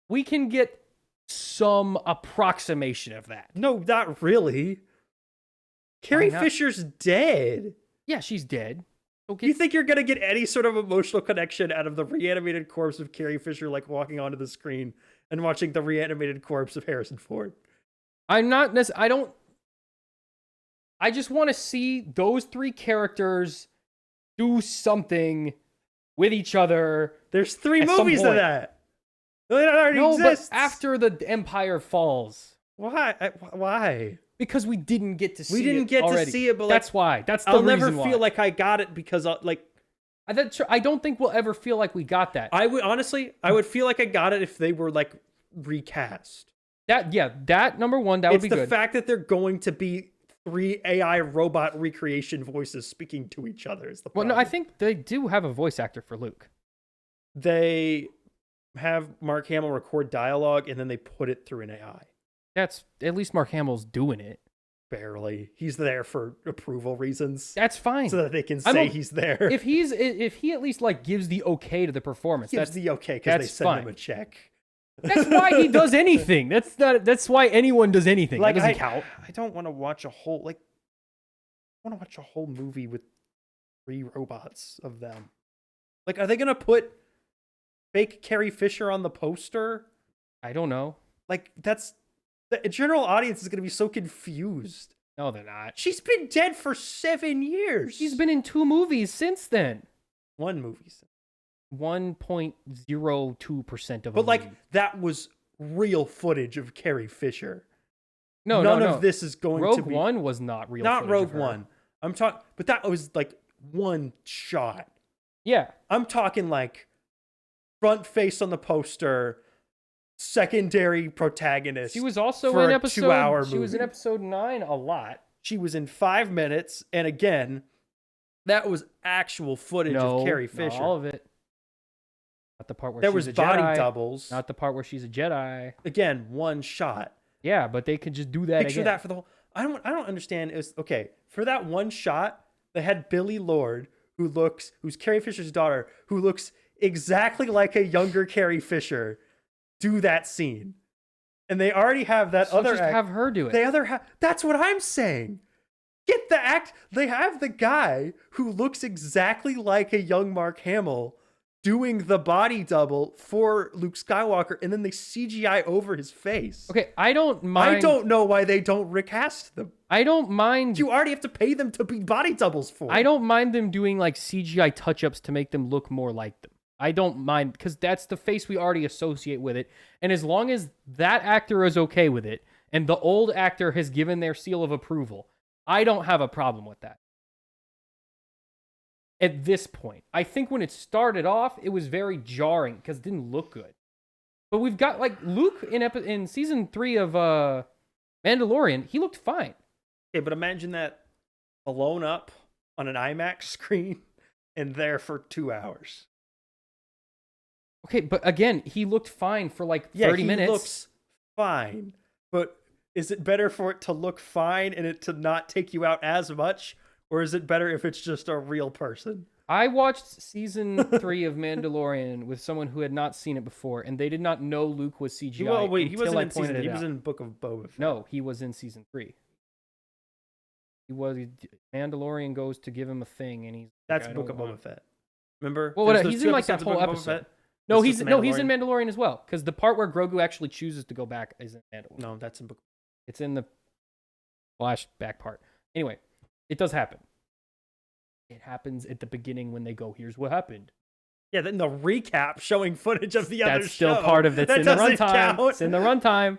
we can get some approximation of that. No, not really. Carrie Fisher's dead. Yeah, she's dead. So You think you're gonna get any sort of emotional connection out of the reanimated corpse of Carrie Fisher, like walking onto the screen and watching the reanimated corpse of Harrison Ford? I'm not I don't. I just want to see those three characters do something with each other. There's 3 At some movies of point. that. That already No, exists. but after the Empire falls. Why? Why? Because we didn't get to see it. We didn't get already. to see it, but that's why. That's the I'll reason never why. feel like I got it because like I don't think we'll ever feel like we got that. I would honestly, I would feel like I got it if they were like recast. That number one, that would be It's the good. fact that they're going to be 3 AI robot recreation voices speaking to each other is the Well, problem. no, I think they do have a voice actor for Luke. They have Mark Hamill record dialogue and then they put it through an AI. That's at least Mark Hamill's doing it. Barely. He's there for approval reasons. That's fine. So that they can say he's there. If he at least like gives the okay to the performance, Gives that's the okay because they that's send fine. him a check. That's why he does anything. That's why anyone does anything. Like That doesn't count. I don't want to watch a whole movie with 3 robots of them. Like, are they gonna put fake Carrie Fisher on the poster? I don't know. Like, the general audience is gonna be so confused. No, they're not. She's been dead for 7 years. She's been in 2 movies since then. 1 movie. 1.02% of. But like, that was real footage of Carrie Fisher. No, None no. of this is going Rogue to be. One was not real. Not footage Rogue of her. One. I'm talking, but that was like 1 shot. Yeah. I'm talking like front face on the poster, secondary protagonist. She was also for in a episode. 2-hour She was in movie. episode 9 a lot. She was in 5 minutes, and again, that was actual footage of Carrie Fisher. Not all of it. Not the part where There she's was a body Jedi. doubles. Not the part where she's a Jedi. Again, 1 shot. Yeah, but they could just do that Picture again. that for the whole. I don't understand. It was okay for that 1 shot. They had Billie Lourd, who's Carrie Fisher's daughter, who looks exactly like a younger Carrie Fisher, do that scene, and they already have that So other. just have her do it. That's what I'm saying. Get the act. They have the guy who looks exactly like a young Mark Hamill doing the body double for Luke Skywalker, and then they CGI over his face. Okay, I don't mind. I don't know why they don't recast them. I don't mind. You already have to pay them to be body doubles for. I don't mind them doing like CGI touch-ups to make them look more like them. I don't mind because that's the face we already associate with it. And as long as that actor is okay with it and the old actor has given their seal of approval, I don't have a problem with that. At this point, I think when it started off, it was very jarring because it didn't look good. But we've got like Luke in season 3 of Mandalorian, he looked fine. Okay, but imagine that alone up on an IMAX screen and there for 2 hours. Okay, but again, he looked fine for like 30 minutes. He looks fine, but is it better for it to look fine and it to not take you out as much, or is it better if it's just a real person? I watched season 3 of Mandalorian with someone who had not seen it before, and they did not know Luke was CGI. Well, wait, he wasn't until I in season. pointed it He was out. in Book of Boba Fett. No, he was in season 3. Mandalorian goes to give him a thing, and he's That's like, I Book of don't Boba want- Fett. Remember? Well, There's whatever. those He's 2 in like that episodes of whole Book of Boba episode. Fett? No, That's he's just no, he's in Mandalorian as well, because the part where Grogu actually chooses to go back is in Mandalorian. No, that's in Book. It's in the flashback part. Anyway, it does happen. It happens at the beginning when they go, "Here's what happened." Yeah, then the recap showing footage of the other That's still show. part of it's That in the doesn't runtime. count. It's in the runtime.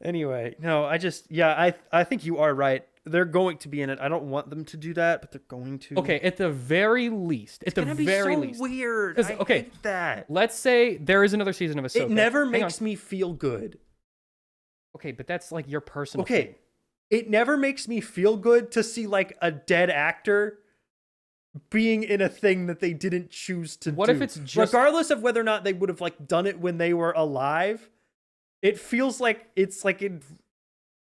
Anyway, no, I think you are right. They're going to be in it. I don't want them to do that, but they're going to. Okay, at the very least, It's gonna be so weird. 'Cause, I okay, hate that. let's say there is another season of Ahsoka. It never Hang makes on. me feel good. Okay, but that's like your personal Okay, thing. it never makes me feel good to see like a dead actor being in a thing that they didn't choose to do. What if it's just- regardless of whether or not they would have like done it when they were alive? It feels like it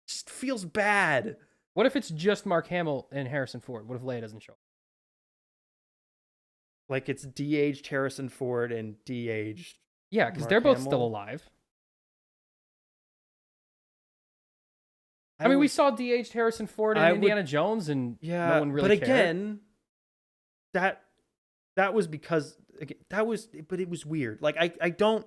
just feels bad. What if it's just Mark Hamill and Harrison Ford? What if Leia doesn't show up? Like it's de-aged Harrison Ford and de-aged. Yeah, because Mark they're both Hamill? still alive. I mean, we saw de-aged Harrison Ford in I would- Indiana Jones, and Yeah, no one really but cared. again, that was because but it was weird. Like I don't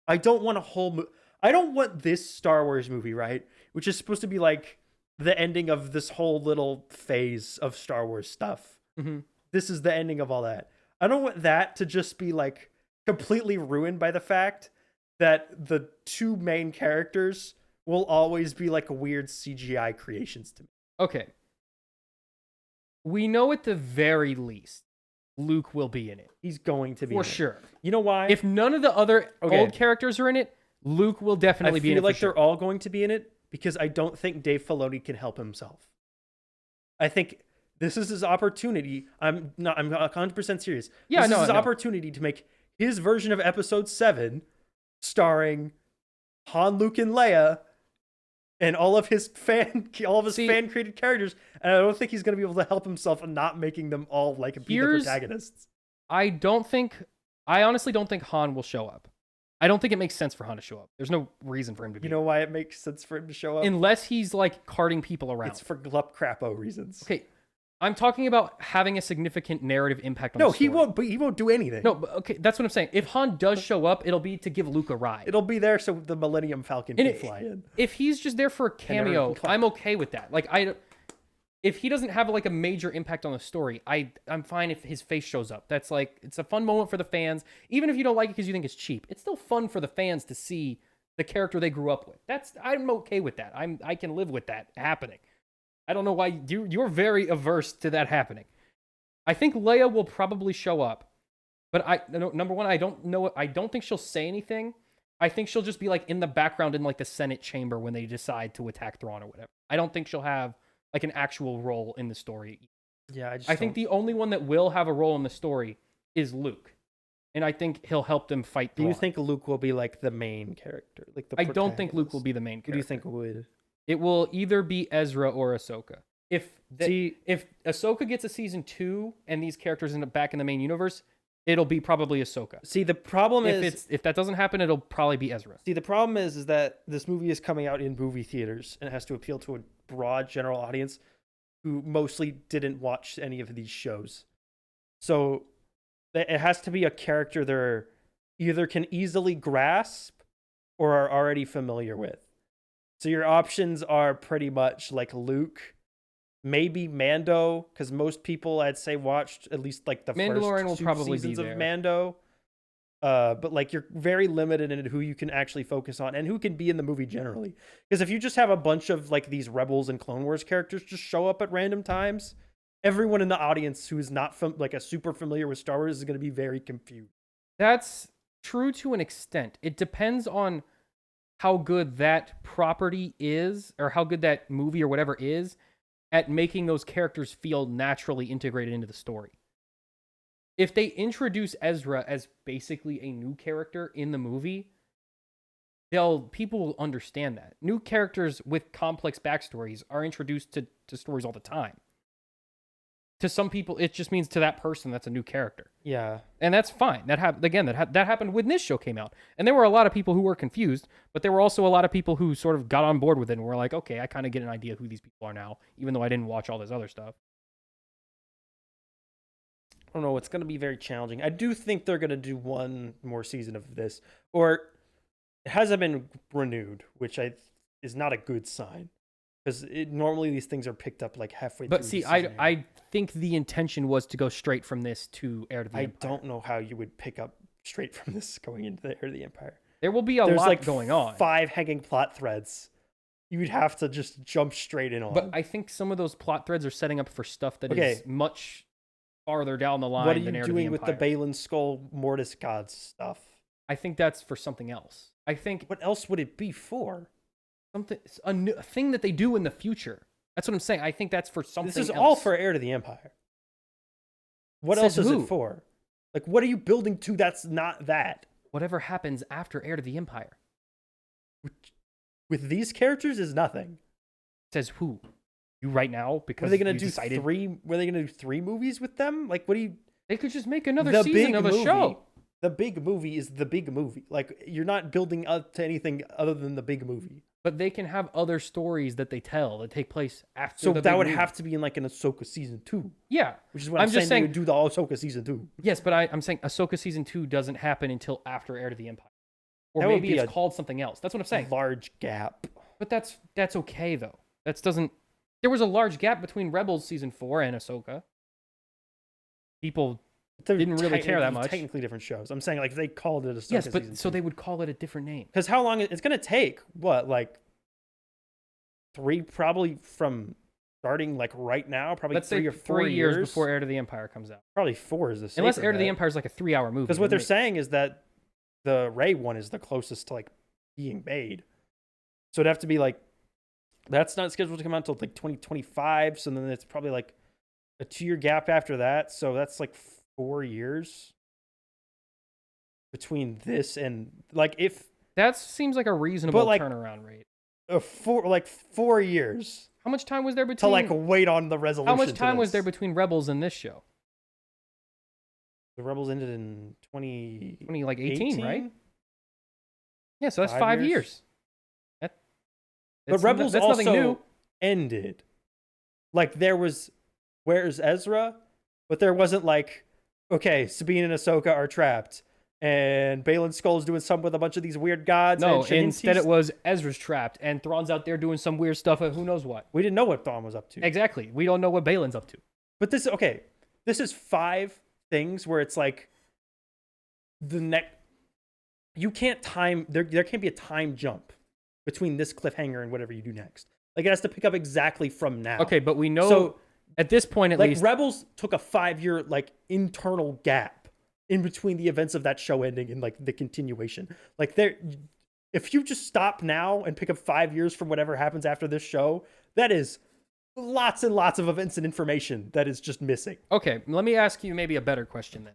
want a whole I don't want this Star Wars movie, right? Which is supposed to be like the ending of this whole little phase of Star Wars stuff. Mm-hmm. This is the ending of all that. I don't want that to just be like completely ruined by the fact that the two main characters will always be like weird CGI creations to me. Okay. We know at the very least Luke will be in it. He's going to be for in it. sure. You know why? If none of the other old characters are in it, Luke will definitely be in it. I feel like for sure. they're all going to be in it because I don't think Dave Filoni can help himself. I think this is his opportunity. I'm 100% serious. Yeah, this is his opportunity to make his version of Episode 7 starring Han, Luke, and Leia and all of his fan created characters, and I don't think he's going to be able to help himself in not making them all like be the protagonists. I honestly don't think Han will show up. I don't think it makes sense for Han to show up. There's no reason for him to be. You know why it makes sense for him to show up? Unless he's like carting people around. It's for glup crapo reasons. Okay, I'm talking about having a significant narrative impact on the story. He won't. But he won't do anything. No, but okay, that's what I'm saying. If Han does show up, it'll be to give Luke a ride. It'll be there so the Millennium Falcon can fly in. If he's just there for a cameo, I'm okay with that. Like if he doesn't have like a major impact on the story, I'm fine if his face shows up. That's like, it's a fun moment for the fans. Even if you don't like it because you think it's cheap, it's still fun for the fans to see the character they grew up with. I'm okay with that. I can live with that happening. I don't know why you're very averse to that happening. I think Leia will probably show up, but number one, I don't think she'll say anything. I think she'll just be like in the background in like the Senate chamber when they decide to attack Thrawn or whatever. I don't think she'll have like an actual role in the story. Yeah, I think the only one that will have a role in the story is Luke, and I think he'll help them fight Thrawn. Do you think Luke will be like the main character? I don't think Luke will be the main character. Who do you think would? It will either be Ezra or Ahsoka. If Ahsoka gets a season 2 and these characters end up back in the main universe, it'll be probably Ahsoka. See, the problem if that doesn't happen, it'll probably be Ezra. See, the problem is that this movie is coming out in movie theaters and it has to appeal to a broad general audience who mostly didn't watch any of these shows. So it has to be a character they're either can easily grasp or are already familiar with. So your options are pretty much like Luke, maybe Mando, because most people I'd say watched at least like the Mandalorian first 2 seasons of Mando. But like you're very limited in who you can actually focus on and who can be in the movie generally. Because if you just have a bunch of like these Rebels and Clone Wars characters just show up at random times, everyone in the audience who is not like a super familiar with Star Wars is going to be very confused. That's true to an extent. It depends on how good that property is, or how good that movie or whatever is at making those characters feel naturally integrated into the story. If they introduce Ezra as basically a new character in the movie, people will understand that. New characters with complex backstories are introduced to stories all the time. To some people, it just means to that person that's a new character. Yeah. And that's fine. That happened when this show came out. And there were a lot of people who were confused, but there were also a lot of people who sort of got on board with it and were like, okay, I kind of get an idea who these people are now, even though I didn't watch all this other stuff. I don't know. It's going to be very challenging. I do think they're going to do one more season of this, or it hasn't been renewed, which is not a good sign. Because normally these things are picked up like halfway through. But see, I think the intention was to go straight from this to Heir to the Empire. I don't know how you would pick up straight from this going into the Heir to the Empire. There will be a lot going on. 5 hanging plot threads. You would have to just jump straight in on. But I think some of those plot threads are setting up for stuff that is much farther down the line than Heir to the Empire. What are you doing with the Balin Skull Mortis Gods stuff? I think that's for something else. I think... What else would it be for? A thing that they do in the future. That's what I'm saying. I think that's for something else. This is all for Heir to the Empire. What else is it for? Like, what are you building to that's not that? Whatever happens after Heir to the Empire. With these characters is nothing. Says who? You right now? Because are they going to do 3? Were they going to do 3 movies with them? Like, what do you? They could just make another season of a show. The big movie is the big movie. Like, you're not building up to anything other than the big movie. but they can have other stories that they tell that take place after. So the that big would movie. have to be in like an Ahsoka season 2. Yeah, Which is what I'm just saying. saying They would do the Ahsoka season 2. Yes, but I'm saying Ahsoka season 2 doesn't happen until after Heir to the Empire, or That would maybe be it's a called something else. That's what I'm saying. Large gap. But that's okay though. That doesn't. There was a large gap between Rebels season 4 and Ahsoka. People didn't really care that much. Technically different shows. I'm saying like if they called it Ahsoka Yes, but season so 2. they would call it a different name. Because how long it's going to take? What, like 3 probably from starting like right now? Probably Let's 3 say or 4 years before Heir to the Empire comes out. Probably 4 is the safer Unless Heir to the bet. Empire is like a 3-hour movie. Because what then they're saying is that the Rey one is the closest to like being made. So it'd have to be like, that's not scheduled to come out until like 2025. So then it's probably like a 2-year gap after that. So that's like 4 years between this and like if that seems like a reasonable like, turnaround rate. 4 years How much time was there to between? like wait on the resolution. How much time to was this. there between Rebels and this show? The Rebels ended in 2018, like 18, right? Yeah, so that's 5 years. But Rebels that's also nothing new. ended. Like there was, where's Ezra? But there wasn't like, okay, Sabine and Ahsoka are trapped, and Baylan Skoll's doing something with a bunch of these weird gods. No, and instead it was Ezra's trapped, and Thrawn's out there doing some weird stuff. Who knows what? We didn't know what Thrawn was up to. Exactly. We don't know what Baylan's up to. But this is 5 things where it's like the next. You can't time there. There can't be a time jump between this cliffhanger and whatever you do next. Like it has to pick up exactly from now. Okay, but we know So at this point at like least. Rebels took a 5-year like internal gap in between the events of that show ending and like the continuation. Like there, if you just stop now and pick up 5 years from whatever happens after this show, that is lots and lots of events and information that is just missing. Okay, let me ask you maybe a better question then.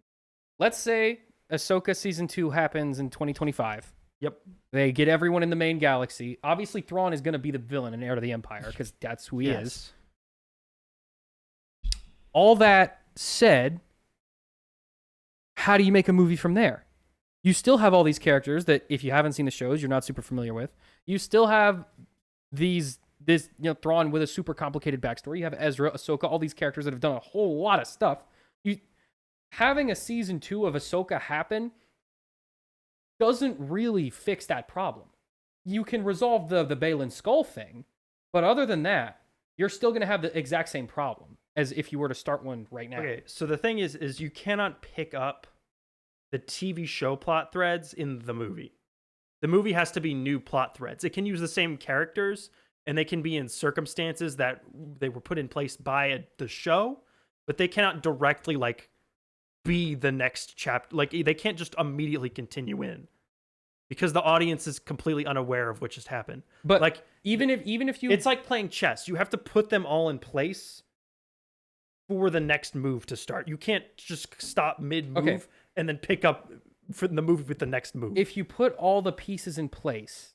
Let's say Ahsoka season 2 happens in 2025. Yep. They get everyone in the main galaxy. Obviously, Thrawn is going to be the villain in Heir to the Empire because that's who he is. All that said, how do you make a movie from there? You still have all these characters that, if you haven't seen the shows, you're not super familiar with. You still have Thrawn with a super complicated backstory. You have Ezra, Ahsoka, all these characters that have done a whole lot of stuff. Having a season 2 of Ahsoka happen doesn't really fix that problem. You can resolve the Baylan Skoll thing, but other than that, you're still going to have the exact same problem as if you were to start one right now. Okay, so the thing is you cannot pick up the TV show plot threads in the movie. The movie has to be new plot threads. It can use the same characters, and they can be in circumstances that they were put in place by the show, but they cannot directly like be the next chapter. Like they can't just immediately continue in because the audience is completely unaware of what just happened. But like even if you, it's like playing chess. You have to put them all in place for the next move to start. You can't just stop mid-move and then pick up for the move with the next move. If you put all the pieces in place,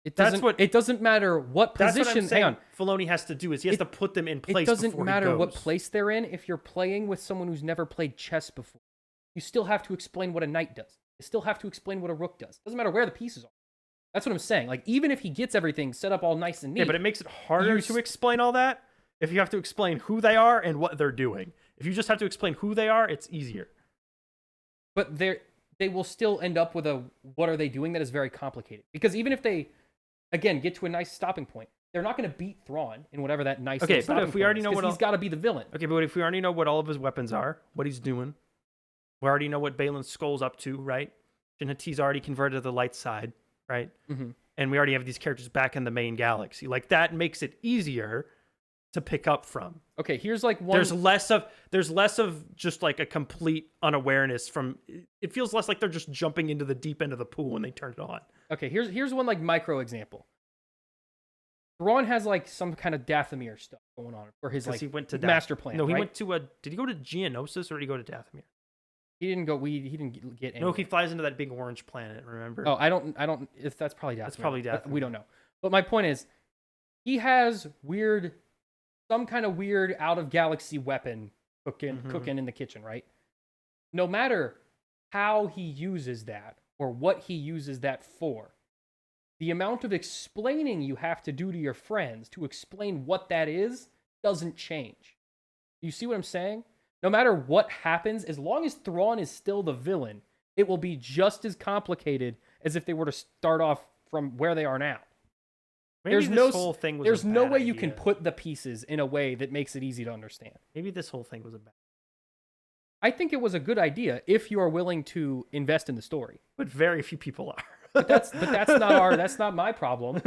it doesn't matter what position. That's what I'm saying. Hang on. Filoni has to do is he has to put them in place. It doesn't before matter he what goes. place they're in. If you're playing with someone who's never played chess before, you still have to explain what a knight does. You still have to explain what a rook does. Doesn't matter where the pieces are. That's what I'm saying. Like even if he gets everything set up all nice and neat, Yeah, but it makes it harder to explain all that if you have to explain who they are and what they're doing. If you just have to explain who they are, it's easier. But they will still end up with a what are they doing that is very complicated. Because even if they, again, get to a nice stopping point, they're not going to beat Thrawn in whatever that nice Okay, stopping but if we point already is, know 'cause what he's got to be the villain. Okay, but if we already know what all of his weapons are, what he's doing, we already know what Baylan Skoll's up to, right? Shin-Hati's already converted to the light side, right? Mm-hmm. And we already have these characters back in the main galaxy. Like that makes it easier to pick up from. Okay, here's like one. There's less of just like a complete unawareness from. It feels less like they're just jumping into the deep end of the pool when they turn it on. Okay, here's one like micro example. Thrawn has like some kind of Dathomir stuff going on for his like he went to master plan. No, he right? went to Did he go to Geonosis or did he go to Dathomir? He didn't go. He didn't get anywhere. No, he flies into that big orange planet. Remember? Oh, I don't. If that's probably Dathomir. That's probably Dathomir. We don't know. But my point is, he has some kind of weird out of galaxy weapon cooking in the kitchen, right? No matter how he uses that or what he uses that for, the amount of explaining you have to do to your friends to explain what that is doesn't change. You see what I'm saying? No matter what happens, as long as Thrawn is still the villain, it will be just as complicated as if they were to start off from where they are now. Maybe this whole thing was there's a no bad way you idea. can put the pieces in a way that makes it easy to understand. Maybe this whole thing was a bad. I think it was a good idea if you are willing to invest in the story. But very few people are. But that's not my problem.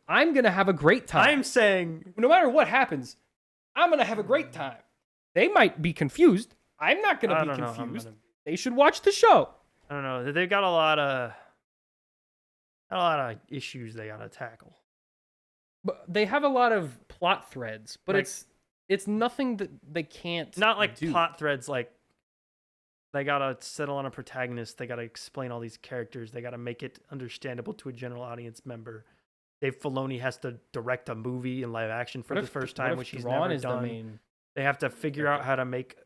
I'm gonna have a great time. I'm saying no matter what happens, I'm gonna have a great time. They might be confused. I'm not gonna be confused. They should watch the show. I don't know. They've got a lot of issues they gotta tackle. But they have a lot of plot threads, but Like- it's nothing that they can't. Not like do. plot threads, like they gotta settle on a protagonist, they gotta explain all these characters, they gotta make it understandable to a general audience member. Dave Filoni has to direct a movie in live action for the first time, which he's Thrawn never is done. the main. They have to figure out how to make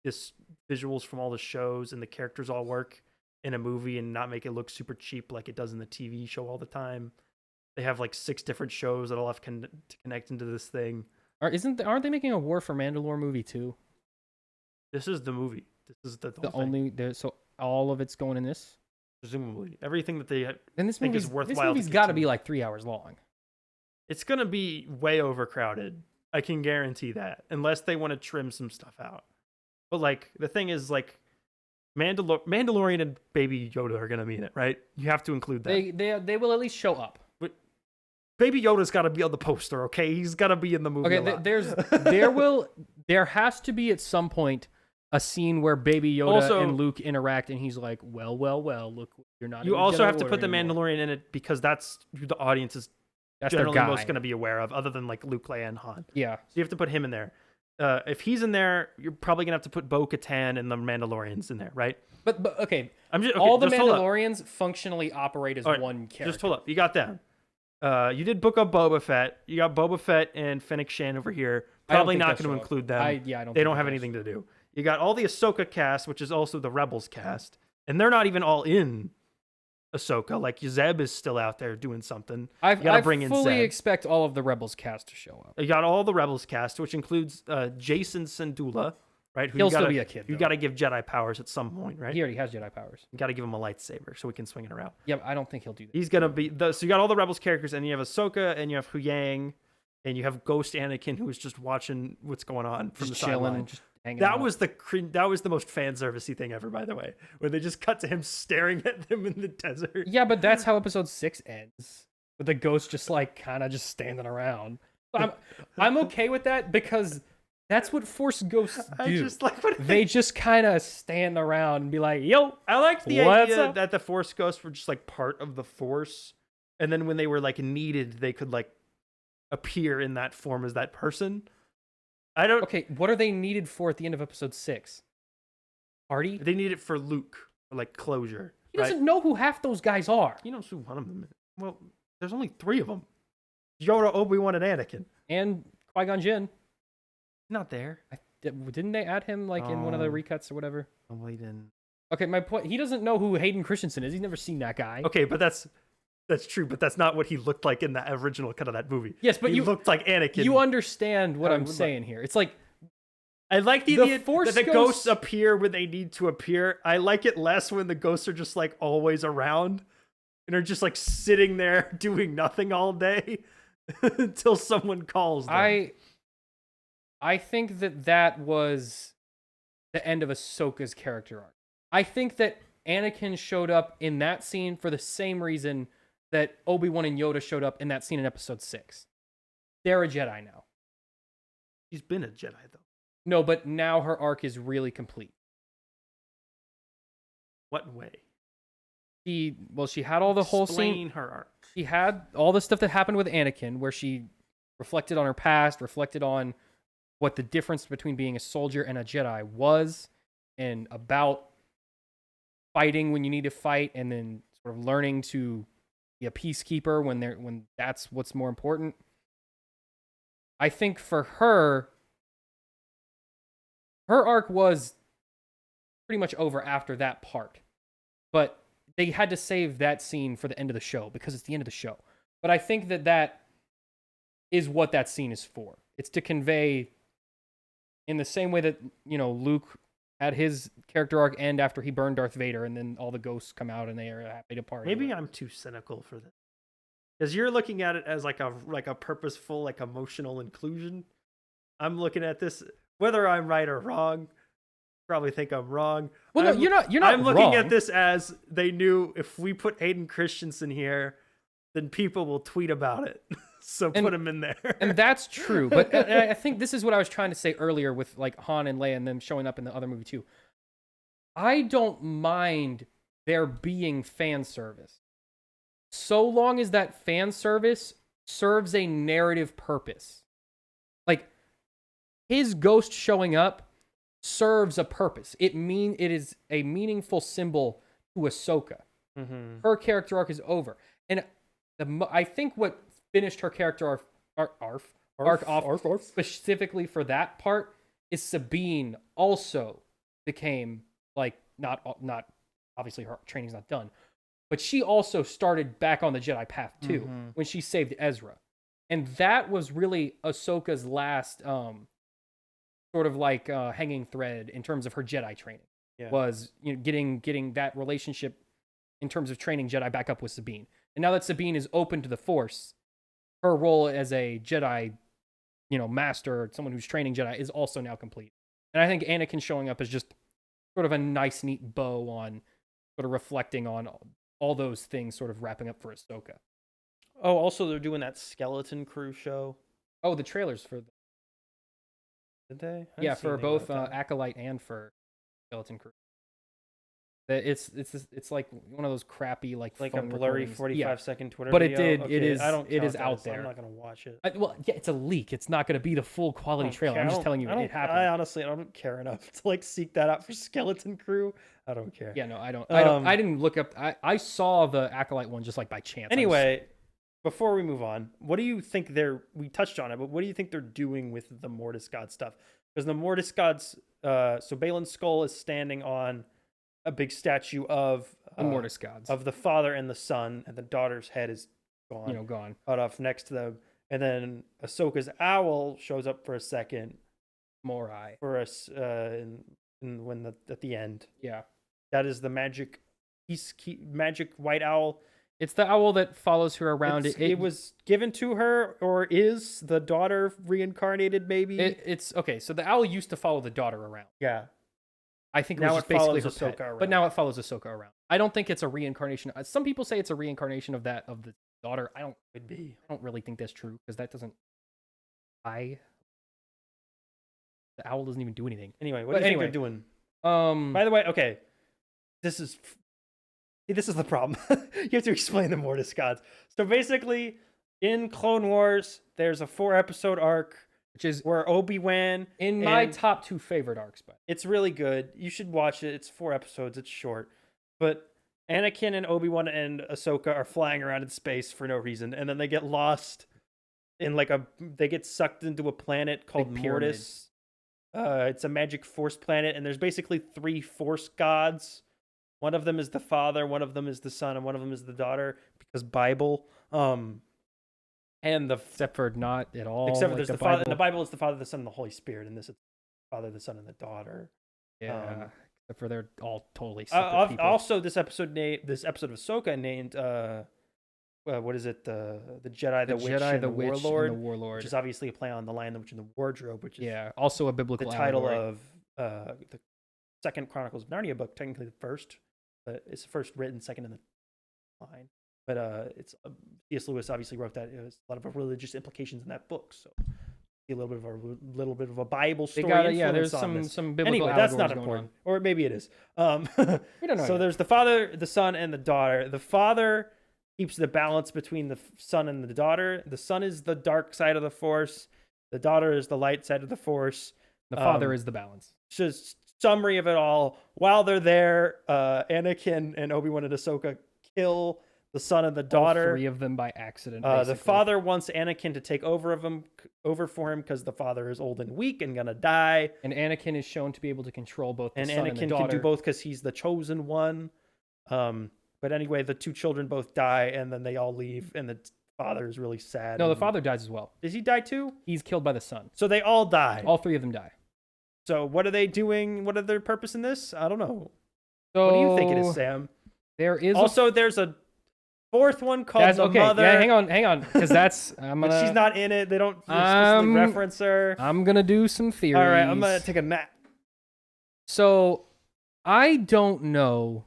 this visuals from all the shows and the characters all work in a movie and not make it look super cheap like it does in the TV show all the time. They have like 6 different shows that all have to connect into this thing. Aren't they making a War for Mandalore movie too? This is the movie. This is the whole thing. only so all of it's going in this. Presumably everything that they And this think movie's is worthwhile. This movie's to got to be continue. like 3 hours long. It's gonna be way overcrowded. I can guarantee that, unless they want to trim some stuff out. But like the thing is, like Mandalorian and Baby Yoda are gonna be in it, right? You have to include that. They will at least show up. Baby Yoda's got to be on the poster, okay? He's got to be in the movie. Okay, there has to be at some point a scene where Baby Yoda Also- and Luke interact, and he's like, "Well, look, you're not." You in the also Jedi have to Order put the anymore." Mandalorian in it because that's who the audience is That's their generally guy. most going to be aware of, other than like Luke, Leia, and Han. Yeah, So you have to put him in there. If he's in there, you're probably gonna have to put Bo-Katan and the Mandalorians in there, right? but okay, I'm just all the just hold up. Mandalorians functionally operate as All right, one character. Just hold up. You got that. You did book up Boba Fett. You got Boba Fett and Fennec Shan over here. I don't Probably think not they'll going to show up. include them. I don't. They think don't have they'll anything show to do. You got all the Ahsoka cast, which is also the Rebels cast, and they're not even all in Ahsoka. Like Zeb is still out there doing something. I You gotta bring in fully Zeb. expect all of the Rebels cast to show up. You got all the Rebels cast, which includes Jason Syndulla, right? Who He'll you gotta, still be a kid. You though. got to give Jedi powers at some point, right? He already has Jedi powers. You got to give him a lightsaber so he can swing it around. Yeah, but I don't think he'll do that. He's gonna be so you got all the Rebels characters, and you have Ahsoka, and you have Huyang, and you have Ghost Anakin, who is just watching what's going on from Just the chilling, sideline. just hanging That out. was the most fan servicey thing ever, by the way, where they just cut to him staring at them in the desert. Yeah, but that's how episode 6 ends. With the ghost just like kind of just standing around. I'm okay with that because that's what Force ghosts do. I just like what They just kind of stand around and be like, "Yo, I liked the What's idea up? that the Force ghosts were just like part of the Force, and then when they were like needed, they could like appear in that form as that person. I don't. okay, what are they needed for at the end of episode 6? Party? They need it for Luke, for like closure. He doesn't know who half those guys are. He knows who one of them is. Well, there's only 3 of them. Yoda, Obi-Wan, and Anakin. And Qui-Gon Jinn. Not there. Didn't they add him like in one of the Oh. recuts or whatever? Oh, well, he didn't. Okay, my point. He doesn't know who Hayden Christensen is. He's never seen that guy. Okay, but that's true, but that's not what he looked like in the original cut of that movie. Yes, but he you looked like Anakin. You understand what I I'm would saying here. It's like I like the The idea Force that the ghosts- ghosts appear when they need to appear. I like it less when the ghosts are just like always around and are just like sitting there doing nothing all day until someone calls them. I think that was the end of Ahsoka's character arc. I think that Anakin showed up in that scene for the same reason that Obi-Wan and Yoda showed up in that scene in episode 6. They're a Jedi now. She's been a Jedi though. No, but now her arc is really complete. What way? She had all the whole Explain scene. her arc. She had all the stuff that happened with Anakin, where she reflected on her past, reflected on what the difference between being a soldier and a Jedi was, and about fighting when you need to fight, and then sort of learning to be a peacekeeper when that's what's more important. I think for her arc was pretty much over after that part. But they had to save that scene for the end of the show because it's the end of the show. But I think that is what that scene is for. It's to convey, in the same way that, Luke had his character arc end after he burned Darth Vader, and then all the ghosts come out and they are happy to party. Maybe I'm too cynical for this, because you're looking at it as like a purposeful, like emotional inclusion. I'm looking at this, whether I'm right or wrong. Probably think I'm wrong. Well, no, you're not. I'm looking wrong. at this as they knew if we put Hayden Christensen here, then people will tweet about it. So put him in there. And that's true. But I think this is what I was trying to say earlier with like Han and Leia and them showing up in the other movie too. I don't mind there being fan service, so long as that fan service serves a narrative purpose. Like, his ghost showing up serves a purpose. It is a meaningful symbol to Ahsoka. Mm-hmm. Her character arc is over, and I think what finished her character arc off specifically for that part is Sabine also became like not obviously her training's not done, but she also started back on the Jedi path too when she saved Ezra, and that was really Ahsoka's last sort of like hanging thread in terms of her Jedi training. Was getting that relationship in terms of training Jedi back up with Sabine. And now that Sabine is open to the Force, her role as a Jedi, master, someone who's training Jedi, is also now complete. And I think Anakin showing up is just sort of a nice, neat bow on sort of reflecting on all those things, sort of wrapping up for Ahsoka. Oh, also they're doing that Skeleton Crew show. Oh, the trailers for Did they? Yeah, for both Acolyte and for Skeleton Crew. It's like one of those crappy like a phone blurry recordings. 45-second Twitter but video. It is out there. I'm not gonna watch it. It's a leak. It's not gonna be the full quality trailer. I'm just telling you it happened. I honestly don't care enough to like seek that out for Skeleton Crew. I don't care. Yeah, no, I don't. I didn't look up. I saw the Acolyte one just like by chance. Anyway, before we move on, what do you think we touched on it, but what do you think they're doing with the Mortis God stuff? Because the Mortis Gods, so Balin's skull is standing on a big statue of the Mortis Gods, of the father and the son, and the daughter's head is gone. Gone. Cut off next to them. And then Ahsoka's owl shows up for a second. Morai. For us at the end. Yeah. That is the magic white owl. It's the owl that follows her around. It was given to her, or is the daughter reincarnated, maybe? It's okay. So the owl used to follow the daughter around. Yeah. I think now it was just basically her Ahsoka pet, around. but now it follows Ahsoka around. I don't think it's a reincarnation. Some people say it's a reincarnation of the daughter. I don't really think that's true because that doesn't. The owl doesn't even do anything. Anyway, what do you think they're doing? By the way, okay, this is the problem. You have to explain the Mortis Gods. So basically, in Clone Wars, there's a 4-episode arc. Which is where Obi-Wan in my top 2 favorite arcs, but it's really good. You should watch it. It's 4 episodes. It's short, but Anakin and Obi-Wan and Ahsoka are flying around in space for no reason, and then they get lost in they get sucked into a planet called Mortis. It's a magic force planet, and there's basically 3 force gods. One of them is the father, one of them is the son, and one of them is the daughter, because Bible. And except for not at all. Except for there's the Father. In the Bible, it's the Father, the Son, and the Holy Spirit. In this, it's the Father, the Son, and the daughter. Yeah. Except for they're all totally separate people. Also, this episode of Ahsoka named what is it? The Jedi, the Witch, and the Warlord, which is obviously a play on the Lion, the Witch, and the Wardrobe, which is also a biblical. The title of the Second Chronicles of Narnia book, technically the first, but it's the first written, second in the line. But it's C.S. Lewis obviously wrote that. There's a lot of religious implications in that book, so a little bit of a Bible story. There's some biblical. Anyway, that's not important, or maybe it is. We don't know. So there's the Father, the Son, and the daughter. The Father keeps the balance between the Son and the daughter. The Son is the dark side of the Force. The daughter is the light side of the Force. The Father is the balance. Just summary of it all. While they're there, Anakin and Obi-Wan and Ahsoka kill the son and the daughter. All 3 of them by accident. The father wants Anakin to take over for him because the father is old and weak and gonna die. And Anakin is shown to be able to control both the and son Anakin and the daughter. can do both because he's the chosen one. But But anyway, the two children both die, and then they all leave, and the father is really sad. No, the and- father dies as well. Does he die too? He's killed by the son. So they all die. All three of them die. So what are they doing? What are their purpose in this? I don't know. So What do you think it is, Sam? There is Also, there's a fourth one called The okay. Mother. Yeah, hang on, because that's I'm But gonna. she's not in it. They don't explicitly reference her. I'm gonna do some theories. All right, I'm gonna take a nap. So, I don't know.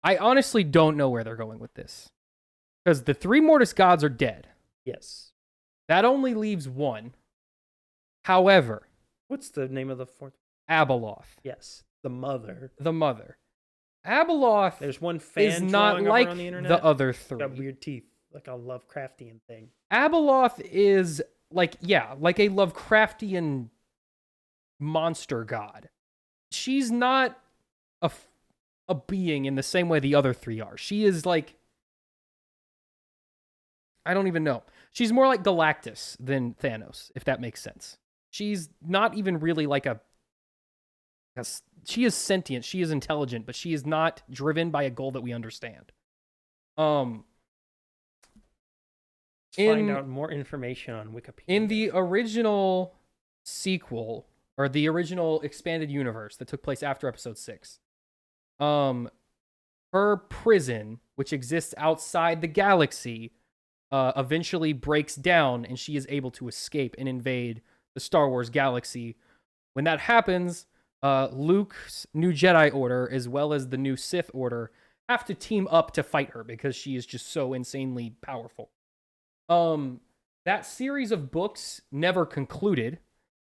I honestly don't know where they're going with this, because the three Mortis gods are dead. Yes. That only leaves one. However, What's the name of the fourth? Abeloth, Yes, The Mother. the mother. Abeloth There's one fan is not drawing over like on the internet. the other three. Got weird teeth, like a Lovecraftian thing. Abeloth is like a Lovecraftian monster god. She's not a being in the same way the other three are. She is like, I don't even know. She's more like Galactus than Thanos, if that makes sense. She's not even really like she is sentient, she is intelligent, but she is not driven by a goal that we understand. Let's find out more information on Wikipedia. In the original sequel, or the original expanded universe that took place after episode 6, her prison, which exists outside the galaxy, eventually breaks down, and she is able to escape and invade the Star Wars galaxy. When that happens, Luke's new Jedi Order, as well as the new Sith Order, have to team up to fight her because she is just so insanely powerful. That series of books never concluded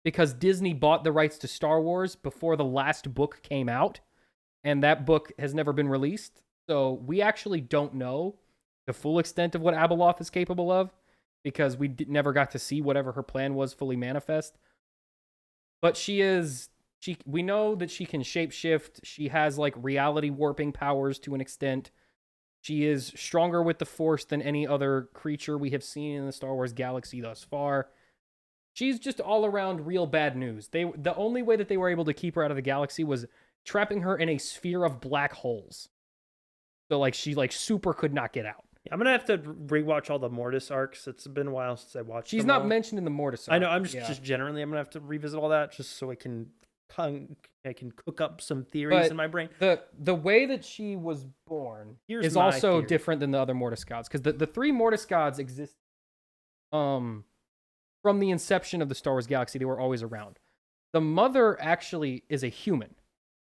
because Disney bought the rights to Star Wars before the last book came out, and that book has never been released. So we actually don't know the full extent of what Abeloth is capable of because we never got to see whatever her plan was fully manifest. But we know that she can shapeshift. She has like reality warping powers to an extent. She is stronger with the Force than any other creature we have seen in the Star Wars galaxy thus far. She's just all around real bad news. The only way that they were able to keep her out of the galaxy was trapping her in a sphere of black holes. So like she like super could not get out. Yeah, I'm gonna have to rewatch all the Mortis arcs. It's been a while since I watched. She's them not all. mentioned in the Mortis arc. I know. I'm just generally. I'm gonna have to revisit all that just so I can cook up some theories in my brain. The way that she was born is my also theory. different than the other Mortis gods, because the three Mortis gods exist from the inception of the Star Wars galaxy. They were always around. The mother actually is a human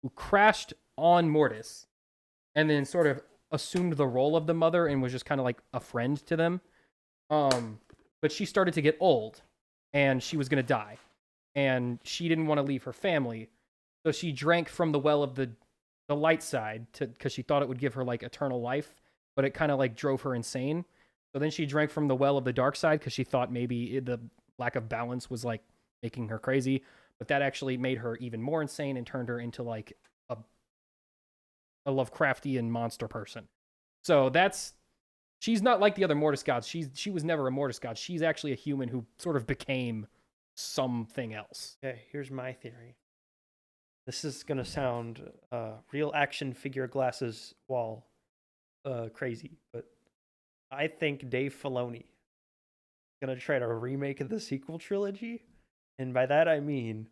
who crashed on Mortis and then sort of assumed the role of the mother and was just kind of like a friend to them. But she started to get old and she was going to die. And she didn't want to leave her family. So she drank from the well of the light side because she thought it would give her like eternal life, but it kind of like drove her insane. So then she drank from the well of the dark side because she thought maybe the lack of balance was like making her crazy. But that actually made her even more insane and turned her into like a Lovecraftian monster person. So she's not like the other Mortis gods. She was never a Mortis god. She's actually a human who sort of became something else. Okay, here's my theory. This is gonna sound real action figure glasses wall crazy, but I think Dave Filoni is gonna try to remake the sequel trilogy, and by that I mean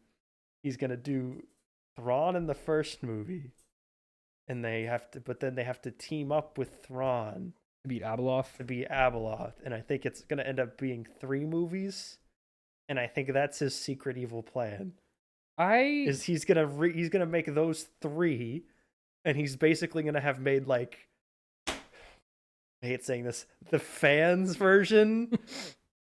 he's gonna do Thrawn in the first movie, and they have to team up with Thrawn To beat Abeloth. and I think it's gonna end up being 3 movies. And I think that's his secret evil plan. He's gonna make those 3, and he's basically gonna have made like, I hate saying this, the fans version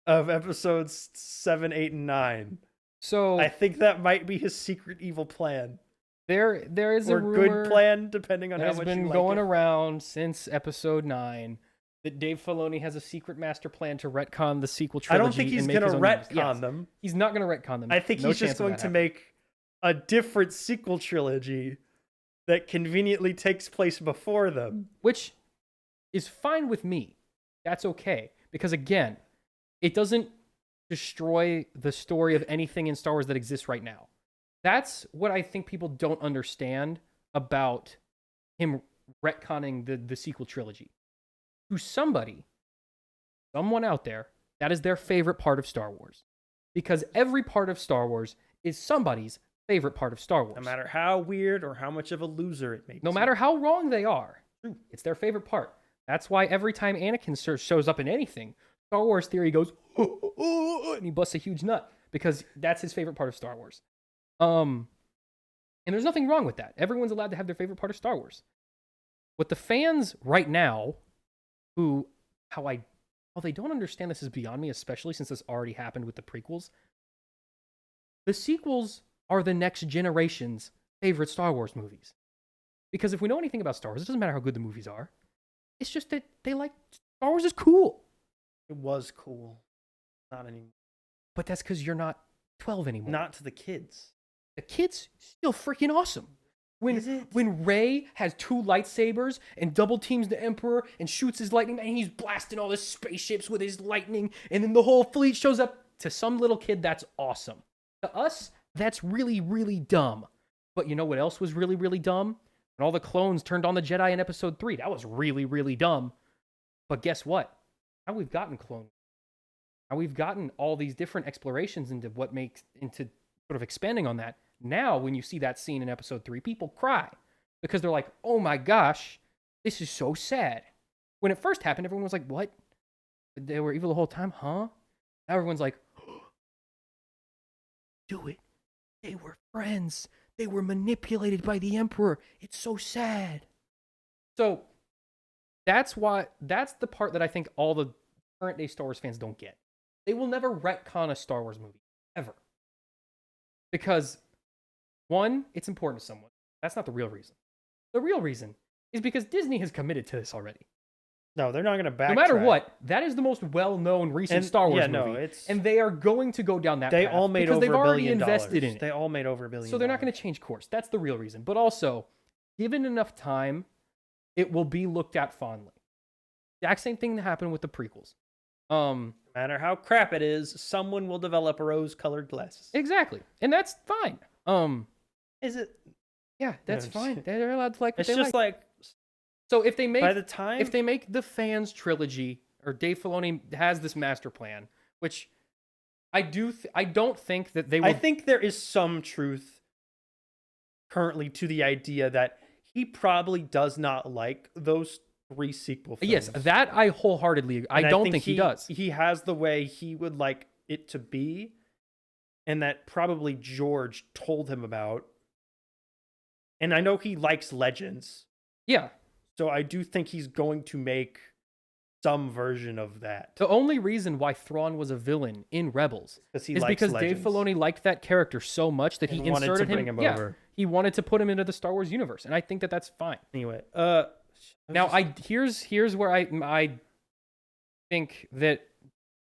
of episodes 7, 8, and 9. So I think that might be his secret evil plan. there is a Or rumor good plan, depending on that how has much been you like going it. around since episode 9 that Dave Filoni has a secret master plan to retcon the sequel I trilogy. don't think he's going to retcon them. He's not going to retcon them. I think No he's chance just of going that to happening. make a different sequel trilogy that conveniently takes place before them. Which is fine with me. That's okay. Because again, it doesn't destroy the story of anything in Star Wars that exists right now. That's what I think people don't understand about him retconning the sequel trilogy. To somebody, someone out there, that is their favorite part of Star Wars. Because every part of Star Wars is somebody's favorite part of Star Wars. No matter how weird or how much of a loser it makes. No matter how wrong they are, it's their favorite part. That's why every time Anakin shows up in anything, Star Wars Theory goes, and he busts a huge nut, because that's his favorite part of Star Wars. And there's nothing wrong with that. Everyone's allowed to have their favorite part of Star Wars. What the fans right now, how they don't understand this is beyond me, especially since this already happened with the prequels. The sequels are the next generation's favorite Star Wars movies. Because if we know anything about Star Wars, it doesn't matter how good the movies are. It's just that they like, Star Wars is cool. It was cool. Not anymore. But that's because you're not 12 anymore. Not to the kids. The kids still freaking awesome. When Rey has 2 lightsabers and double teams the Emperor and shoots his lightning, and he's blasting all the spaceships with his lightning, and then the whole fleet shows up, to some little kid, that's awesome. To us, that's really, really dumb. But you know what else was really, really dumb? When all the clones turned on the Jedi in Episode 3. That was really, really dumb. But guess what? Now we've gotten Clone Wars. Now we've gotten all these different explorations into sort of expanding on that. Now, when you see that scene in Episode 3, people cry. Because they're like, oh my gosh, this is so sad. When it first happened, everyone was like, what? They were evil the whole time? Huh? Now everyone's like, do it. They were friends. They were manipulated by the Emperor. It's so sad. So, that's the part that I think all the current day Star Wars fans don't get. They will never retcon a Star Wars movie. Ever. Because, one, it's important to someone. That's not the real reason. The real reason is because Disney has committed to this already. No, they're not going to backtrack. No matter what, that is the most well-known recent Star Wars movie. And they are going to go down that path. They all made over $1 billion. Because they've already invested in it. They all made over $1 billion. So they're not going to change course. That's the real reason. But also, given enough time, it will be looked at fondly. Exact same thing that happened with the prequels. No matter how crap it is, someone will develop rose-colored glasses. Exactly. And that's fine. Is it? Yeah, that's fine. They're allowed to like what it's they just like. So if they make if they make the fans trilogy, or Dave Filoni has this master plan, which I don't think that they will. I think there is some truth currently to the idea that he probably does not like those 3 sequel films. Yes, that I wholeheartedly agree. I don't think he does. He has the way he would like it to be, and that probably George told him about. And I know he likes Legends. Yeah. So I do think he's going to make some version of that. The only reason why Thrawn was a villain in Rebels is because Dave Filoni liked that character so much that he inserted him over. He wanted to put him into the Star Wars universe, and I think that that's fine. Anyway, now here's where I think that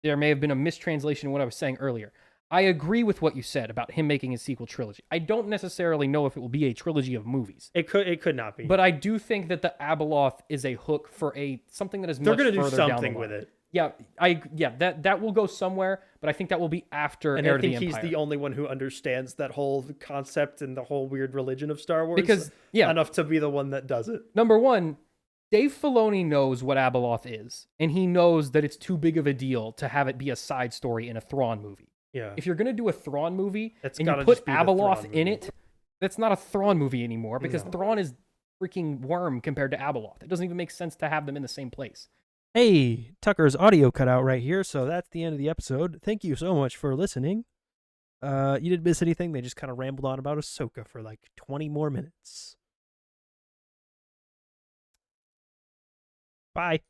there may have been a mistranslation in what I was saying earlier. I agree with what you said about him making a sequel trilogy. I don't necessarily know if it will be a trilogy of movies. It could not be. But I do think that the Abeloth is a hook for something that is much further down the line. They're going to do something with it. Yeah, that will go somewhere, but I think that will be after Heir to the Empire. And I think he's the only one who understands that whole concept and the whole weird religion of Star Wars. Because enough to be the one that does it. Number one, Dave Filoni knows what Abeloth is, and he knows that it's too big of a deal to have it be a side story in a Thrawn movie. Yeah. If you're going to do a Thrawn movie and you put Abeloth in it, that's not a Thrawn movie anymore, because Thrawn is freaking worm compared to Abeloth. It doesn't even make sense to have them in the same place. Hey, Tucker's audio cut out right here, so that's the end of the episode. Thank you so much for listening. You didn't miss anything. They just kind of rambled on about Ahsoka for like 20 more minutes. Bye.